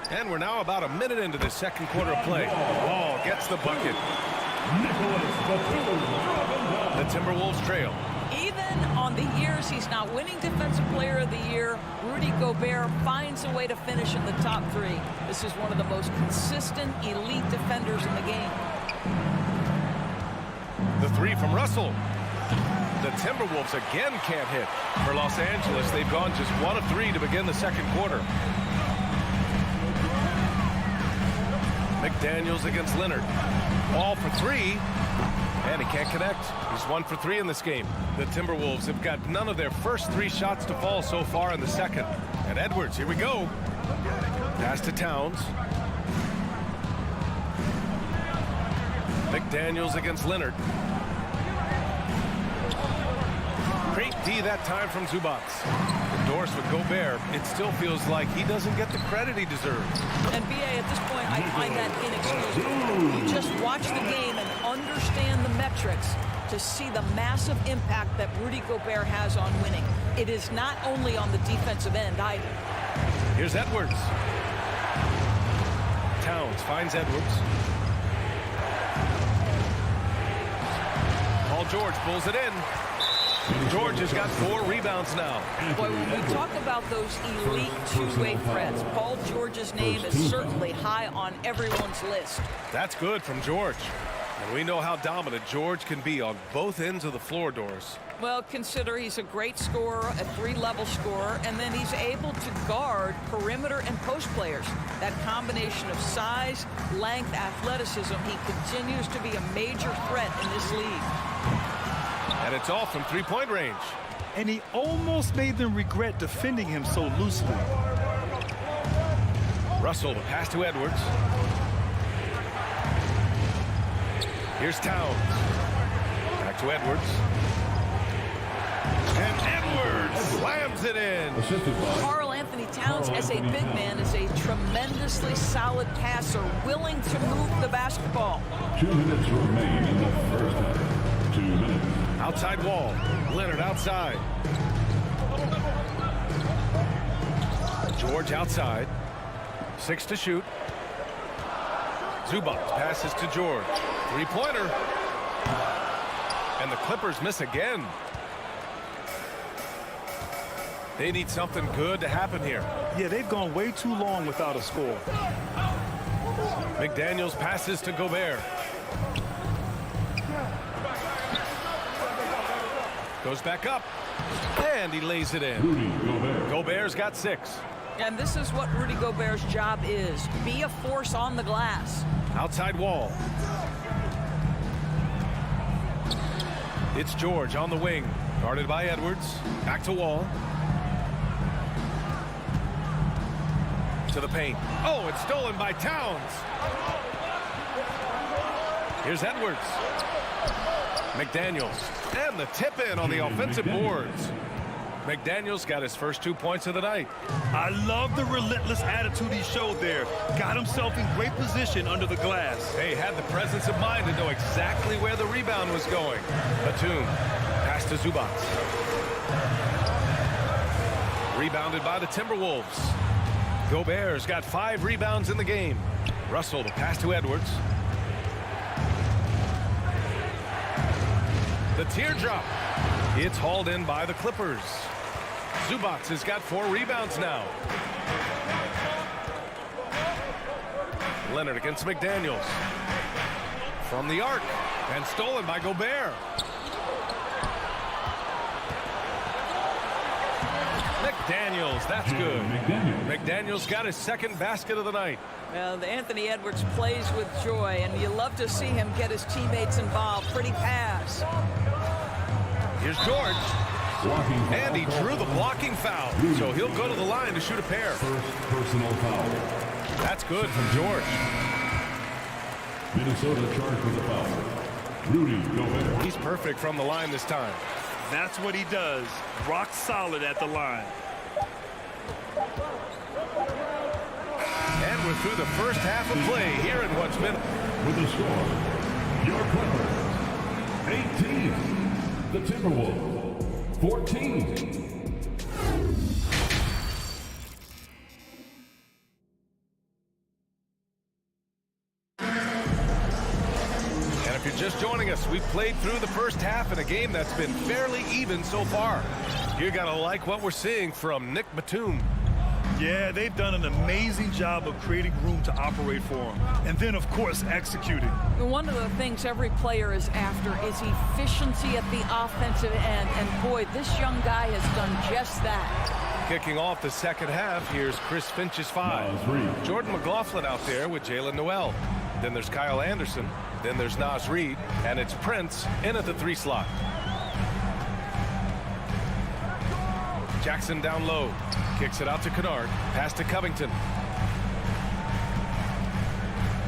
And we're now about a minute into the second quarter of play. Wall gets the bucket. The Timberwolves trail. Even on the years he's not winning Defensive Player of the Year, Rudy Gobert finds a way to finish in the top 3. This is one of the most consistent elite defenders in the game. The 3 from Russell. The Timberwolves again can't hit. For Los Angeles, they've gone just 1 of 3 to begin the second quarter. McDaniels against Leonard. All for 3. And he can't connect. He's 1 for 3 in this game. The Timberwolves have got none of their first 3 shots to fall so far in the second. And Edwards, here we go. Pass to Towns. McDaniels against Leonard. Great D that time from Zubats. Endorsed with Gobert. It still feels like he doesn't get the credit he deserves. And BA, at this point, I find that inexcusable. You just watch the game and understand the metrics to see the massive impact that Rudy Gobert has on winning. It is not only on the defensive end either. Here's Edwards. Towns finds Edwards. Paul George pulls it in. George has got 4 rebounds now. Boy, when we talk about those elite two-way threats, Paul George's name is certainly high on everyone's list. That's good from George. And we know how dominant George can be on both ends of the floor, Doris. Well, consider he's a great scorer, a 3-level scorer, and then he's able to guard perimeter and post players. That combination of size, length, athleticism, he continues to be a major threat in this league. And it's all from 3-point range. And he almost made them regret defending him so loosely. Russell, the pass to Edwards. Here's Towns. Back to Edwards. And Edwards slams it in. Karl Anthony Towns, as a big man, is a tremendously solid passer, willing to move the basketball. 2 minutes remain in the first half. 2 minutes. Outside Wall. Leonard outside. George outside. 6 to shoot. Zubats passes to George. 3-pointer. And the Clippers miss again. They need something good to happen here. Yeah, they've gone way too long without a score. McDaniels passes to Gobert. Goes back up. And he lays it in. Gobert's got 6. And this is what Rudy Gobert's job is. Be a force on the glass. Outside Wall. It's George on the wing. Guarded by Edwards. Back to Wall. To the paint. Oh, it's stolen by Towns. Here's Edwards. McDaniels. And the tip in on the offensive boards. McDaniels got his first 2 points of the night. I love the relentless attitude he showed there. Got himself in great position under the glass. They had the presence of mind to know exactly where the rebound was going. Batum. Pass to Zubats. Rebounded by the Timberwolves. Gobert's got 5 rebounds in the game. Russell, the pass to Edwards. The teardrop. It's hauled in by the Clippers. Zubac has got 4 rebounds now. Leonard against McDaniels. From the arc. And stolen by Gobert. McDaniels, that's good. McDaniels got his second basket of the night. Well, Anthony Edwards plays with joy, and you love to see him get his teammates involved. Pretty pass. Here's George. And he drew the blocking foul, so he'll go to the line to shoot a pair. First personal foul. That's good from George. Minnesota charged with a foul. Rudy Gobert. He's perfect from the line this time. That's what he does. Rock solid at the line. And we're through the first half of play here in what's been... With the score, your Clippers, 18. The Timberwolves, 14. And if you're just joining us, we've played through the first half in a game that's been fairly even so far. You're going to like what we're seeing from Nick Batum. Yeah, they've done an amazing job of creating room to operate for him. And then, of course, executing. One of the things every player is after is efficiency at the offensive end. And, boy, this young guy has done just that. Kicking off the second half, here's Chris Finch's 5. Jordan McLaughlin out there with Jalen Noel. Then there's Kyle Anderson. Then there's Naz Reid. And it's Prince in at the 3 slot. Jackson down low. Kicks it out to Kennard. Pass to Covington.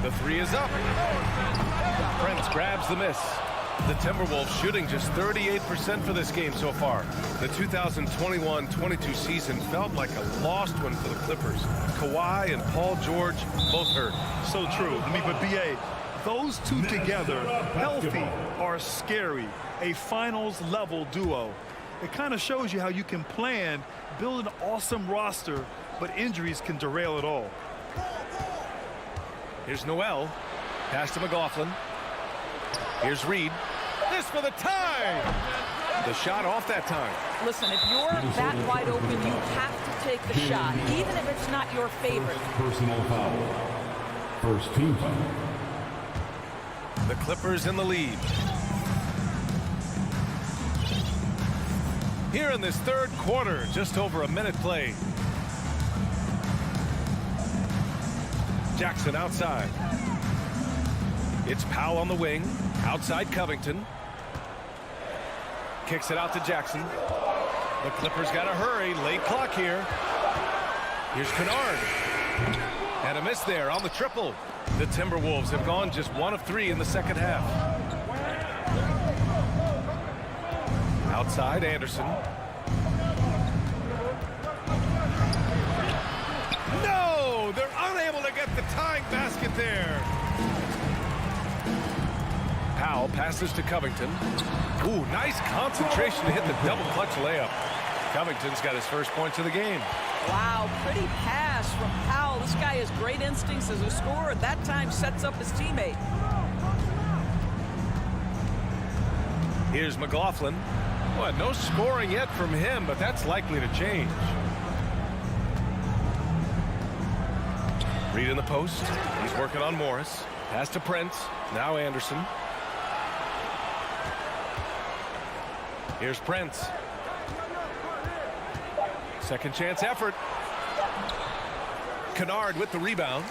The 3 is up. Prince grabs the miss. The Timberwolves shooting just 38% for this game so far. The 2021-22 season felt like a lost one for the Clippers. Kawhi and Paul George both hurt. So true. I mean, but B.A., those two together, healthy, are scary. A finals-level duo. It kind of shows you how you can plan, build an awesome roster, but injuries can derail it all. Here's Noel. Pass to McLaughlin. Here's Reid. This for the tie. The shot off that time. Listen, if you're that wide open, you have to take the shot, even if it's not your favorite. Personal foul. First team foul. The Clippers in the lead. Here in this third quarter, just over a minute played. Jackson outside. It's Powell on the wing. Outside Covington. Kicks it out to Jackson. The Clippers got to hurry. Late clock here. Here's Kennard. And a miss there on the triple. The Timberwolves have gone just 1 of 3 in the second half. Outside Anderson. No! They're unable to get the tying basket there. Powell passes to Covington. Ooh, nice concentration to hit the double clutch layup. Covington's got his first points of the game. Wow, pretty pass from Powell. This guy has great instincts as a scorer. At that time sets up his teammate. Here's McLaughlin. Well, no scoring yet from him, but that's likely to change. Reid in the post. He's working on Morris. Pass to Prince. Now Anderson. Here's Prince. Second chance effort. Kennard with the rebound.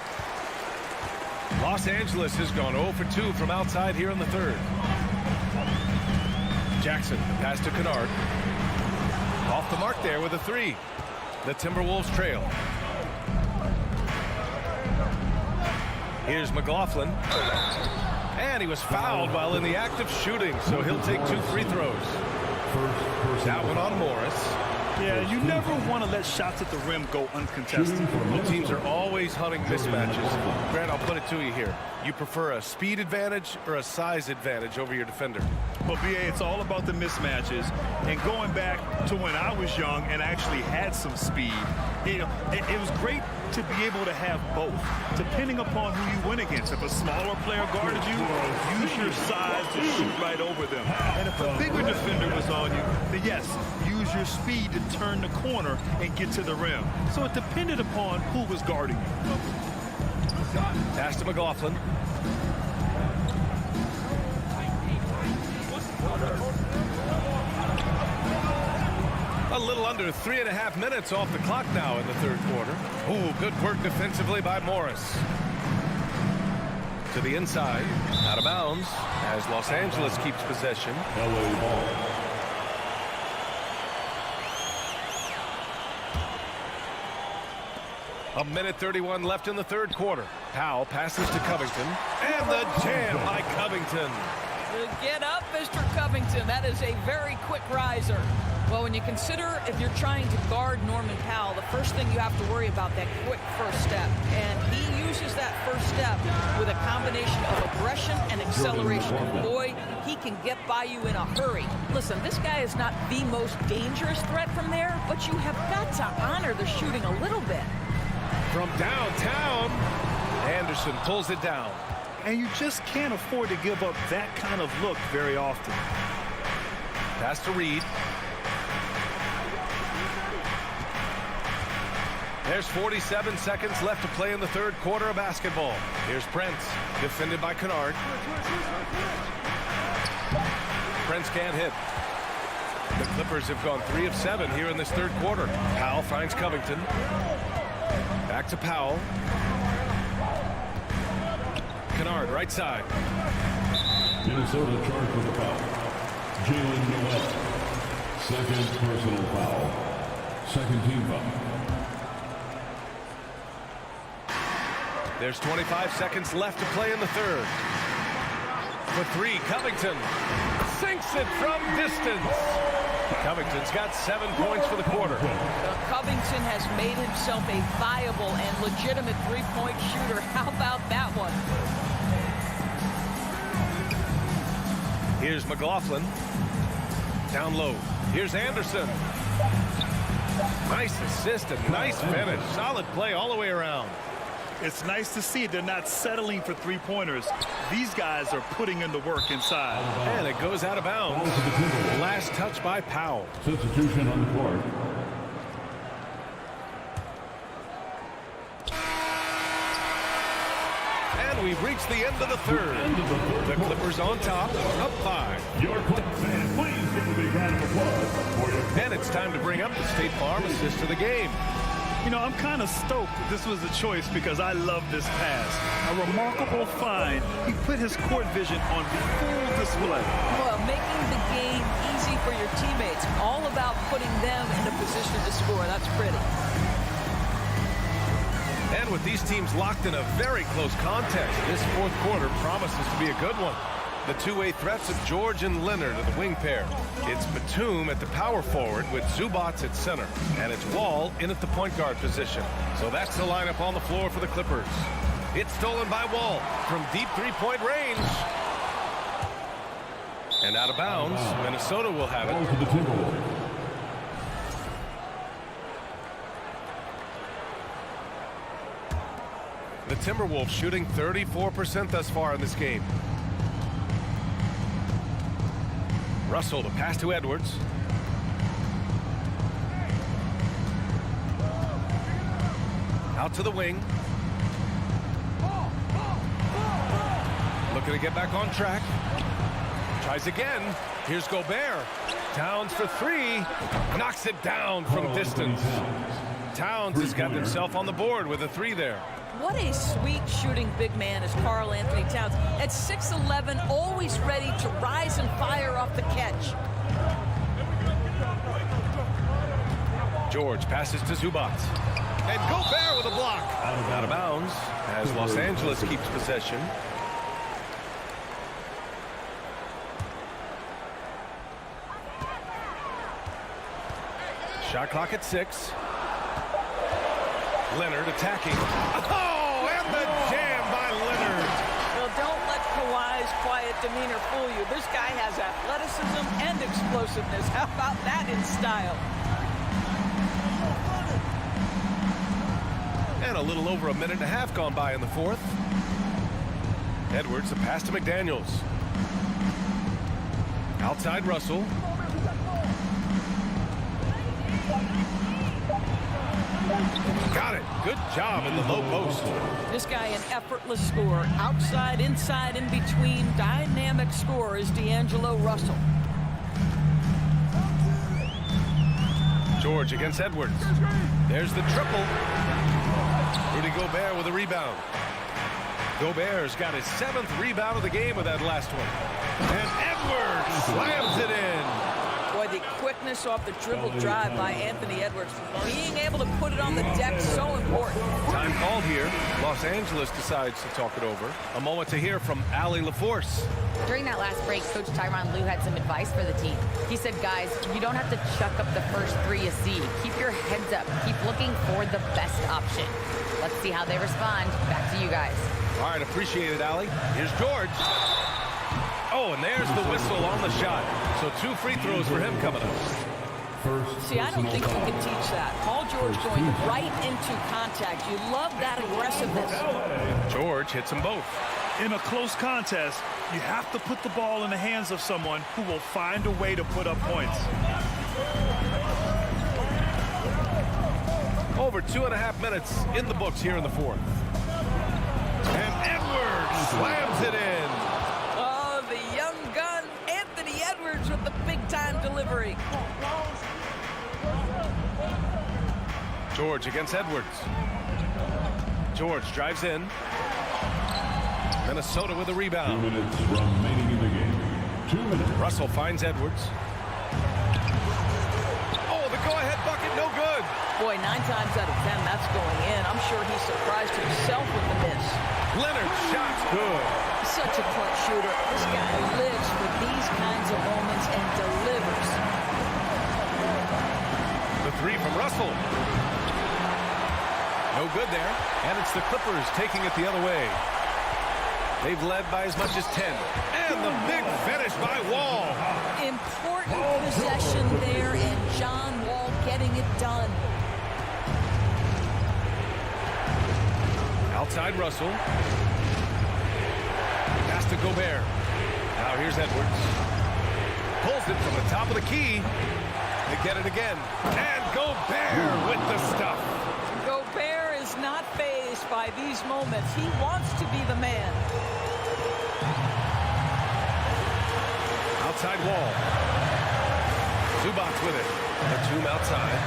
Los Angeles has gone 0 for 2 from outside here in the third. Jackson, pass to Kennard. Off the mark there with a 3. The Timberwolves trail. Here's McLaughlin. And he was fouled while in the act of shooting, so he'll take 2 free throws. That one on Morris. Yeah, you never want to let shots at the rim go uncontested. Both teams are always hunting mismatches. Grant, I'll put it to you here. You prefer a speed advantage or a size advantage over your defender? Well, B.A., it's all about the mismatches. And going back to when I was young and actually had some speed, it was great to be able to have both, depending upon who you went against. If a smaller player guarded you, use your size to shoot right over them. And if a bigger defender was on you, then yes, use your speed to turn the corner and get to the rim. So it depended upon who was guarding you. Pass to McLaughlin. A little under 3.5 minutes off the clock now in the third quarter. Ooh, good work defensively by Morris. To the inside, out of bounds, as Los Angeles keeps possession. LA ball. A minute 31 left in the third quarter. Powell passes to Covington. And the jam by Covington. Get up, Mr. Covington. That is a very quick riser. Well, when you consider if you're trying to guard Norman Powell, the first thing you have to worry about that quick first step. And he uses that first step with a combination of aggression and acceleration. And boy, he can get by you in a hurry. Listen, this guy is not the most dangerous threat from there, but you have got to honor the shooting a little bit. From downtown, Anderson pulls it down. And you just can't afford to give up that kind of look very often. Pass to Reed. There's 47 seconds left to play in the third quarter of basketball. Here's Prince, defended by Kennard. Prince can't hit. The Clippers have gone 3 of 7 here in this third quarter. Powell finds Covington. Back to Powell. Kennard, right side. Minnesota charged with a foul. Jalen Noel. Second personal foul. Second team foul. There's 25 seconds left to play in the third. For 3, Covington sinks it from distance. Covington's got 7 points for the quarter. Covington has made himself a viable and legitimate three-point shooter. How about that one? Here's McLaughlin. Down low. Here's Anderson. Nice assist and nice finish. Solid play all the way around. It's nice to see they're not settling for three-pointers. These guys are putting in the work inside. And it goes out of bounds. Last touch by Powell. Substitution on the court. And we've reached the end of the third. The Clippers on top, up 5. Your Clippers fans, please give a big round of applause for your... And it's time to bring up the State Farm assist of the game. You know, I'm kind of stoked this was a choice because I love this pass. A remarkable find. He put his court vision on full display. Well, making the game easy for your teammates. All about putting them in a position to score. That's pretty. And with these teams locked in a very close contest, this fourth quarter promises to be a good one. The two-way threats of George and Leonard are the wing pair. It's Batum at the power forward with Zubats at center. And it's Wall in at the point guard position. So that's the lineup on the floor for the Clippers. It's stolen by Wall from deep three-point range. And out of bounds, Minnesota will have it. The Timberwolves shooting 34% thus far in this game. Russell, the pass to Edwards. Out to the wing. Looking to get back on track. Tries again. Here's Gobert. Towns for 3. Knocks it down from distance. Towns has got himself on the board with a 3 there. What a sweet shooting big man is Karl Anthony Towns. At 6'11", always ready to rise and fire off the catch. George passes to Zubats. And Gobert with a block. Out of bounds as Los Angeles keeps possession. Shot clock at 6. Leonard attacking. Oh, and the jam by Leonard. Well, don't let Kawhi wise, quiet demeanor fool you. This guy has athleticism and explosiveness. How about that in style? And a little over a minute and a half gone by in the fourth. Edwards, the pass to McDaniels. Outside Russell. Got it. Good job in the low post. This guy an effortless scorer. Outside, inside, in between. Dynamic scorer is D'Angelo Russell. George against Edwards. There's the triple. Rudy Gobert with a rebound. Gobert's got his 7th rebound of the game with that last one. And Edwards slams it in. Boy, the quickness off the dribble drive by Anthony Edwards. Being able to put it on the deck, so important. Time called here. Los Angeles decides to talk it over. A moment to hear from Allie LaForce. During that last break, Coach Tyronn Lue had some advice for the team. He said, guys, you don't have to chuck up the first three you see. Keep your heads up. Keep looking for the best option. Let's see how they respond. Back to you guys. All right, appreciate it, Allie. Here's George. Oh, and there's the whistle on the shot. So 2 free throws for him coming up. See, I don't think you can teach that. Paul George going right into contact. You love that aggressiveness. George hits them both. In a close contest, you have to put the ball in the hands of someone who will find a way to put up points. Over 2.5 minutes in the books here in the fourth. And Edwards slams it in. Oh, the young gun, Anthony Edwards with the big-time delivery. George against Edwards. George drives in. Minnesota with a rebound. 2 minutes remaining in the game. 2 minutes. Russell finds Edwards. Oh, the go-ahead bucket, no good. Boy, 9 times out of 10, that's going in. I'm sure he surprised himself with the miss. Leonard's shot's good. Such a clutch shooter. This guy lives for these kinds of moments and delivers. The 3 from Russell. No good there. And it's the Clippers taking it the other way. They've led by as much as 10. And the big finish by Wall. Important possession there, and John Wall getting it done. Outside Russell. Pass to Gobert. Now here's Edwards. Pulls it from the top of the key. They get it again. And Gobert with the stuff. Gobert is not fazed by these moments. He wants to be the man. Outside Wall. Zubac with it. Batum outside.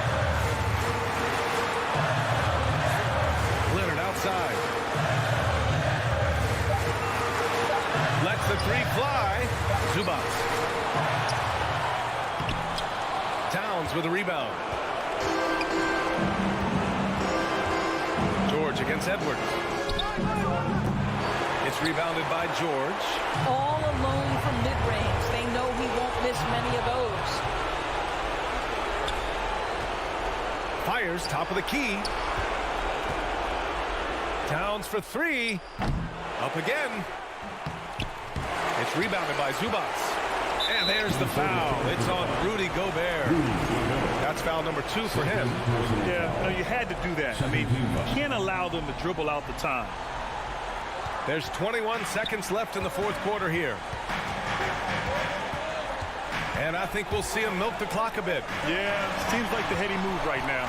Leonard outside. Lets the 3 fly. Zubac. Towns with a rebound. George against Edwards. It's rebounded by George. All alone from mid-range. They know he won't miss many of those. Fires top of the key. Towns for 3. Up again. It's rebounded by Zubac. And there's the foul. It's on Rudy Gobert. That's foul number 2 for him. Yeah, no, you had to do that. I mean, you can't allow them to dribble out the time. There's 21 seconds left in the fourth quarter here. And I think we'll see him milk the clock a bit. Yeah, seems like the heady move right now.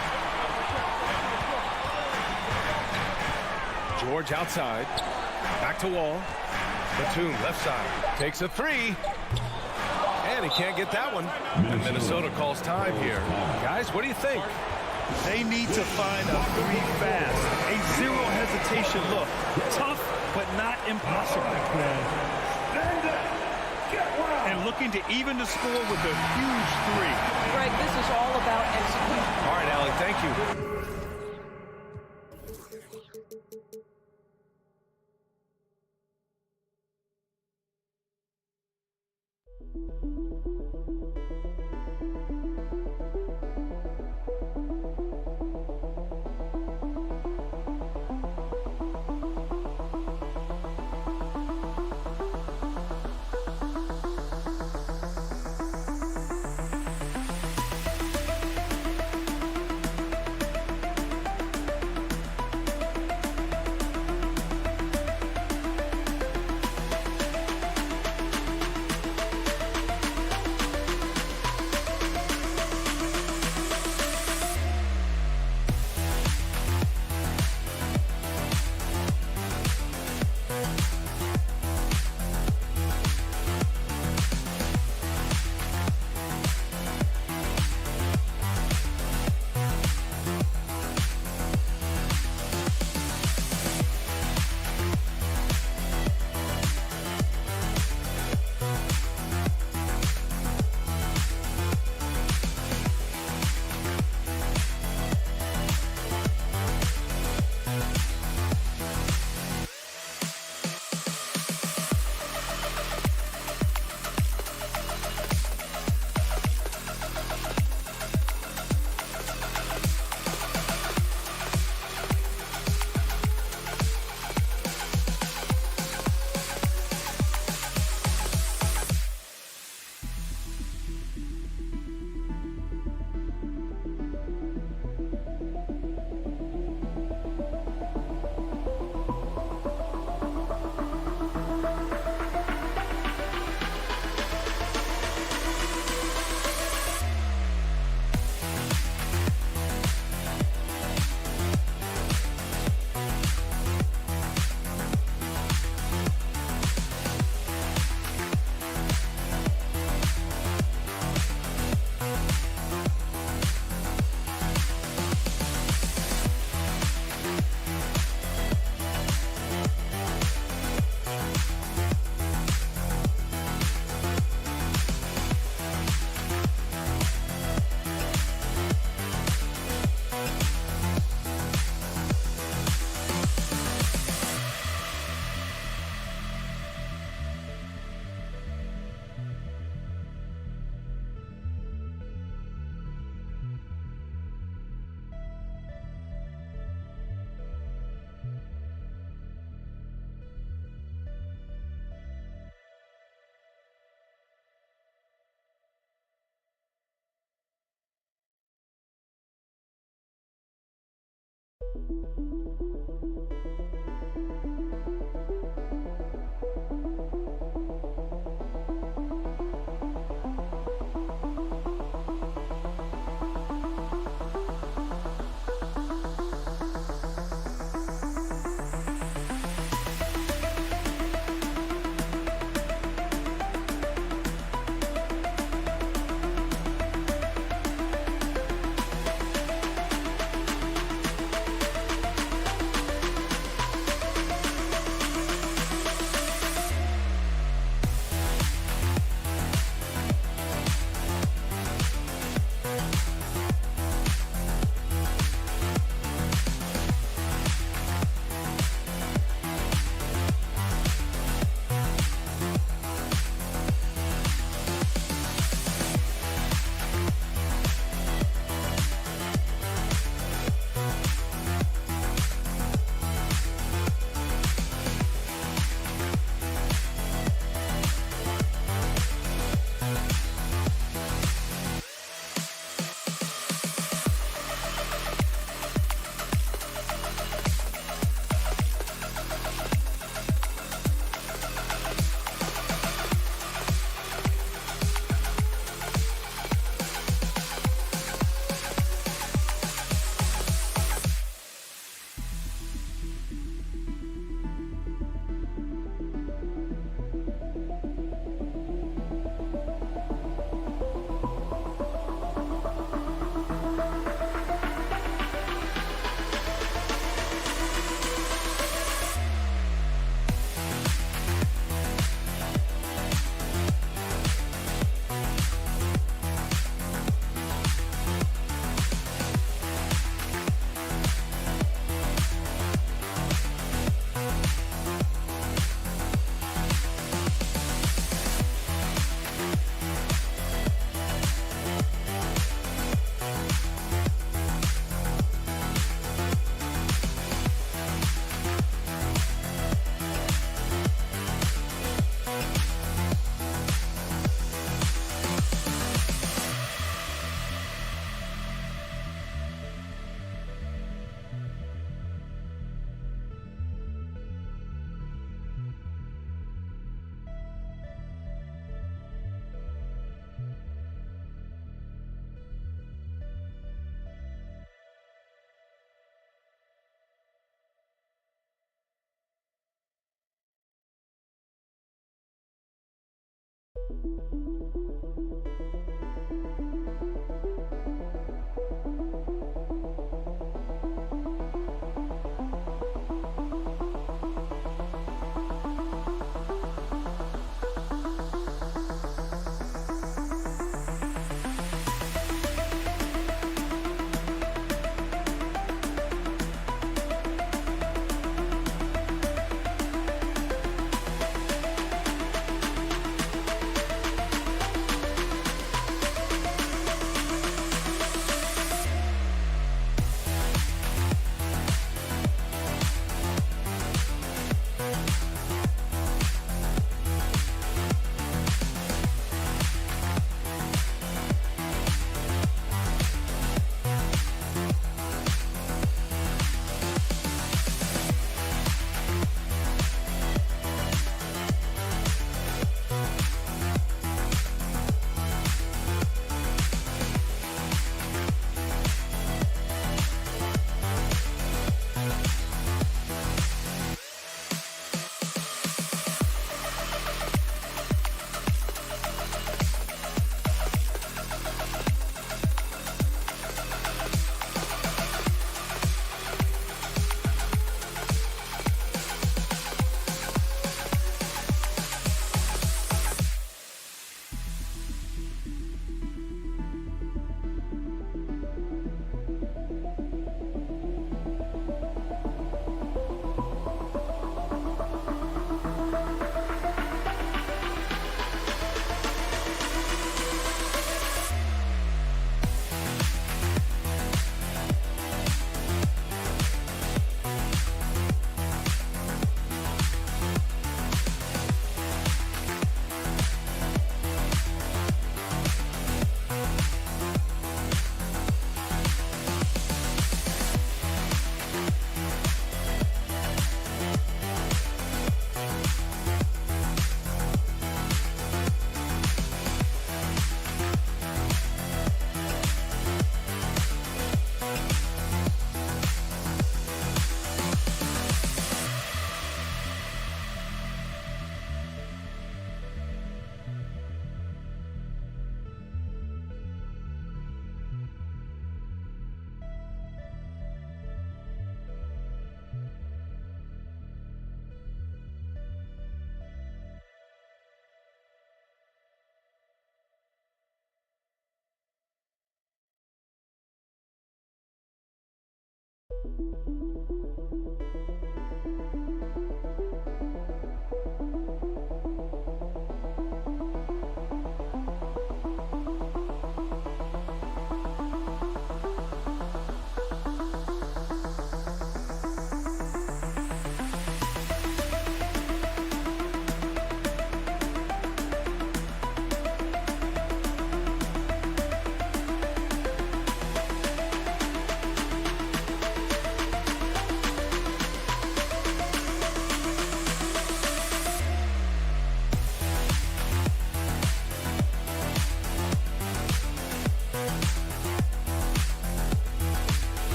George outside. Back to Wall. Batum left side. Takes a 3. And he can't get that one. And Minnesota calls time here. Guys, what do you think? They need to find a 3 fast. A zero hesitation look. Tough, but not impossible. And looking to even the score with a huge 3. Greg, this is all about execution. All right, Allie, thank you.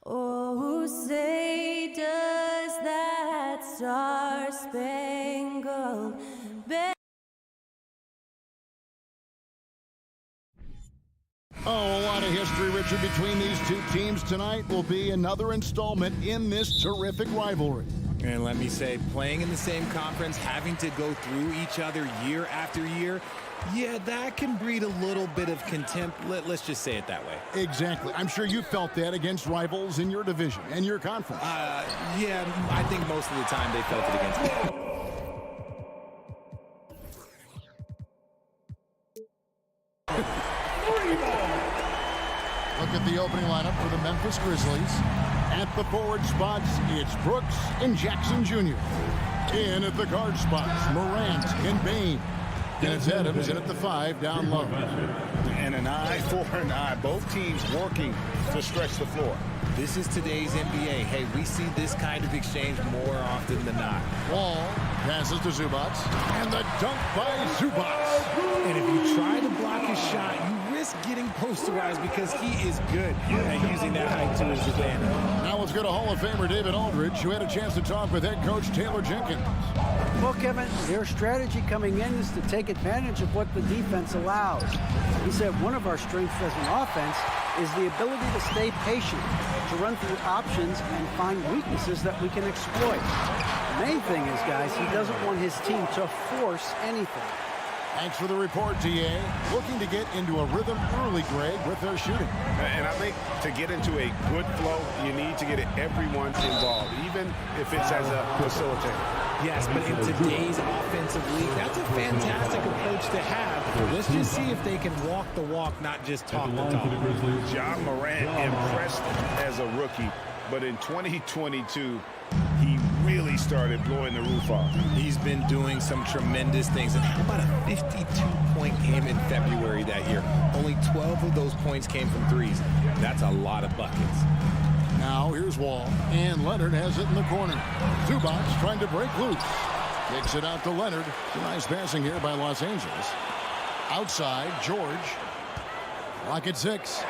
Oh, say does that star-spangled banner. Oh, a lot of history, Richard, between these two teams tonight will be another installment in this terrific rivalry. And let me say, playing in the same conference, having to go through each other year after year, yeah, that can breed a little bit of contempt. Let's just say it that way. Exactly. I'm sure you felt that against rivals in your division and your conference. Yeah, I think most of the time they felt it against me. Look at the opening lineup for the Memphis Grizzlies. At the forward spots, it's Brooks and Jackson Jr. In at the guard spots, Morant and Bain. And it's Adams in at the 5 down low. And an eye for an eye. Both teams working to stretch the floor. This is today's NBA. Hey, we see this kind of exchange more often than not. Wall passes to Zubac. And the dunk by Zubac. And if you try to block his shot, you risk getting posterized because he is good at using that height to his advantage. Now let's go to Hall of Famer David Aldridge, who had a chance to talk with head coach Taylor Jenkins. Well, Kevin, their strategy coming in is to take advantage of what the defense allows. He said one of our strengths as an offense is the ability to stay patient, to run through options and find weaknesses that we can exploit. The main thing is, guys, he doesn't want his team to force anything. Thanks for the report, DA. Looking to get into a rhythm early, Greg, with their shooting. And I think to get into a good flow, you need to get everyone involved, even if it's as a facilitator. Yes, but in today's offensive league, that's a fantastic approach to have. Let's just see if they can walk the walk, not just talk the talk. John Morant impressed as a rookie, but in 2022, he really started blowing the roof off. He's been doing some tremendous things. And how about a 52-point game in February that year? Only 12 of those points came from threes. That's a lot of buckets. Now here's Wall, and Leonard has it in the corner. Zubac trying to break loose. Kicks it out to Leonard. Nice passing here by Los Angeles. Outside, George. Clock at 6.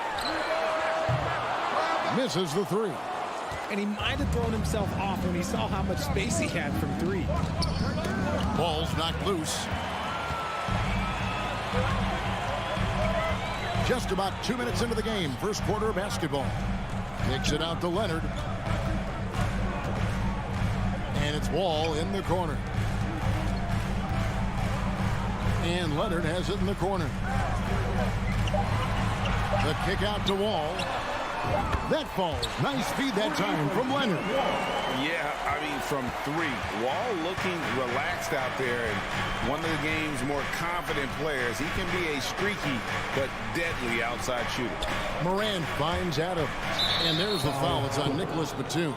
Misses the 3. And he might have thrown himself off when he saw how much space he had from 3. Ball's knocked loose. Just about 2 minutes into the game, first quarter of basketball. Kicks it out to Leonard. And it's Wall in the corner. And Leonard has it in the corner. The kick out to Wall. That falls. Nice feed that time from Leonard. Yeah, I mean, from 3. Wall looking relaxed out there, and one of the game's more confident players. He can be a streaky but deadly outside shooter. Morant finds Adams. And there's the foul. It's on Nicholas Batum.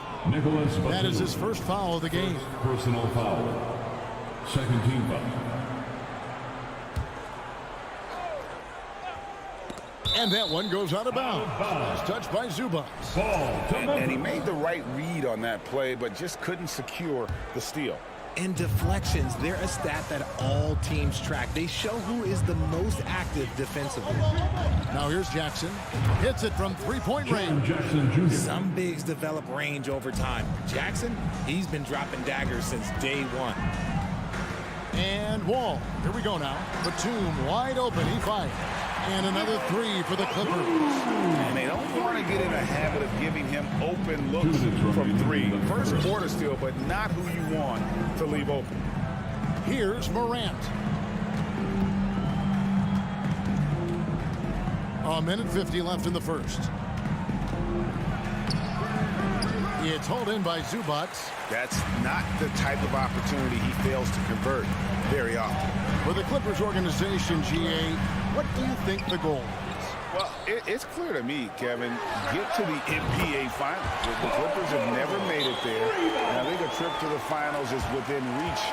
That is his first foul of the game. Personal foul. Second team foul. And that one goes out of bounds. It's touched by Zubac. And he made the right read on that play, but just couldn't secure the steal. And deflections, they're a stat that all teams track. They show who is the most active defensively. Now here's Jackson. Hits it from three-point range. Some bigs develop range over time. Jackson, he's been dropping daggers since day 1. And Wall. Here we go now. Batum wide open. He fired. And another 3 for the Clippers. And they don't want to get in a habit of giving him open looks from 3. First quarter still, but not who you want to leave open. Here's Morant. A minute 50 left in the first. It's hauled in by Zubac. That's not the type of opportunity he fails to convert very often. For the Clippers organization, GA, what do you think the goal is? Well, it's clear to me, Kevin, get to the NBA Finals. The Clippers have never made it there, and I think a trip to the Finals is within reach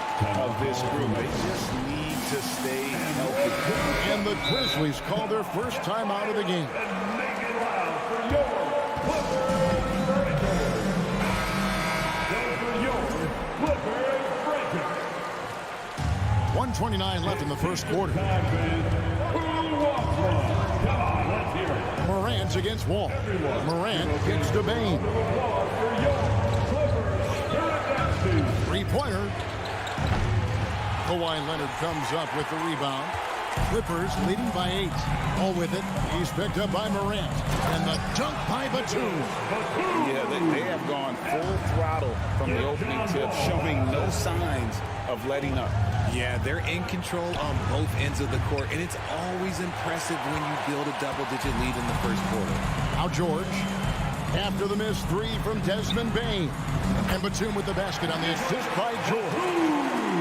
of this group. They just need to stay healthy. And the Grizzlies call their first time out of the game. 1:29 left in the first quarter. Morant's against Wall. Morant gets to Bain. Three-pointer. Kawhi Leonard comes up with the rebound. Clippers leading by 8. All with it. He's picked up by Morant. And the dunk by Batum. Yeah, they have gone full throttle from the opening tip, showing no signs of letting up. Yeah, they're in control on both ends of the court, and it's always impressive when you build a double-digit lead in the first quarter. Now George, after the missed 3 from Desmond Bain. And Batum with the basket on the assist by George.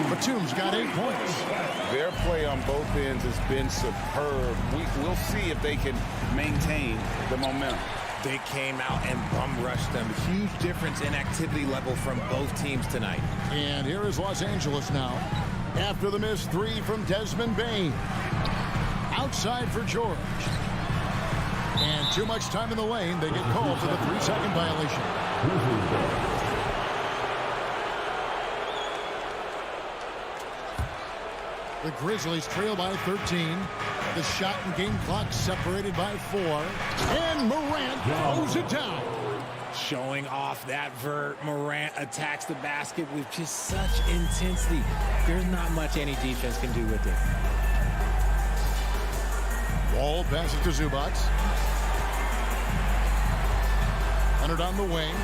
Batum's got 8 points. Their play on both ends has been superb. We'll see if they can maintain the momentum. They came out and bum rushed them. Huge difference in activity level from both teams tonight. And here is Los Angeles now. After the missed 3 from Desmond Bain. Outside for George. And too much time in the lane. They get called for the 3-second violation. The Grizzlies trail by 13. The shot and game clock separated by 4. And Morant throws it down. Showing off that vert, Morant attacks the basket with just such intensity. There's not much any defense can do with it. Wall passes to Zubac. Leonard on the wing.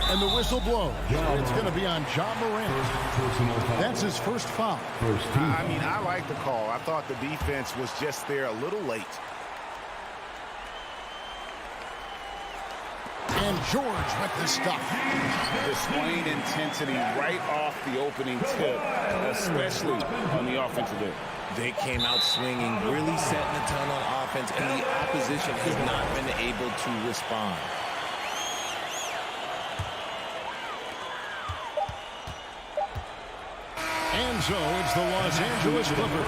And the whistle blows. It's going to be on Ja Morant. That's his first foul. I mean, I like the call. I thought the defense was just there a little late. And George with the stop. Displaying intensity right off the opening tip, especially on the offensive end. They came out swinging, really setting the tone on offense, and the opposition has not been able to respond. And so it's the Los Angeles Clippers.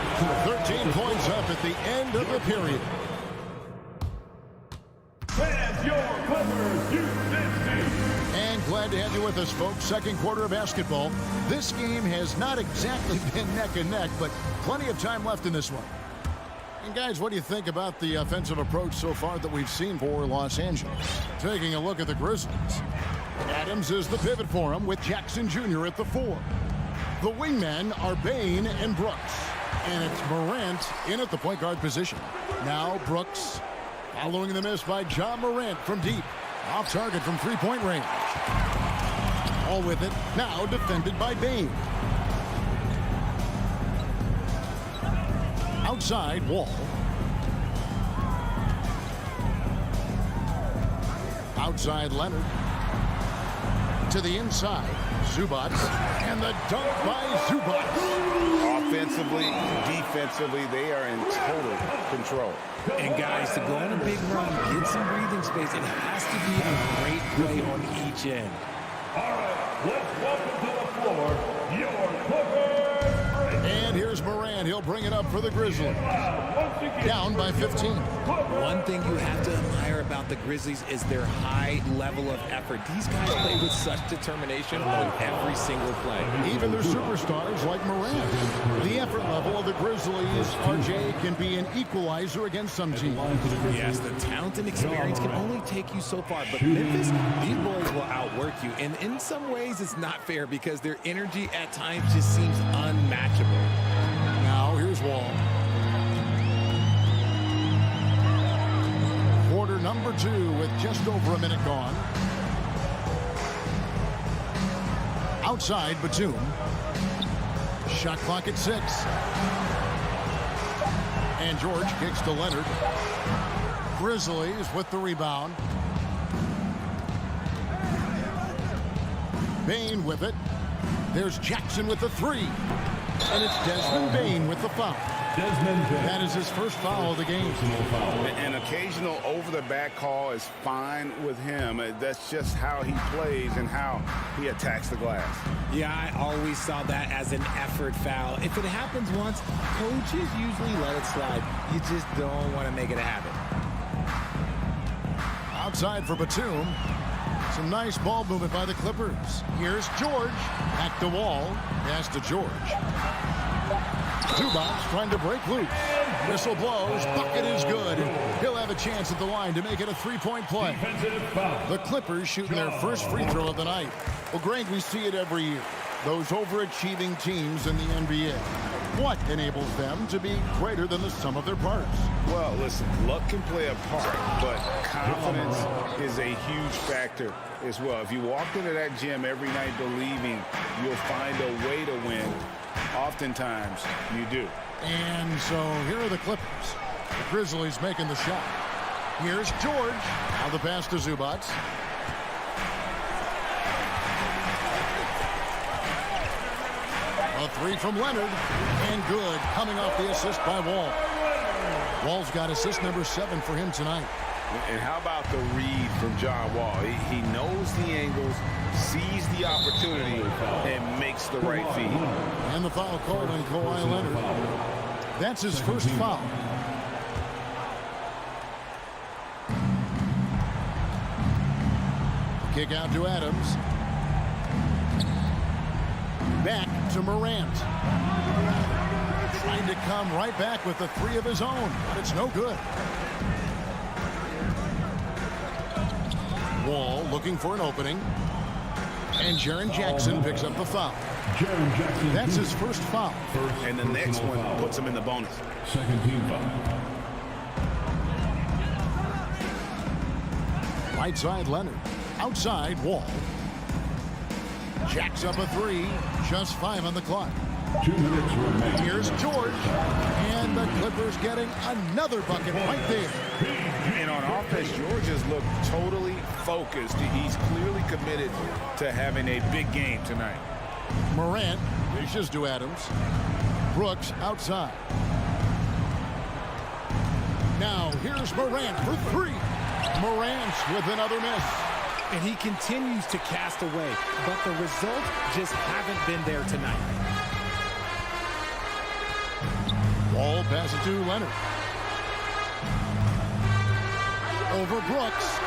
13 points up at the end of the period. And glad to have you with us, folks. Second quarter of basketball. This game has not exactly been neck and neck, but plenty of time left in this one. And guys, what do you think about the offensive approach so far that we've seen for Los Angeles? Taking a look at the Grizzlies. Adams is the pivot for them with Jackson Jr. at the 4. The wingmen are Bain and Brooks. And it's Morant in at the point guard position. Now Brooks following the miss by Ja Morant from deep. Off target from three-point range. All with it. Now defended by Bain. Outside Wall. Outside Leonard. To the inside. Zubats. And the dunk by Zubats. Offensively, defensively, they are in total control. And guys, to go on a big run, get some breathing space, it has to be a great play on each end. All right, let's welcome to the floor your Clippers. And here's Morant. He'll bring it up for the Grizzlies. Down by 15. One thing you have to admire about the Grizzlies is their high level of effort. These guys play with such determination on every single play. Even their superstars like Morant. The effort level of the Grizzlies, RJ, can be an equalizer against some teams. Yes, the talent and experience can only take you so far. But Memphis, these boys will outwork you. And in some ways, it's not fair because their energy at times just seems unmatchable. Now, here's Wall. Quarter number 2 with just over a minute gone. Outside, Batum. Shot clock at 6. And George kicks to Leonard. Grizzlies with the rebound. Bane with it. There's Jackson with the 3. And it's Desmond Bane with the foul. That is his first foul of the game. An occasional over-the-back call is fine with him. That's just how he plays and how he attacks the glass. Yeah, I always saw that as an effort foul. If it happens once, coaches usually let it slide. You just don't want to make it a habit. Outside for Batum. Some nice ball movement by the Clippers. Here's George. Back to Wall. Pass to George. Zubats trying to break loose. Whistle blows. Bucket is good. He'll have a chance at the line to make it a 3-point play. The Clippers shooting their first free throw of the night. Well, Greg, we see it every year. Those overachieving teams in the NBA. What enables them to be greater than the sum of their parts? Well, listen, luck can play a part, but confidence is a huge factor as well. If you walk into that gym every night believing you'll find a way to win, oftentimes you do. And so here are the Clippers. The Grizzlies making the shot. Here's George. Now the pass to Zubats. A 3 from Leonard. And good. Coming off the assist by Wall. Wall's got assist number 7 for him tonight. And how about the read from John Wall? He knows the angles, sees the opportunity, and makes the right feed. And the foul called on Kawhi Leonard. That's his first foul. Kick out to Adams. Back to Morant. Trying to come right back with the 3 of his own, but it's no good. Wall looking for an opening. And Jaren Jackson picks up the foul. That's his first foul. And the next one puts him in the bonus. Second team foul. Right side Leonard. Outside Wall. Jacks up a 3. Just 5 on the clock. 2 minutes remaining. Here's George. And the Clippers getting another bucket right there. And on offense, George has looked totally focused. He's clearly committed to having a big game tonight. Morant dishes to Adams. Brooks outside. Now here's Morant for 3. Morant with another miss. And he continues to cast away, but the results just haven't been there tonight. Wall passes to Leonard. Over Brooks.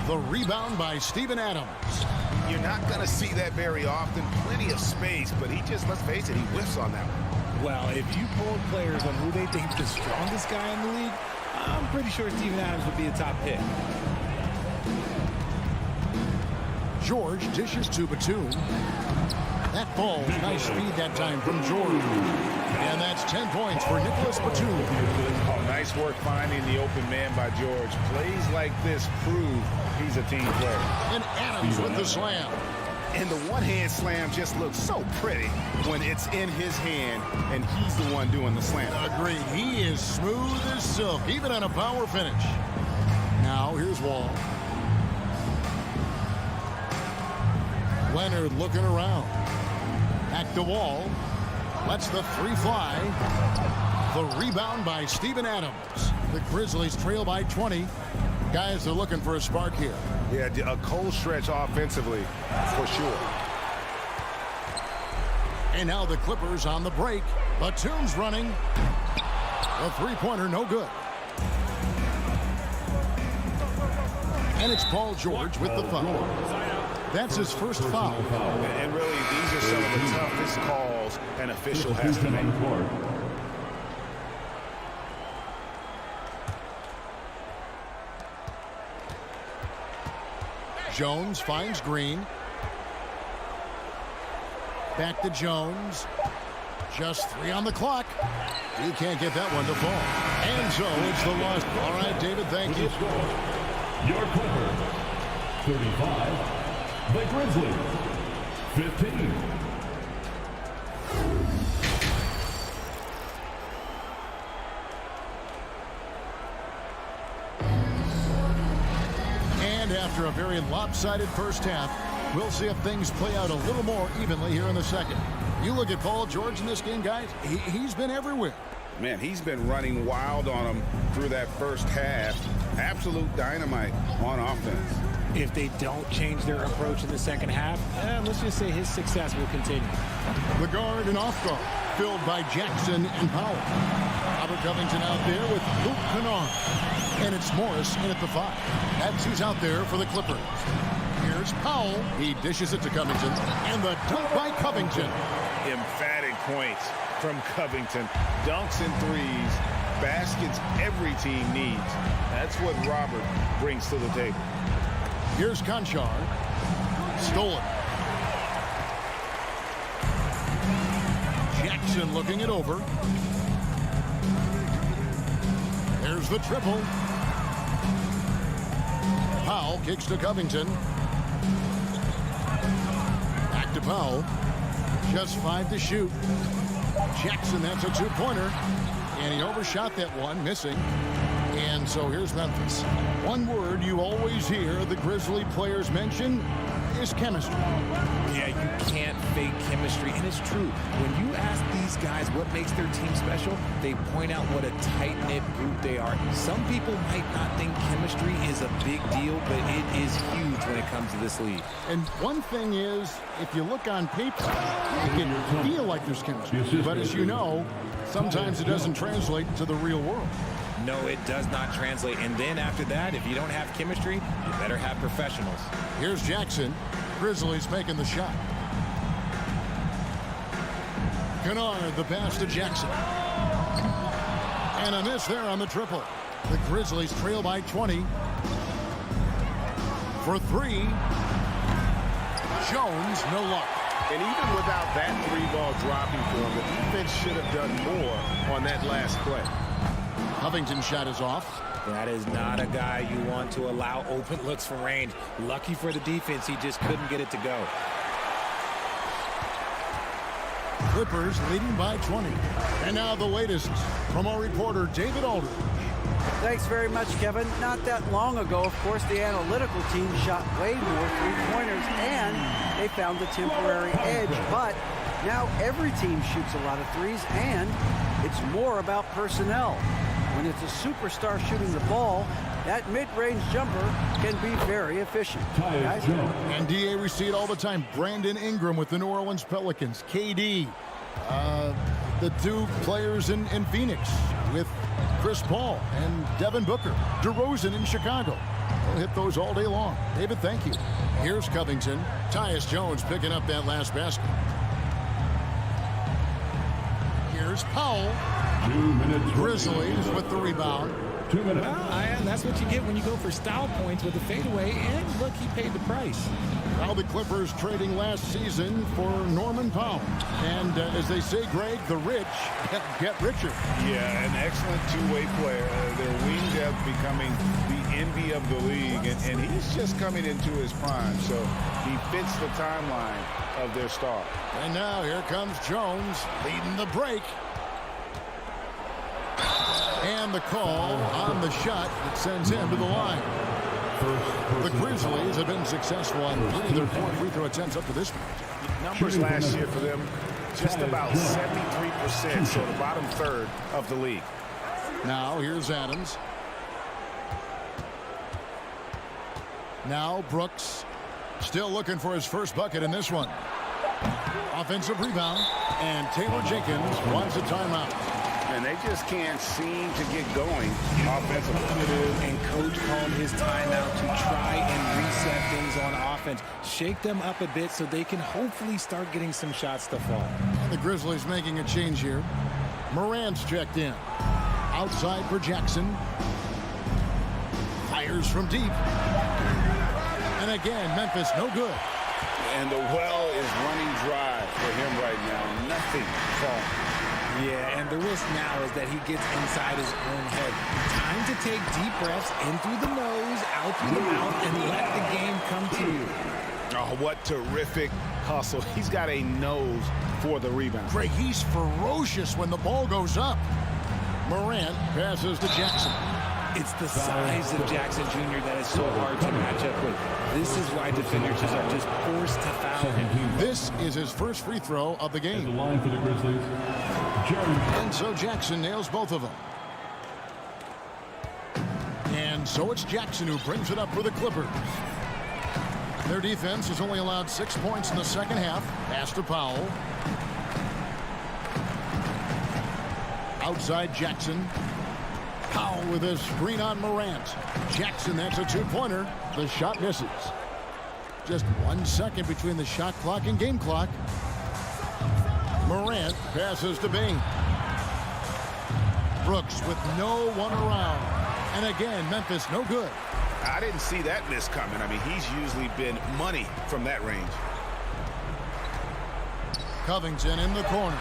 The rebound by Steven Adams. You're not going to see that very often. Plenty of space, but he just, let's face it, he whiffs on that one. Well, if you polled players on who they think is the strongest guy in the league, I'm pretty sure Steven Adams would be a top pick. George dishes to Batum. That ball, nice speed that time from George. And that's 10 points for Nicholas Batum. Oh, nice work finding the open man by George. Plays like this prove he's a team player. And Adams with the slam. And the one-hand slam just looks so pretty when it's in his hand and he's the one doing the slam. Agreed. He is smooth as silk, even on a power finish. Now here's Wall. Leonard looking around. Back to Wall. Lets the three fly. The rebound by Steven Adams. The Grizzlies trail by 20. Guys are looking for a spark here. Yeah, a cold stretch offensively, for sure. And now the Clippers on the break. Batum's running. The three-pointer, no good. And it's Paul George with the foul. That's his first foul. And really, these are some of the toughest calls an official has to make. Jones finds Green. Back to Jones. Just 3 on the clock. You can't get that one to fall. And so it's the loss. All right, David, thank you. Your Clippers, 35. The Grizzlies, 15. And after a very lopsided first half, we'll see if things play out a little more evenly here in the second. You look at Paul George in this game, guys, he's been everywhere. Man, he's been running wild on them through that first half. Absolute dynamite on offense. If they don't change their approach in the second half, let's just say his success will continue. The guard and off guard, filled by Jackson and Powell. Robert Covington out there with Luke Kennard. And it's Morris in at the 5. That's who's out there for the Clippers. Here's Powell. He dishes it to Covington. And the dunk by Covington. Emphatic points from Covington. Dunks and threes. Baskets every team needs. That's what Robert brings to the table. Here's Conchar. Stolen. Jackson looking it over. There's the triple. Powell kicks to Covington. Back to Powell. Just 5 to shoot. Jackson, that's a 2-pointer. And he overshot that one, missing. And so here's Memphis. One word you always hear the Grizzly players mention is chemistry. Yeah, you can't fake chemistry, and it's true. When you ask these guys what makes their team special, they point out what a tight-knit group they are. Some people might not think chemistry is a big deal, but it is huge when it comes to this league. And one thing is, if you look on paper, it can feel like there's chemistry. But as you know, sometimes it doesn't translate to the real world. No, it does not translate. And then after that, if you don't have chemistry, you better have professionals. Here's Jackson. Grizzlies making the shot. Kennard, the pass to Jackson. And a miss there on the triple. The Grizzlies trail by 20. For 3. Jones, no luck. And even without that 3-ball dropping for him, the defense should have done more on that last play. Covington's shot is off. That is not a guy you want to allow open looks from range. Lucky for the defense, he just couldn't get it to go. Clippers leading by 20. And now the latest from our reporter, David Aldridge. Thanks very much, Kevin. Not that long ago, of course, the analytical team shot way more three-pointers, and they found a temporary edge. But now every team shoots a lot of threes, and it's more about personnel. When it's a superstar shooting the ball, that mid-range jumper can be very efficient. Guys? And DA, we see it all the time. Brandon Ingram with the New Orleans Pelicans. KD, the 2 players in Phoenix with Chris Paul and Devin Booker. DeRozan in Chicago. We'll hit those all day long. David, thank you. Here's Covington. Tyus Jones picking up that last basket. Here's Powell. 2 minutes. Grizzlies with the rebound. 2 minutes. Well, that's what you get when you go for style points with a fadeaway, and look, he paid the price. Now the Clippers trading last season for Norman Powell. And as they say, Greg, the rich get richer. Yeah, an excellent two-way player. Their wing depth becoming the envy of the league, and he's just coming into his prime, so he fits the timeline of their star. And now here comes Jones leading the break. And the call on the shot that sends him to the line. The Grizzlies have been successful on 3 of their 4 free throw attempts up to this point. Numbers last year for them, just about 73%, so the bottom third of the league. Now here's Adams. Now Brooks, still looking for his first bucket in this one. Offensive rebound, and Taylor Jenkins wants a timeout. And they just can't seem to get going offensively. And coach called his timeout to try and reset things on offense. Shake them up a bit so they can hopefully start getting some shots to fall. And the Grizzlies making a change here. Morant's checked in. Outside for Jackson. Fires from deep. And again, Memphis no good. And the well is running dry for him right now. Nothing falling. Yeah, and the risk now is that he gets inside his own head. Time to take deep breaths in through the nose, out through the mouth, and let the game come to you. Oh, what terrific hustle. He's got a nose for the rebound. Greg, he's ferocious when the ball goes up. Morant passes to Jackson. It's the size of Jackson Jr. that is so hard to match up with. This is why defenders are just forced to foul him. This is his first free throw of the game. The line for the Grizzlies. And so Jackson nails both of them. And so it's Jackson who brings it up for the Clippers. Their defense has only allowed 6 points in the second half. Pass to Powell. Outside Jackson. Powell with a screen on Morant. Jackson, that's a 2-pointer. The shot misses. Just 1 second between the shot clock and game clock. Morant passes to Bain. Brooks with no one around. And again, Memphis no good. I didn't see that miss coming. I mean, he's usually been money from that range. Covington in the corner.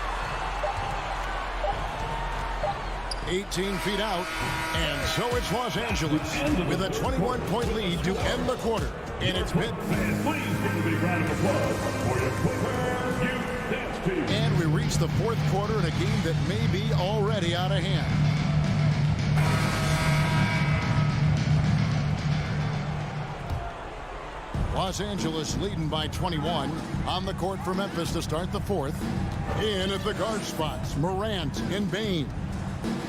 18 feet out. And so it's Los Angeles with a 21-point lead to end the quarter. And it's been. And we reach the fourth quarter in a game that may be already out of hand. Los Angeles leading by 21 on the court for Memphis to start the fourth. In at the guard spots, Morant and Bain.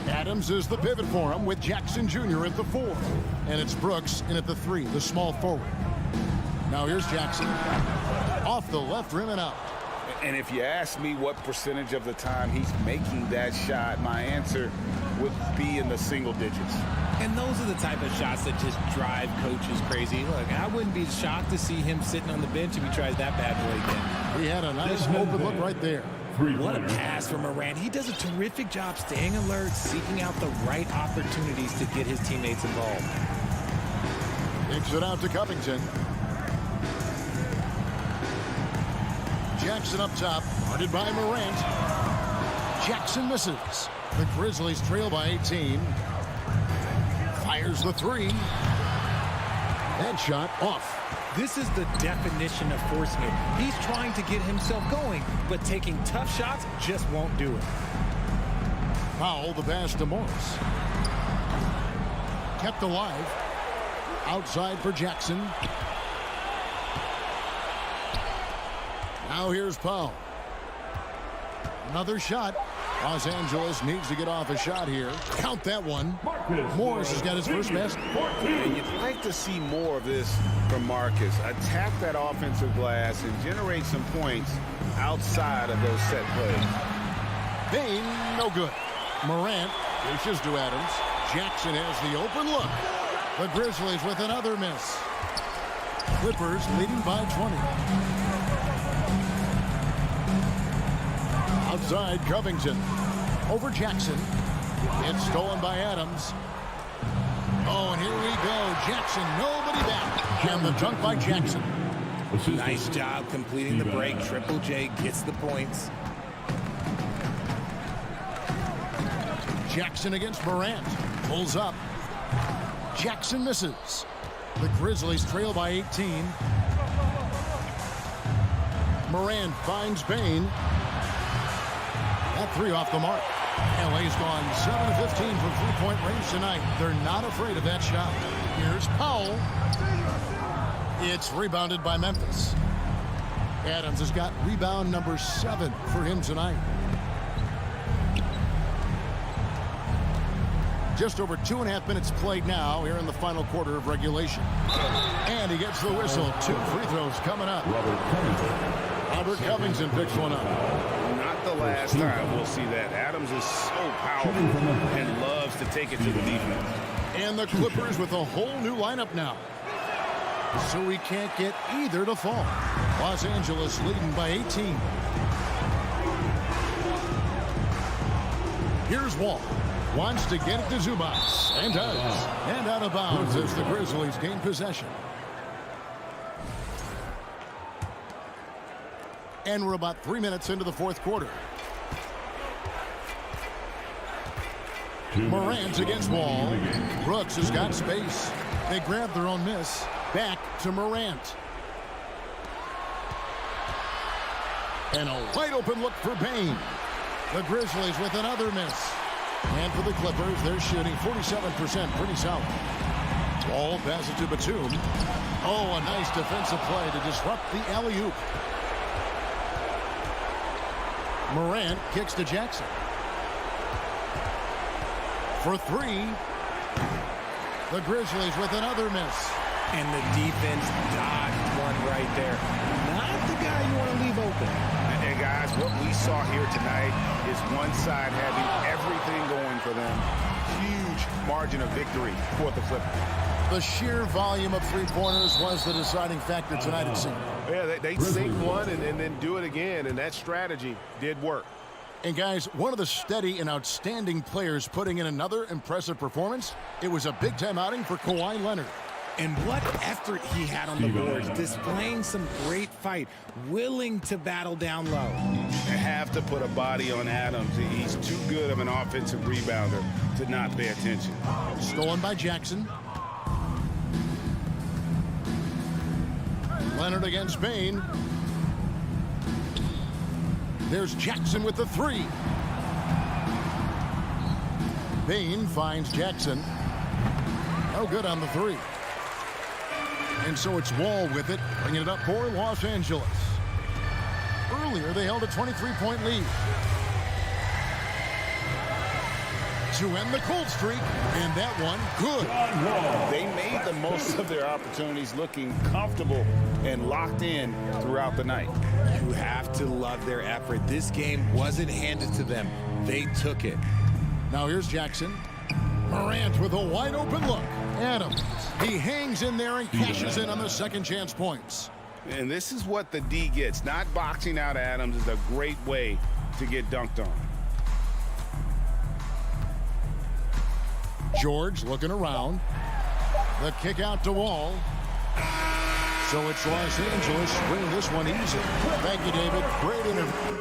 Adams is the pivot for him with Jackson Jr. at the 4. And it's Brooks in at the 3, the small forward. Now here's Jackson. Off the left rim and out. And if you ask me what percentage of the time he's making that shot, my answer would be in the single digits. And those are the type of shots that just drive coaches crazy. Look, I wouldn't be shocked to see him sitting on the bench if he tries that bad boy again. He had a nice open look right there. What a pass from Morant. He does a terrific job staying alert, seeking out the right opportunities to get his teammates involved. Takes it out to Covington. Jackson up top, guarded by Morant. Jackson misses. The Grizzlies trail by 18. Fires the 3. That shot off. This is the definition of forcing it. He's trying to get himself going, but taking tough shots just won't do it. Powell, the pass to Morris. Kept alive. Outside for Jackson. Now here's Powell. Another shot. Los Angeles needs to get off a shot here. Count that one. Morris has got his first basket. And you'd like to see more of this from Marcus. Attack that offensive glass and generate some points outside of those set plays. Bain, no good. Morant dishes to Adams. Jackson has the open look. The Grizzlies with another miss. Clippers leading by 20. Outside Covington. Over Jackson. It's stolen by Adams. Oh, and here we go. Jackson, nobody back. And the dunk by Jackson. Nice job completing the break. Triple J gets the points. Jackson against Morant. Pulls up. Jackson misses. The Grizzlies trail by 18. Morant finds Bain. That 3 off the mark. LA's gone 7 of 15 from three-point range tonight. They're not afraid of that shot. Here's Powell. It's rebounded by Memphis. Adams has got rebound number 7 for him tonight. Just over 2.5 minutes played now here in the final quarter of regulation. And he gets the whistle. 2 free throws coming up. Robert Covington picks one up. Not the last time we'll see that. Adams is so powerful and loves to take it to the defense. And the Clippers with a whole new lineup now. So we can't get either to fall. Los Angeles leading by 18. Here's Wall. Wants to get it to Zubac. And does. And out of bounds as the Grizzlies gain possession. And we're about 3 minutes into the fourth quarter. Morant against Wall. Brooks has got space. They grab their own miss. Back to Morant. And a wide open look for Payne. The Grizzlies with another miss. And for the Clippers, they're shooting 47%, pretty solid. Wall passes to Batum. Oh, a nice defensive play to disrupt the alley-oop. Morant kicks to Jackson. For 3. The Grizzlies with another miss. And the defense dodged one right there. Not the guy you want to leave open. And guys, what we saw here tonight is one side having everything going for them. Huge margin of victory for the Clippers. The sheer volume of three-pointers was the deciding factor tonight, it seemed. Yeah, they sink one and then do it again, and that strategy did work. And guys, one of the steady and outstanding players putting in another impressive performance, it was a big-time outing for Kawhi Leonard. And what effort he had on the boards, displaying some great fight, willing to battle down low. You have to put a body on Adams. He's too good of an offensive rebounder to not pay attention. Stolen by Jackson. Leonard against Payne. There's Jackson with the 3. Payne finds Jackson. No good on the 3. And so it's Wall with it, bringing it up for Los Angeles. Earlier, they held a 23-point lead. To end the cold streak, and that one good. They made the most of their opportunities, looking comfortable and locked in throughout the night. You have to love their effort. This game wasn't handed to them. They took it. Now here's Jackson. Morant with a wide open look. Adams. He hangs in there and cashes in on the second chance points. And this is what the D gets. Not boxing out Adams is a great way to get dunked on. George looking around. The kick out to Wall. So it's Los Angeles bringing this one easy. Thank you, David. Great interview.